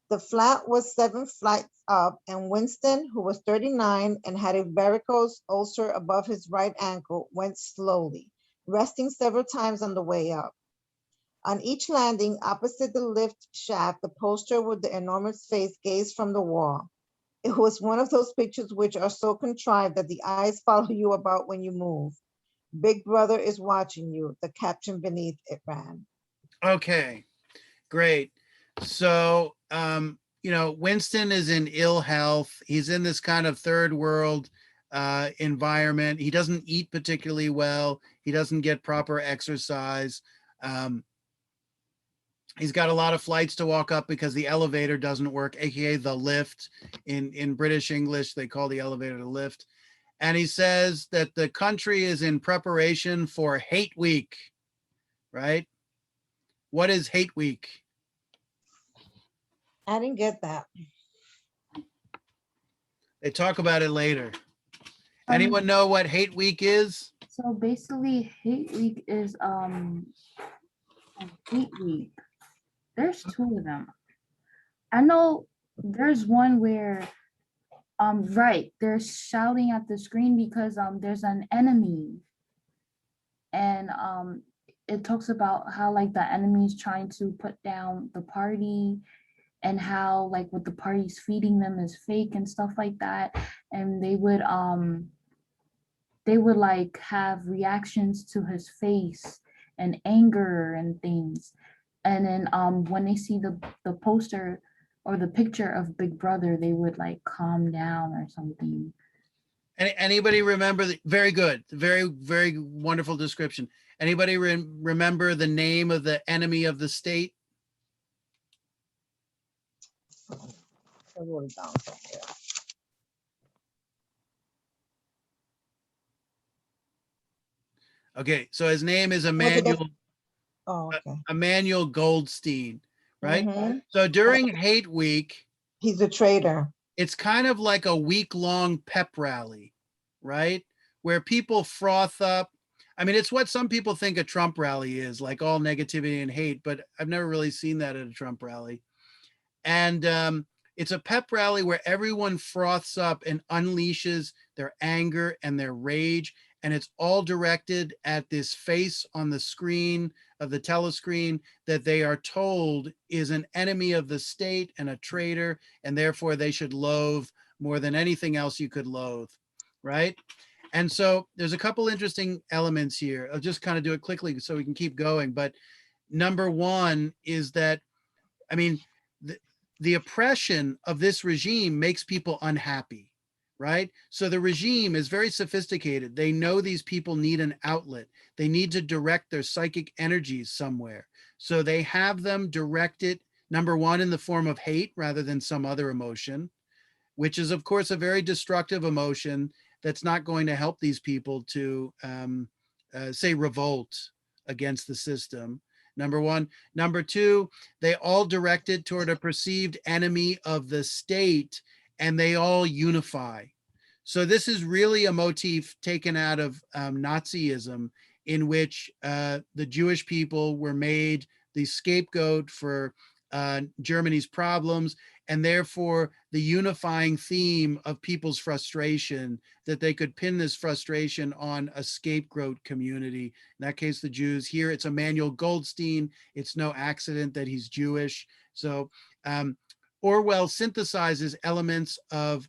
The flat was 7 flights up, and Winston, who was 39 and had a varicose ulcer above his right ankle, went slowly, resting several times on the way up. On each landing, opposite the lift shaft, the poster with the enormous face gazed from the wall. It was one of those pictures which are so contrived that the eyes follow you about when you move. Big Brother is watching you, the caption beneath it ran. Okay, great. So, you know, Winston is in ill health. He's in this kind of third world environment. He doesn't eat particularly well. He doesn't get proper exercise. He's got a lot of flights to walk up because the elevator doesn't work, AKA the lift. In British English, they call the elevator the lift. And he says that the country is in preparation for Hate Week, right? What is Hate Week? I didn't get that. They talk about it later. Anyone know what Hate Week is? So basically, Hate Week is Hate Week. There's two of them. I know there's one where right, they're shouting at the screen because there's an enemy, and it talks about how like the enemy's trying to put down the party, and how like what the party's feeding them is fake and stuff like that, and they would like have reactions to his face and anger and things, and then when they see the poster or the picture of Big Brother, they would like calm down or something. Anybody remember? Very good. Very, very wonderful description. Anybody remember the name of the enemy of the state? I wrote it down somewhere. Okay, so his name is Emmanuel. Oh, okay. Emmanuel Goldstein, right? Mhm. So during Hate Week, He's a traitor. it's kind of like a week-long pep rally, right? Where people froth up. I mean, it's what some people think a Trump rally is, like all negativity and hate, but I've never really seen that at a Trump rally. And it's a pep rally where everyone froths up and unleashes their anger and their rage. And it's all directed at this face on the screen of the telescreen that they are told is an enemy of the state and a traitor, and therefore they should loathe more than anything else you could loathe, right? And so there's a couple interesting elements here. I'll just kind of do it quickly so we can keep going. But number one is that, I mean, the oppression of this regime makes people unhappy, right? So the regime is very sophisticated. They know these people need an outlet. They need to direct their psychic energies somewhere. So they have them directed, number one, in the form of hate rather than some other emotion, which is, of course, a very destructive emotion that's not going to help these people to, say, revolt against the system. Number one. Number two, they all direct it toward a perceived enemy of the state, and they all unify. So this is really a motif taken out of Nazism, in which the Jewish people were made the scapegoat for Germany's problems, and therefore the unifying theme of people's frustration, that they could pin this frustration on a scapegoat community. In that case, the Jews. Here, it's Emmanuel Goldstein. It's no accident that he's Jewish. So Orwell synthesizes elements of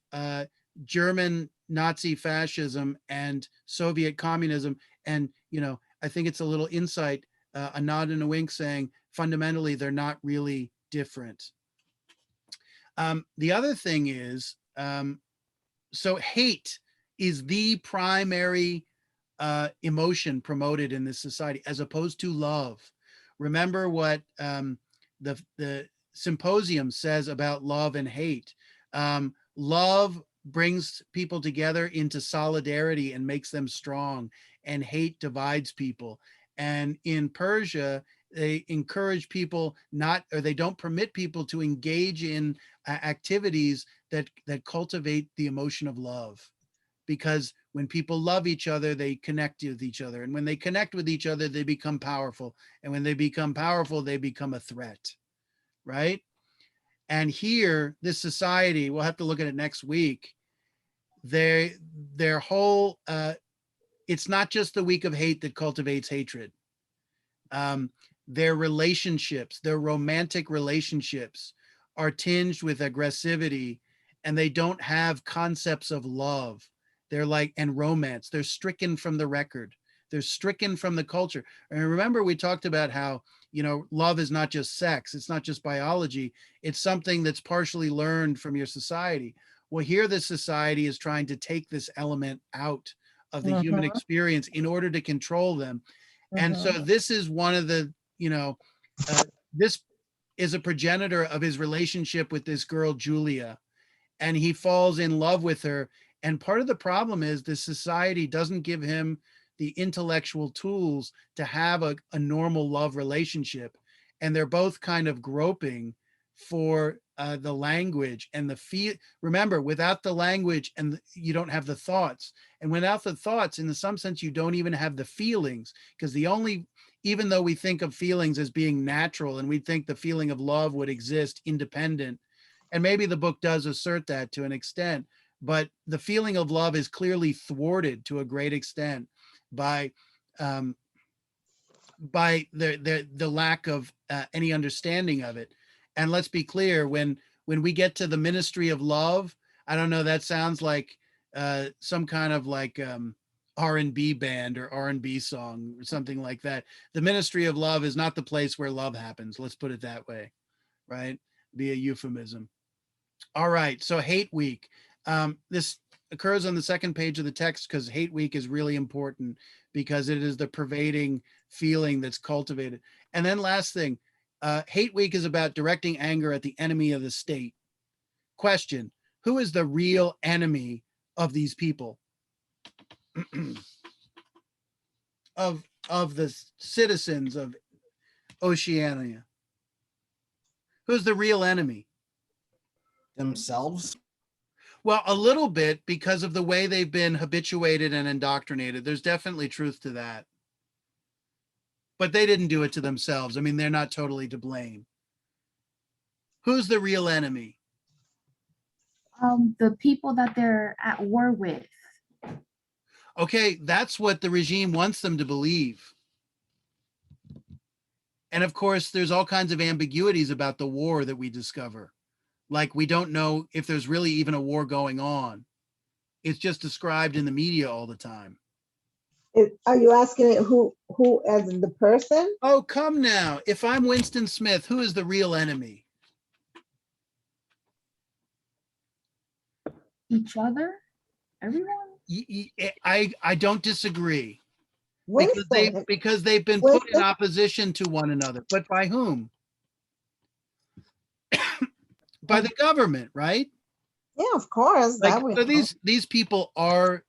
German Nazi fascism and Soviet communism. And, you know, I think it's a little insight, a nod and a wink, saying fundamentally they're not really different. The other thing is, so hate is the primary emotion promoted in this society, as opposed to love. Remember what the symposium says about love and hate. Love brings people together into solidarity and makes them strong, and hate divides people. And in Persia, they encourage people not, or they don't permit people to engage in activities that cultivate the emotion of love. Because when people love each other, they connect with each other. And when they connect with each other, they become powerful. And when they become powerful, they become a threat, right? And here, this society, we'll have to look at it next week, their whole, it's not just the week of hate that cultivates hatred. Their relationships, their romantic relationships are tinged with aggressivity, and they don't have concepts of love. They're like, and romance, they're stricken from the record. They're stricken from the culture. And remember, we talked about how, you know, love is not just sex. It's not just biology. It's something that's partially learned from your society. Well, here the society is trying to take this element out of the human experience in order to control them. And so this is one of the, you know, this is a progenitor of his relationship with this girl, Julia, and he falls in love with her. And part of the problem is the society doesn't give him the intellectual tools to have a normal love relationship. And they're both kind of groping for the language and the feel. Remember, without the language, and you don't have the thoughts. And without the thoughts, in some sense, you don't even have the feelings, because even though we think of feelings as being natural, and we think the feeling of love would exist independent, and maybe the book does assert that to an extent, but the feeling of love is clearly thwarted to a great extent by the lack of any understanding of it. And let's be clear, when we get to the ministry of love, I don't know, that sounds like some kind of like R&B band or R&B song or something like that. The ministry of love is not the place where love happens. Let's put it that way, right? Be a euphemism. All right, so hate week. This occurs on the second page of the text because hate week is really important, because it is the pervading feeling that's cultivated. And then last thing, hate week is about directing anger at the enemy of the state. Question: who is the real enemy of these people? of the citizens of Oceania? Who's the real enemy? Themselves. Well, a little bit because of the way they've been habituated and indoctrinated. There's definitely truth to that. But they didn't do it to themselves. I mean, they're not totally to blame. Who's the real enemy? The people that they're at war with. Okay, that's what the regime wants them to believe. And of course, there's all kinds of ambiguities about the war that we discover. Like, we don't know if there's really even a war going on. It's just described in the media all the time. Are you asking it who as in the person? Oh, come now. If I'm Winston Smith, who is the real enemy? Each other? Everyone? I don't disagree. Because they've been put in Winston? opposition to one another. But by whom? By the government, right? Yeah, of course. Like, that we so know. these people are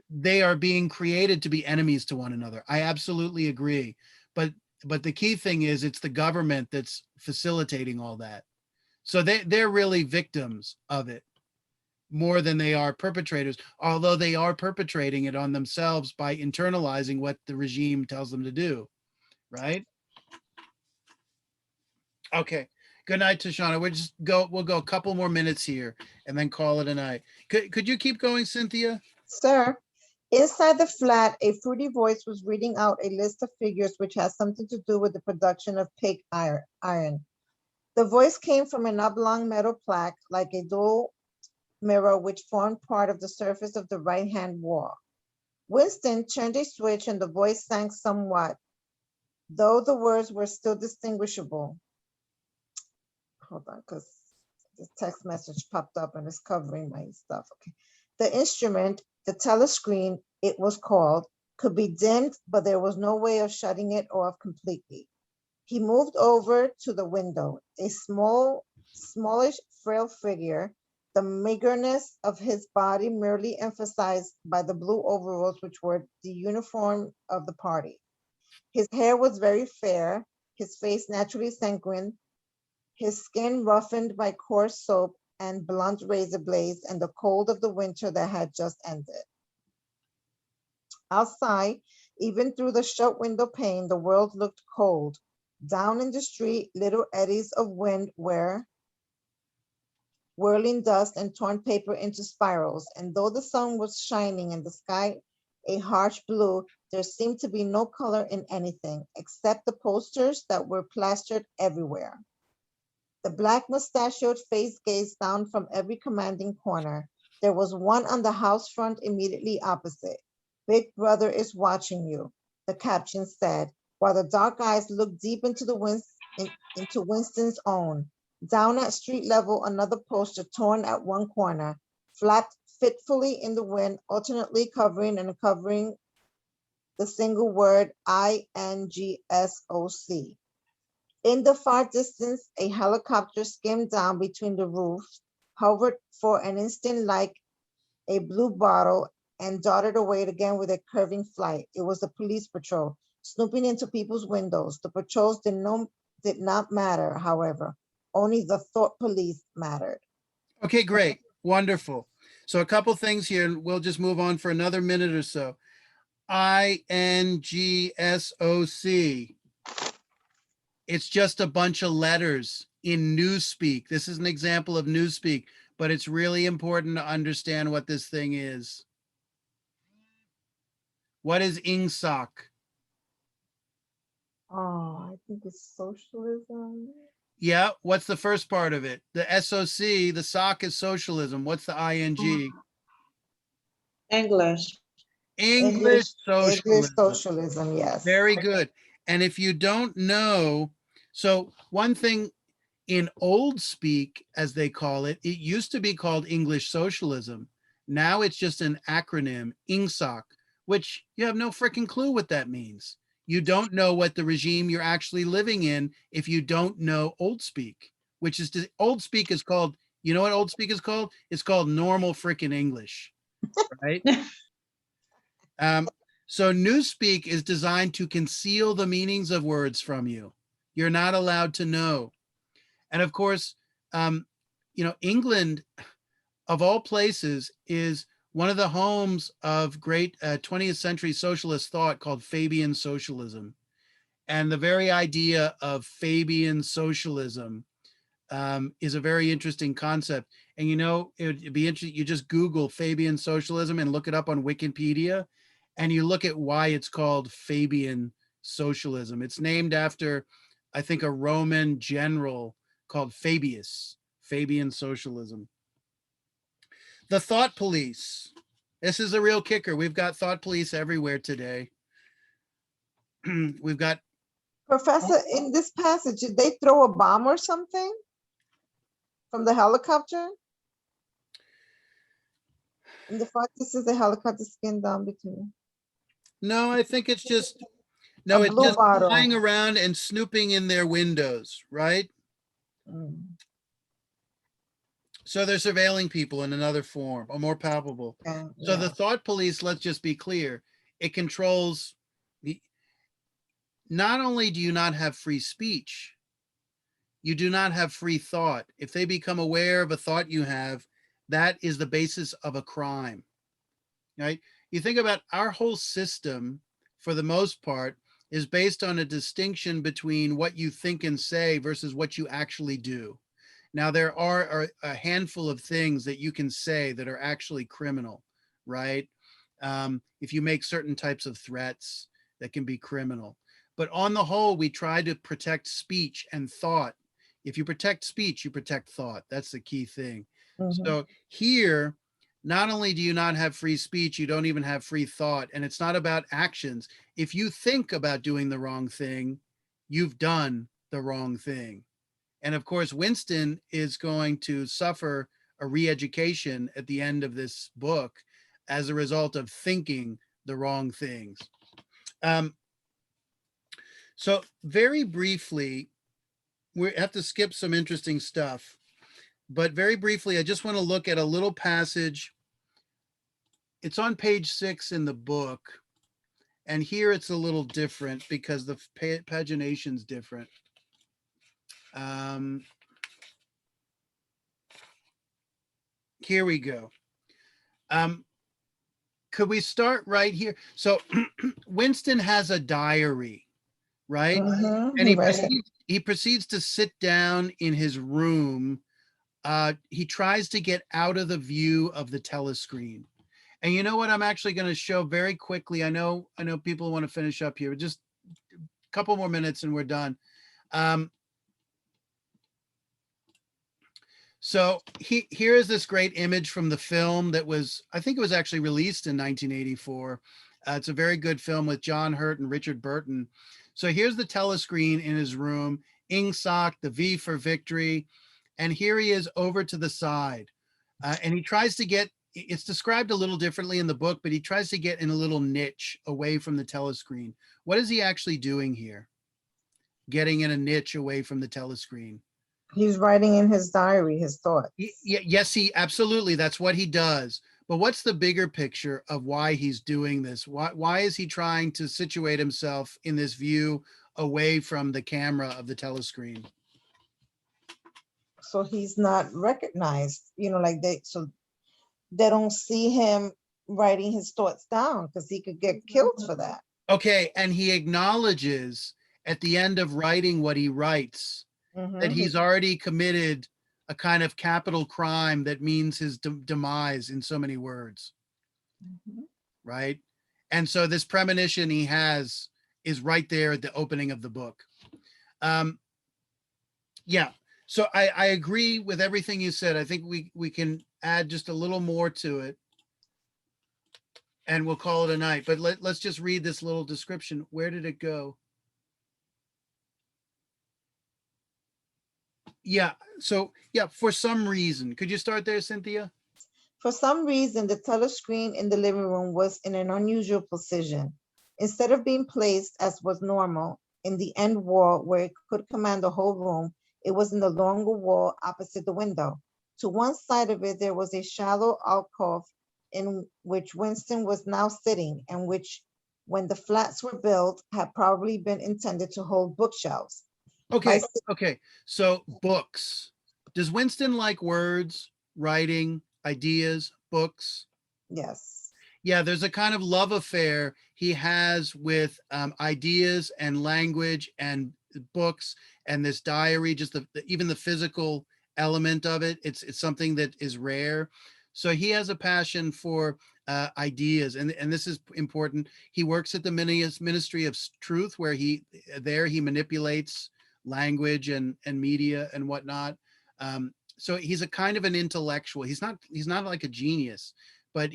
being created to be enemies to one another. I absolutely agree. But the key thing is it's the government that's facilitating all that. So they're really victims of it more than they are perpetrators, although they are perpetrating it on themselves by internalizing what the regime tells them to do, right? Okay. Good night, Tashana. We'll go a couple more minutes here and then call it a night. Could you keep going, Cynthia? Sir, inside the flat, a fruity voice was reading out a list of figures which has something to do with the production of pig iron. The voice came from an oblong metal plaque, like a dual mirror, which formed part of the surface of the right-hand wall. Winston turned a switch and the voice sank somewhat, though the words were still distinguishable. Hold on, because the text message popped up and it's covering my stuff. Okay. The instrument, the telescreen, it was called, could be dimmed, but there was no way of shutting it off completely. He moved over to the window, a smallish, frail figure, the meagerness of his body merely emphasized by the blue overalls, which were the uniform of the party. His hair was very fair, his face naturally sanguine, his skin roughened by coarse soap and blunt razor blades and the cold of the winter that had just ended. Outside, even through the shut window pane, the world looked cold. Down in the street, little eddies of wind were whirling dust and torn paper into spirals, and though the sun was shining and the sky a harsh blue, there seemed to be no color in anything except the posters that were plastered everywhere. The black mustachioed face gazed down from every commanding corner. There was one on the house front immediately opposite. Big Brother is watching you, the caption said, while the dark eyes looked deep into into Winston's own. Down at street level, another poster torn at one corner, flapped fitfully in the wind, alternately covering and uncovering the single word INGSOC. In the far distance, a helicopter skimmed down between the roofs, hovered for an instant like a blue bottle, and darted away again with a curving flight. It was the police patrol, snooping into people's windows. The patrols did not matter, however. Only the thought police mattered. Okay, great. Wonderful. So a couple things here, and we'll just move on for another minute or so. INGSOC. It's just a bunch of letters in Newspeak. This is an example of Newspeak, but it's really important to understand what this thing is. What is INGSOC? Oh, I think it's socialism. Yeah, what's the first part of it? The SOC, the SOC is socialism. What's the ING? English. English socialism. Socialism, yes. Very good. And if you don't know, so one thing in old speak, as they call it, it used to be called English socialism. Now it's just an acronym, INGSOC, which you have no freaking clue what that means. You don't know what the regime you're actually living in if you don't know old speak, which is old speak is called, you know what old speak is called? It's called normal freaking English, right? So Newspeak is designed to conceal the meanings of words from you. You're not allowed to know. And of course, England of all places, is one of the homes of great 20th century socialist thought called Fabian socialism. And the very idea of Fabian socialism is a very interesting concept. And you know, it'd be interesting, you just Google Fabian socialism and look it up on Wikipedia, and you look at why it's called Fabian socialism. It's named after, I think, a Roman general called Fabius. Fabian socialism. The thought police. This is a real kicker. We've got thought police everywhere today. We've got, Professor, in this passage, did they throw a bomb or something from the helicopter? In the front, this is a helicopter skinned down between. no, I think it's just, no, A it's blue just bottle. flying around and snooping in their windows, right? Mm, So they're surveilling people in another form, a more palpable. okay, So the yeah. thought police, let's just be clear, it controls the, not only do you not have free speech, you do not have free thought. If they become aware of a thought you have, that is the basis of a crime, right? You think about our whole system, for the most part, is based on a distinction between what you think and say versus what you actually do. Now, there are a handful of things that you can say that are actually criminal, right? If you make certain types of threats that can be criminal. But on the whole, we try to protect speech and thought. If you protect speech, you protect thought. That's the key thing. Mhm. So here, not only do you not have free speech, you don't even have free thought. And it's not about actions. If you think about doing the wrong thing, you've done the wrong thing. And of course, Winston is going to suffer a re-education at the end of this book as a result of thinking the wrong things. So very briefly, we have to skip some interesting stuff, but very briefly, I just want to look at a little passage. It's on page 6 in the book. And here it's a little different because the pagination's different. Here we go. Could we start right here? So Winston has a diary, right? Mhm, And he writes it. he proceeds to sit down in his room. He tries to get out of the view of the telescreen. And you know what I'm actually going to show very quickly. I know people want to finish up here. Just a couple more minutes and we're done. So here is this great image from the film that was, I think it was actually released in 1984. It's a very good film with John Hurt and Richard Burton. So here's the telescreen in his room, Ingsoc, the V for victory. And here he is over to the side. And he tries to get, it's described a little differently in the book, but he tries to get in a little niche away from the telescreen. What is he actually doing here? Getting in a niche away from the telescreen. He's writing in his diary his thoughts. Yes, absolutely. That's what he does. But what's the bigger picture of why he's doing this? Why is he trying to situate himself in this view away from the camera of the telescreen? So he's not recognized, like so they don't see him writing his thoughts down because he could get killed for that. Okay, and he acknowledges at the end of writing what he writes that he's already committed a kind of capital crime that means his demise in so many words, right? And so this premonition he has is right there at the opening of the book. Yeah, so I agree with everything you said. I think we can add just a little more to it and we'll call it a night. But let's just read this little description. Where did it go? Yeah, so yeah, for some reason. Could you start there, Cynthia? For some reason, the telescreen in the living room was in an unusual position. Instead of being placed, as was normal, in the end wall where it could command the whole room, it was in the longer wall opposite the window. To one side of it, there was a shallow alcove in which Winston was now sitting, and which, when the flats were built, had probably been intended to hold bookshelves. Okay, so books. Does Winston like words, writing, ideas, books. Yes. Yeah, there's a kind of love affair he has with ideas and language and books and this diary, just even the physical element of it. It's something that is rare. So he has a passion for ideas, and this is important. He works at the Ministry of Truth, where he manipulates language and media and whatnot. So he's a kind of an intellectual. He's not like a genius, but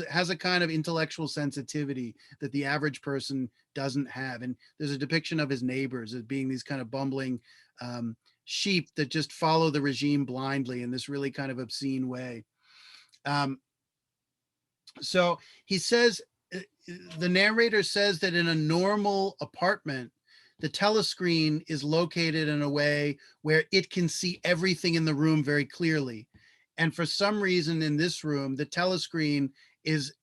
has a kind of intellectual sensitivity that the average person doesn't have. And there's a depiction of his neighbors as being these kind of bumbling sheep that just follow the regime blindly in this really kind of obscene way. So he says, the narrator says that in a normal apartment, the telescreen is located in a way where it can see everything in the room very clearly. And for some reason in this room, the telescreen is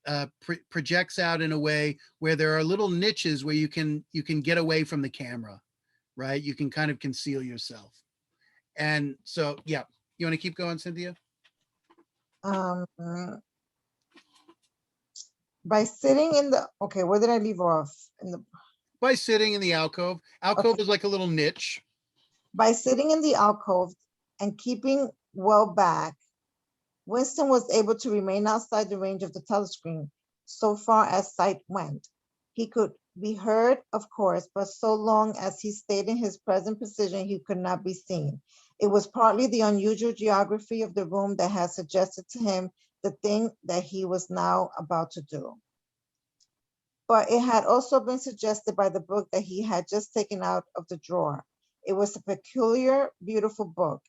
projects out in a way where there are little niches where you can get away from the camera, right? You can kind of conceal yourself. And so, yeah, you want to keep going, Cynthia? By sitting in the, okay, where did I leave off? By sitting in the alcove. Alcove Okay. is like a little niche. By sitting in the alcove and keeping well back, Winston was able to remain outside the range of the telescreen so far as sight went. He could be heard, of course, but so long as he stayed in his present position, he could not be seen. It was partly the unusual geography of the room that had suggested to him the thing that he was now about to do. But it had also been suggested by the book that he had just taken out of the drawer. It was a peculiar, beautiful book.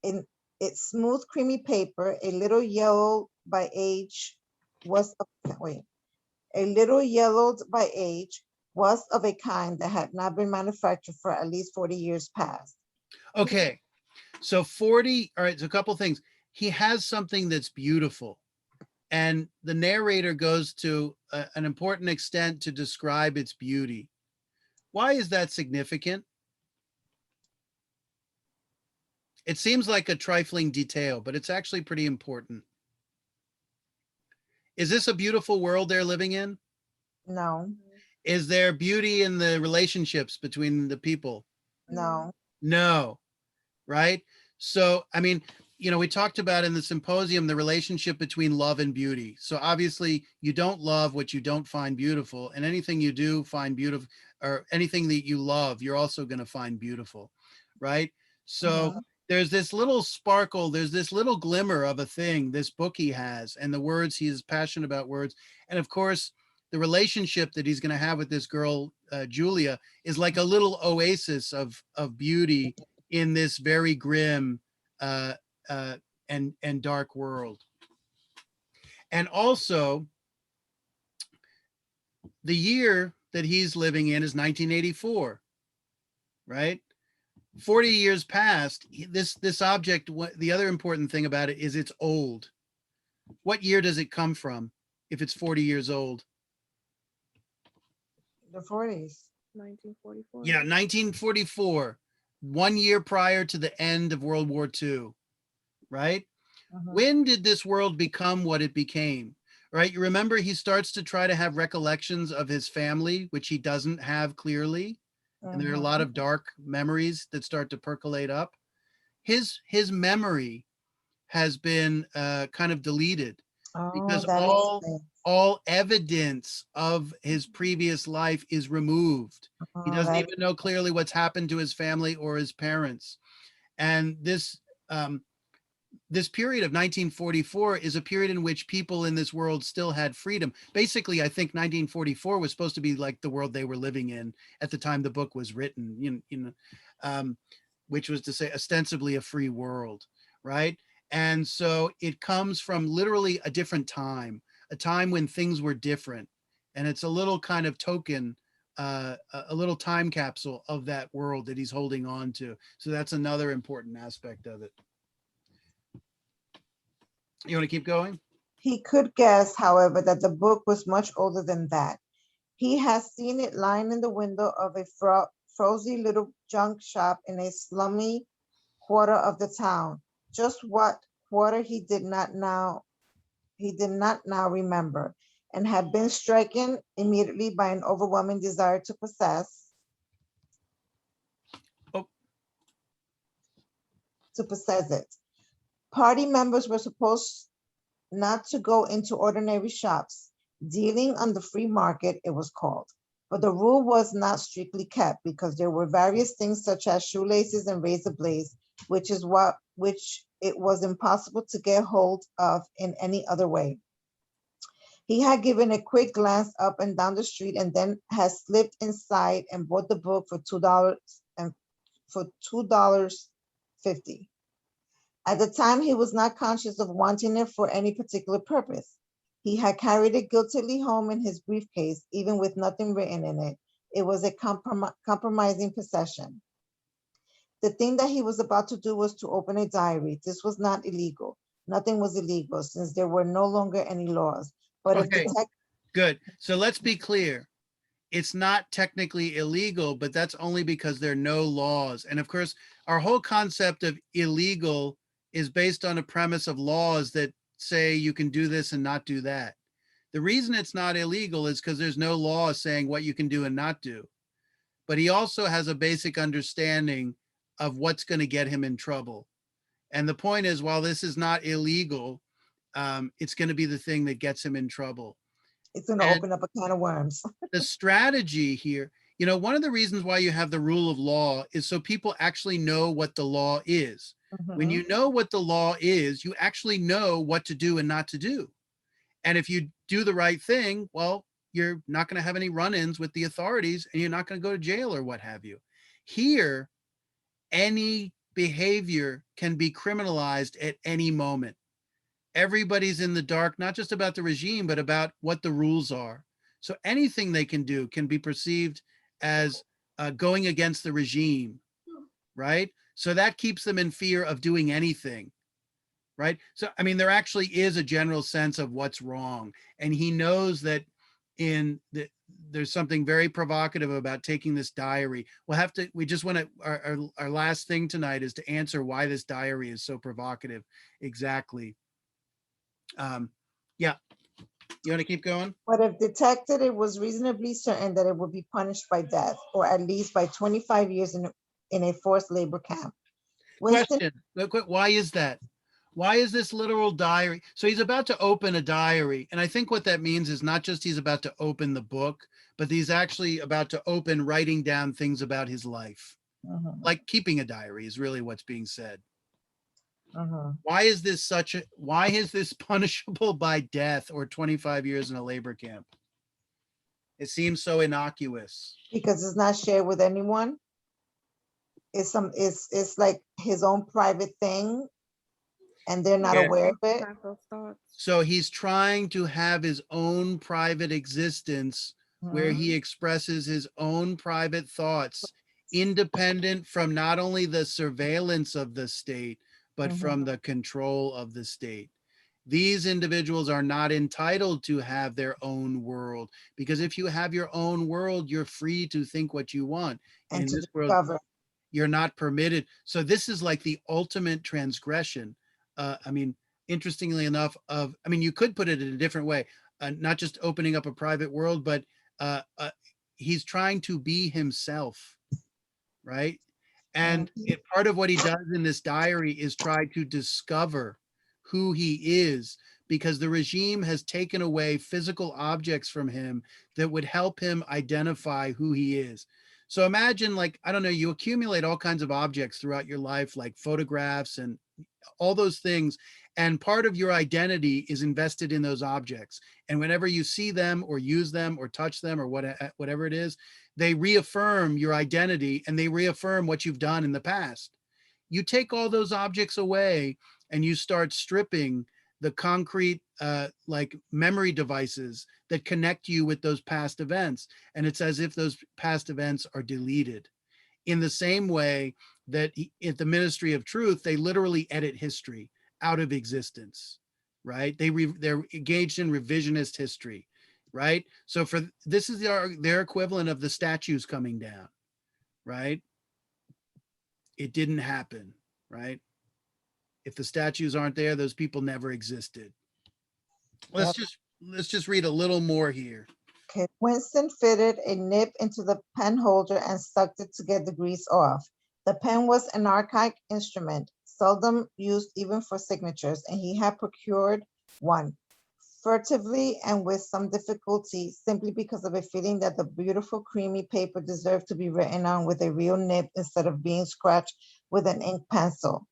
In its smooth, creamy paper, a little yellowed by age, was of a kind that had not been manufactured for at least 40 years past. Okay, so 40, all right, so a couple things. He has something that's beautiful, and the narrator goes to an important extent to describe its beauty. Why is that significant? It seems like a trifling detail, but it's actually pretty important. Is this a beautiful world they're living in? No, Is there beauty in the relationships between the people? no. No, right? So, I mean, we talked about in the symposium the relationship between love and beauty. So obviously you don't love what you don't find beautiful, and anything you do find beautiful, or anything that you love, you're also going to find beautiful, right? So there's this little sparkle, there's this little glimmer of a thing, this book he has, and the words, he is passionate about words. And of course, the relationship that he's going to have with this girl, Julia, is like a little oasis of beauty in this very grim and dark world. And also, the year that he's living in is 1984, right? 40 years past. This object, the other important thing about it is it's old. What year does it come from if it's 40 years old? The 40s. 1944. Yeah, 1944, 1 year prior to the end of World War II, right? When did this world become what it became, right? You remember he starts to try to have recollections of his family, which he doesn't have clearly. And there are a lot of dark memories that start to percolate up. His memory has been kind of deleted because all evidence of his previous life is removed. He doesn't even know clearly what's happened to his family or his parents. And this period of 1944 is a period in which people in this world still had freedom. Basically, I think 1944 was supposed to be like the world they were living in at the time the book was written, which was to say ostensibly a free world, right? And so it comes from literally a different time, a time when things were different. And it's a little kind of token, a little time capsule of that world that he's holding on to. So that's another important aspect of it. You want to keep going? He could guess, however, that the book was much older than that. He has seen it lying in the window of a frowsy little junk shop in a slummy quarter of the town, just what quarter he did not now remember, and had been stricken immediately by an overwhelming desire to possess. Oh. To possess it. Party members were supposed not to go into ordinary shops, dealing on the free market, it was called. But the rule was not strictly kept because there were various things such as shoelaces and razor blades, which it was impossible to get hold of in any other way. He had given a quick glance up and down the street and then had slipped inside and bought the book for $2.50. At the time, he was not conscious of wanting it for any particular purpose. He had carried it guiltily home in his briefcase, even with nothing written in it. It was a compromising possession. The thing that he was about to do was to open a diary. This was not illegal. Nothing was illegal since there were no longer any laws. But Okay, good. So let's be clear. It's not technically illegal, but that's only because there are no laws. And of course, our whole concept of illegal is based on a premise of laws that say you can do this and not do that. The reason it's not illegal is because there's no law saying what you can do and not do. But he also has a basic understanding of what's going to get him in trouble. And the point is, while this is not illegal, it's going to be the thing that gets him in trouble. It's going to open up a can of worms. The strategy here, you know, one of the reasons why you have the rule of law is so people actually know what the law is. When you know what the law is, you actually know what to do and not to do. And if you do the right thing, well, you're not going to have any run-ins with the authorities and you're not going to go to jail or what have you. Here, any behavior can be criminalized at any moment. Everybody's in the dark, not just about the regime, but about what the rules are. So anything they can do can be perceived as going against the regime, right? So that keeps them in fear of doing anything, right? So, I mean, there actually is a general sense of what's wrong. And he knows that there's something very provocative about taking this diary. We just want to, our last thing tonight is to answer why this diary is so provocative. Exactly. Yeah. You want to keep going? But if detected, it was reasonably certain that it would be punished by death, or at least by 25 years in a forced labor camp. Question, real quick, why is that? Why is this literal diary? So he's about to open a diary. And I think what that means is not just he's about to open the book, but he's actually about to open writing down things about his life. Like keeping a diary is really what's being said. Why is this punishable by death or 25 years in a labor camp? It seems so innocuous. Because it's not shared with anyone. It's like his own private thing and they're not aware of it. So he's trying to have his own private existence where he expresses his own private thoughts, independent from not only the surveillance of the state, but from the control of the state. These individuals are not entitled to have their own world, because if you have your own world, you're free to think what you want. And in to this world, discover. you're not permitted. So this is like the ultimate transgression. I mean, interestingly enough, you could put it in a different way, not just opening up a private world, but he's trying to be himself, right? And part of what he does in this diary is try to discover who he is, because the regime has taken away physical objects from him that would help him identify who he is. So imagine, like, I don't know, you accumulate all kinds of objects throughout your life, like photographs and all those things. And part of your identity is invested in those objects. And whenever you see them or use them or touch them or whatever it is, they reaffirm your identity and they reaffirm what you've done in the past. You take all those objects away and you start stripping the concrete like memory devices that connect you with those past events. And it's as if those past events are deleted. In the same way that at the Ministry of Truth, they literally edit history out of existence, right? They're engaged in revisionist history, right? So this is their equivalent of the statues coming down, right? It didn't happen, right? If the statues aren't there, those people never existed. Let's just read a little more here. Okay, Winston fitted a nib into the pen holder and sucked it to get the grease off. The pen was an archaic instrument, seldom used even for signatures, and he had procured one furtively and with some difficulty, simply because of a feeling that the beautiful creamy paper deserved to be written on with a real nib instead of being scratched with an ink pencil.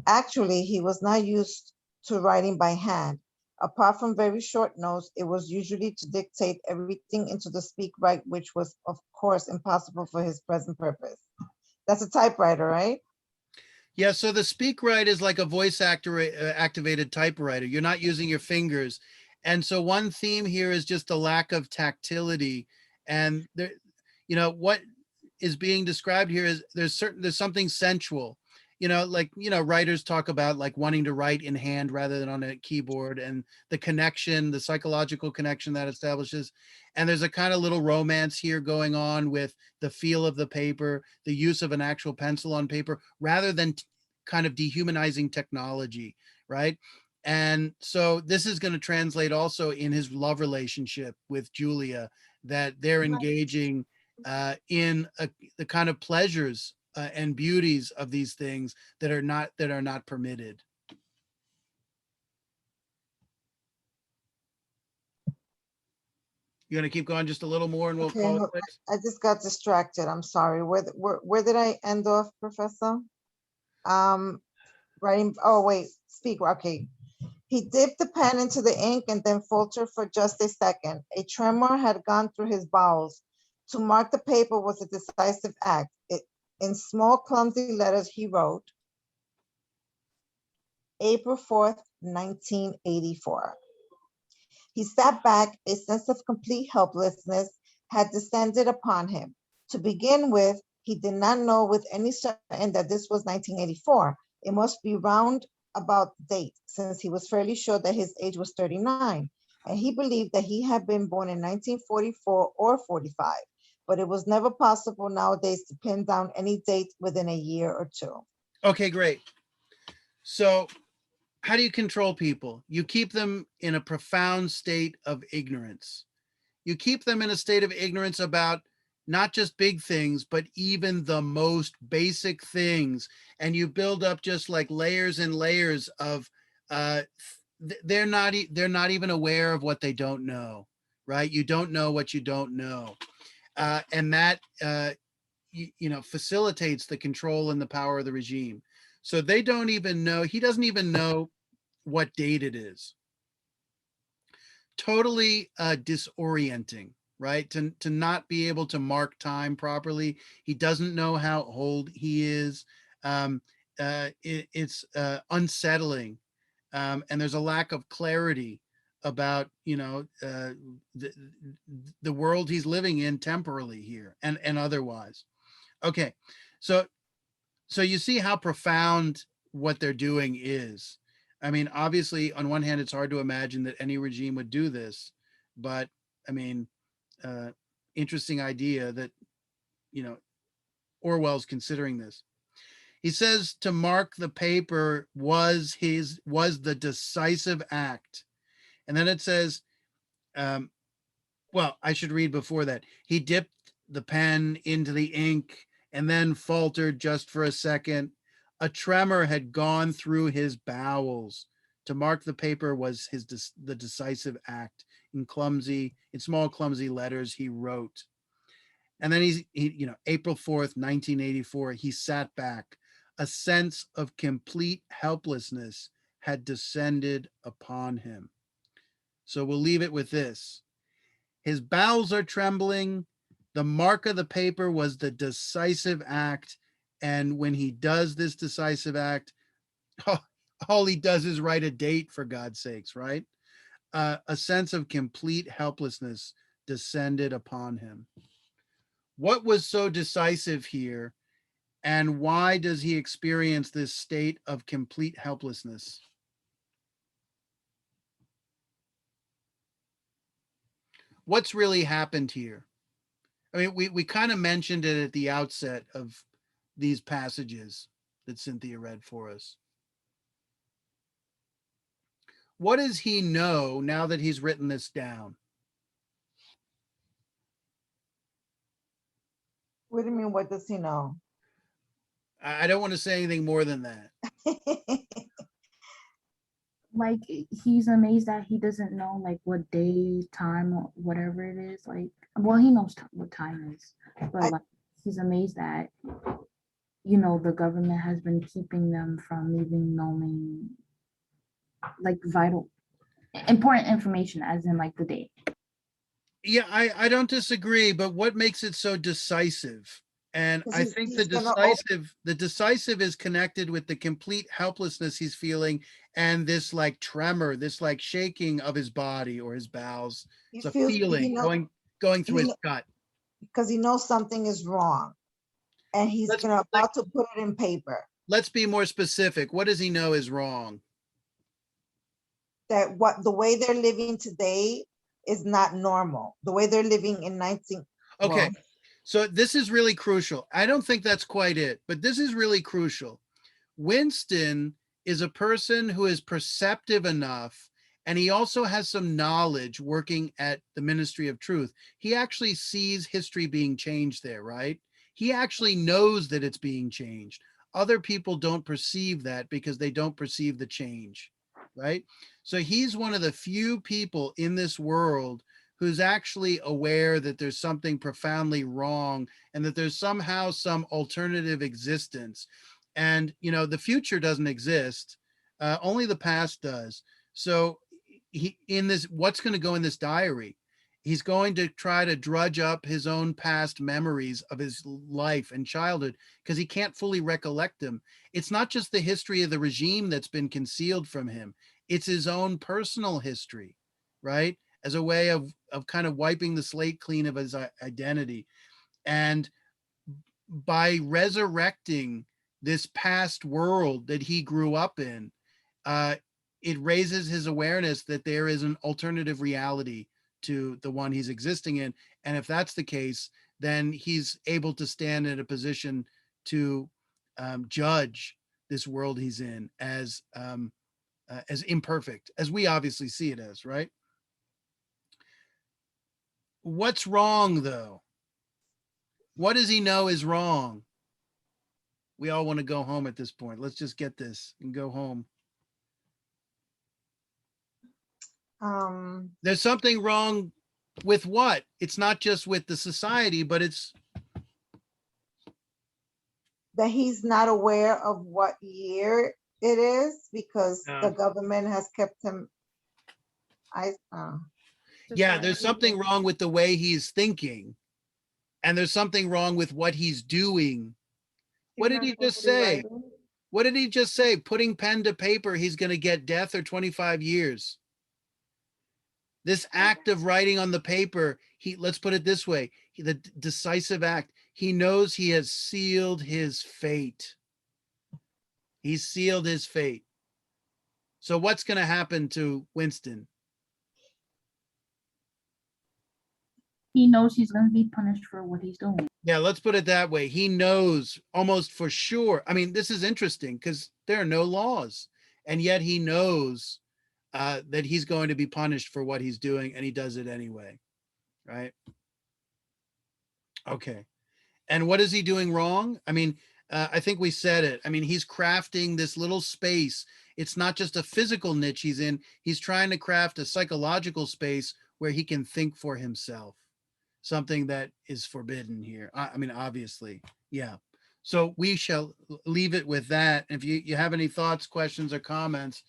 Actually, he was not used to writing by hand. Apart from very short notes, it was usually to dictate everything into the speak right, which was, of course, impossible for his present purpose. That's a typewriter, right? Yeah, so the speak right is like a voice activated typewriter. You're not using your fingers. And so one theme here is just a lack of tactility. And there, you know, what is being described here is there's something sensual. Like, writers talk about like wanting to write in hand rather than on a keyboard, and the connection, the psychological connection that establishes. And there's a kind of little romance here going on with the feel of the paper, the use of an actual pencil on paper, rather than kind of dehumanizing technology, right? And so this is going to translate also in his love relationship with Julia, that they're engaging in the kind of pleasures and beauties of these things that are not permitted. You gonna keep going just a little more and we'll Okay, call it no, quits? I just got distracted. I'm sorry. Where did I end off, Professor? Writing, oh wait, speak, okay. He dipped the pen into the ink and then faltered for just a second. A tremor had gone through his bowels. To mark the paper was a decisive act. In small, clumsy letters, he wrote, April 4th, 1984. He sat back. A sense of complete helplessness had descended upon him. To begin with, he did not know with any certainty that this was 1984. It must be round about the date, since he was fairly sure that his age was 39, and he believed that he had been born in 1944 or 45, but it was never possible nowadays to pin down any date within a year or two. Okay, great. So how do you control people? You keep them in a profound state of ignorance. You keep them in a state of ignorance about not just big things, but even the most basic things. And you build up just like layers and layers of, they're not even aware of what they don't know, right? You don't know what you don't know. And that, facilitates the control and the power of the regime. So they don't even know, he doesn't even know what date it is. Totally disorienting, right? To not be able to mark time properly. He doesn't know how old he is. It's unsettling. And there's a lack of clarity about, the world he's living in temporally here and otherwise. Okay. So you see how profound what they're doing is. I mean, obviously, on one hand, it's hard to imagine that any regime would do this, but I mean, interesting idea that, Orwell's considering this. He says to mark the paper was the decisive act. And then it says, well, I should read before that. He dipped the pen into the ink and then faltered just for a second. A tremor had gone through his bowels. To mark the paper was the decisive act. In small, clumsy letters, he wrote. And then April 4th, 1984, he sat back. A sense of complete helplessness had descended upon him. So we'll leave it with this. His bowels are trembling. The mark of the paper was the decisive act. And when he does this decisive act, all he does is write a date, for God's sakes, right? A sense of complete helplessness descended upon him. What was so decisive here? And why does he experience this state of complete helplessness? What's really happened here? I mean, we kind of mentioned it at the outset of these passages that Cynthia read for us. what does he know now that he's written this down? What do you mean, what does he know? I don't want to say anything more than that. Like he's amazed that he doesn't know like what day, time, or whatever it is. Like, well, he knows what time is, but like he's amazed that the government has been keeping them from even knowing like vital, important information, as in like the date. Yeah, I don't disagree, but what makes it so decisive? And 'Cause I think he's gonna the decisive is connected with the complete helplessness he's feeling and this like tremor, this like shaking of his body or his bowels. he It's a feels feeling going through he his kn- gut. because he knows something is wrong, and he's Let's about to put it in paper. let's be more specific. What does he know is wrong? That the way they're living today is not normal. The way they're living in 19. Okay. well, So this is really crucial. I don't think that's quite it, but this is really crucial. Winston is a person who is perceptive enough, and he also has some knowledge working at the Ministry of Truth. He actually sees history being changed there, right? He actually knows that it's being changed. Other people don't perceive that because they don't perceive the change, right? So he's one of the few people in this world who's actually aware that there's something profoundly wrong and that there's somehow some alternative existence. And, the future doesn't exist. Only the past does. So what's going to go in this diary? He's going to try to drudge up his own past memories of his life and childhood because he can't fully recollect them. It's not just the history of the regime that's been concealed from him. It's his own personal history, right? As a way of kind of wiping the slate clean of his identity. And by resurrecting this past world that he grew up in, it raises his awareness that there is an alternative reality to the one he's existing in. And if that's the case, then he's able to stand in a position to judge this world he's in as imperfect, as we obviously see it as, right? What's wrong, though? What does he know is wrong? We all want to go home at this point. Let's just get this and go home. There's something wrong with what? It's not just with the society, but it's that he's not aware of what year it is because the government has kept him. Yeah, there's something wrong with the way he's thinking, and there's something wrong with what he's doing. What did he just say? What did he just say? Putting pen to paper, he's going to get death or 25 years. This act of writing on the paper, let's put it this way, the decisive act, he knows he has sealed his fate. He's sealed his fate. So what's going to happen to Winston? He knows he's going to be punished for what he's doing. Yeah, let's put it that way. He knows almost for sure. I mean, this is interesting because there are no laws, and yet he knows that he's going to be punished for what he's doing, and he does it anyway, right? Okay. And what is he doing wrong? I mean, I think we said it. I mean, he's crafting this little space. It's not just a physical niche he's in. He's trying to craft a psychological space where he can think for himself, something that is forbidden here. I mean, obviously, yeah. So we shall leave it with that. If you have any thoughts, questions, or comments,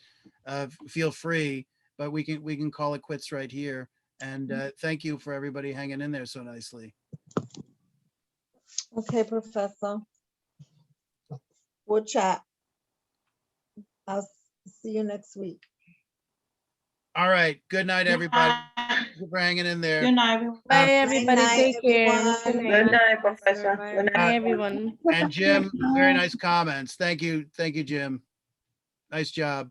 feel free, but we can call it quits right here. And thank you for everybody hanging in there so nicely. Okay, Professor. We'll chat. I'll see you next week. All right. Good night, everybody. Thank you for hanging in there. Good night, everyone. Bye, everybody. night, Take care. everyone. Good night, Professor. Good night. Bye, everyone. And Jim, very nice comments. Thank you. Thank you, Jim. Nice job.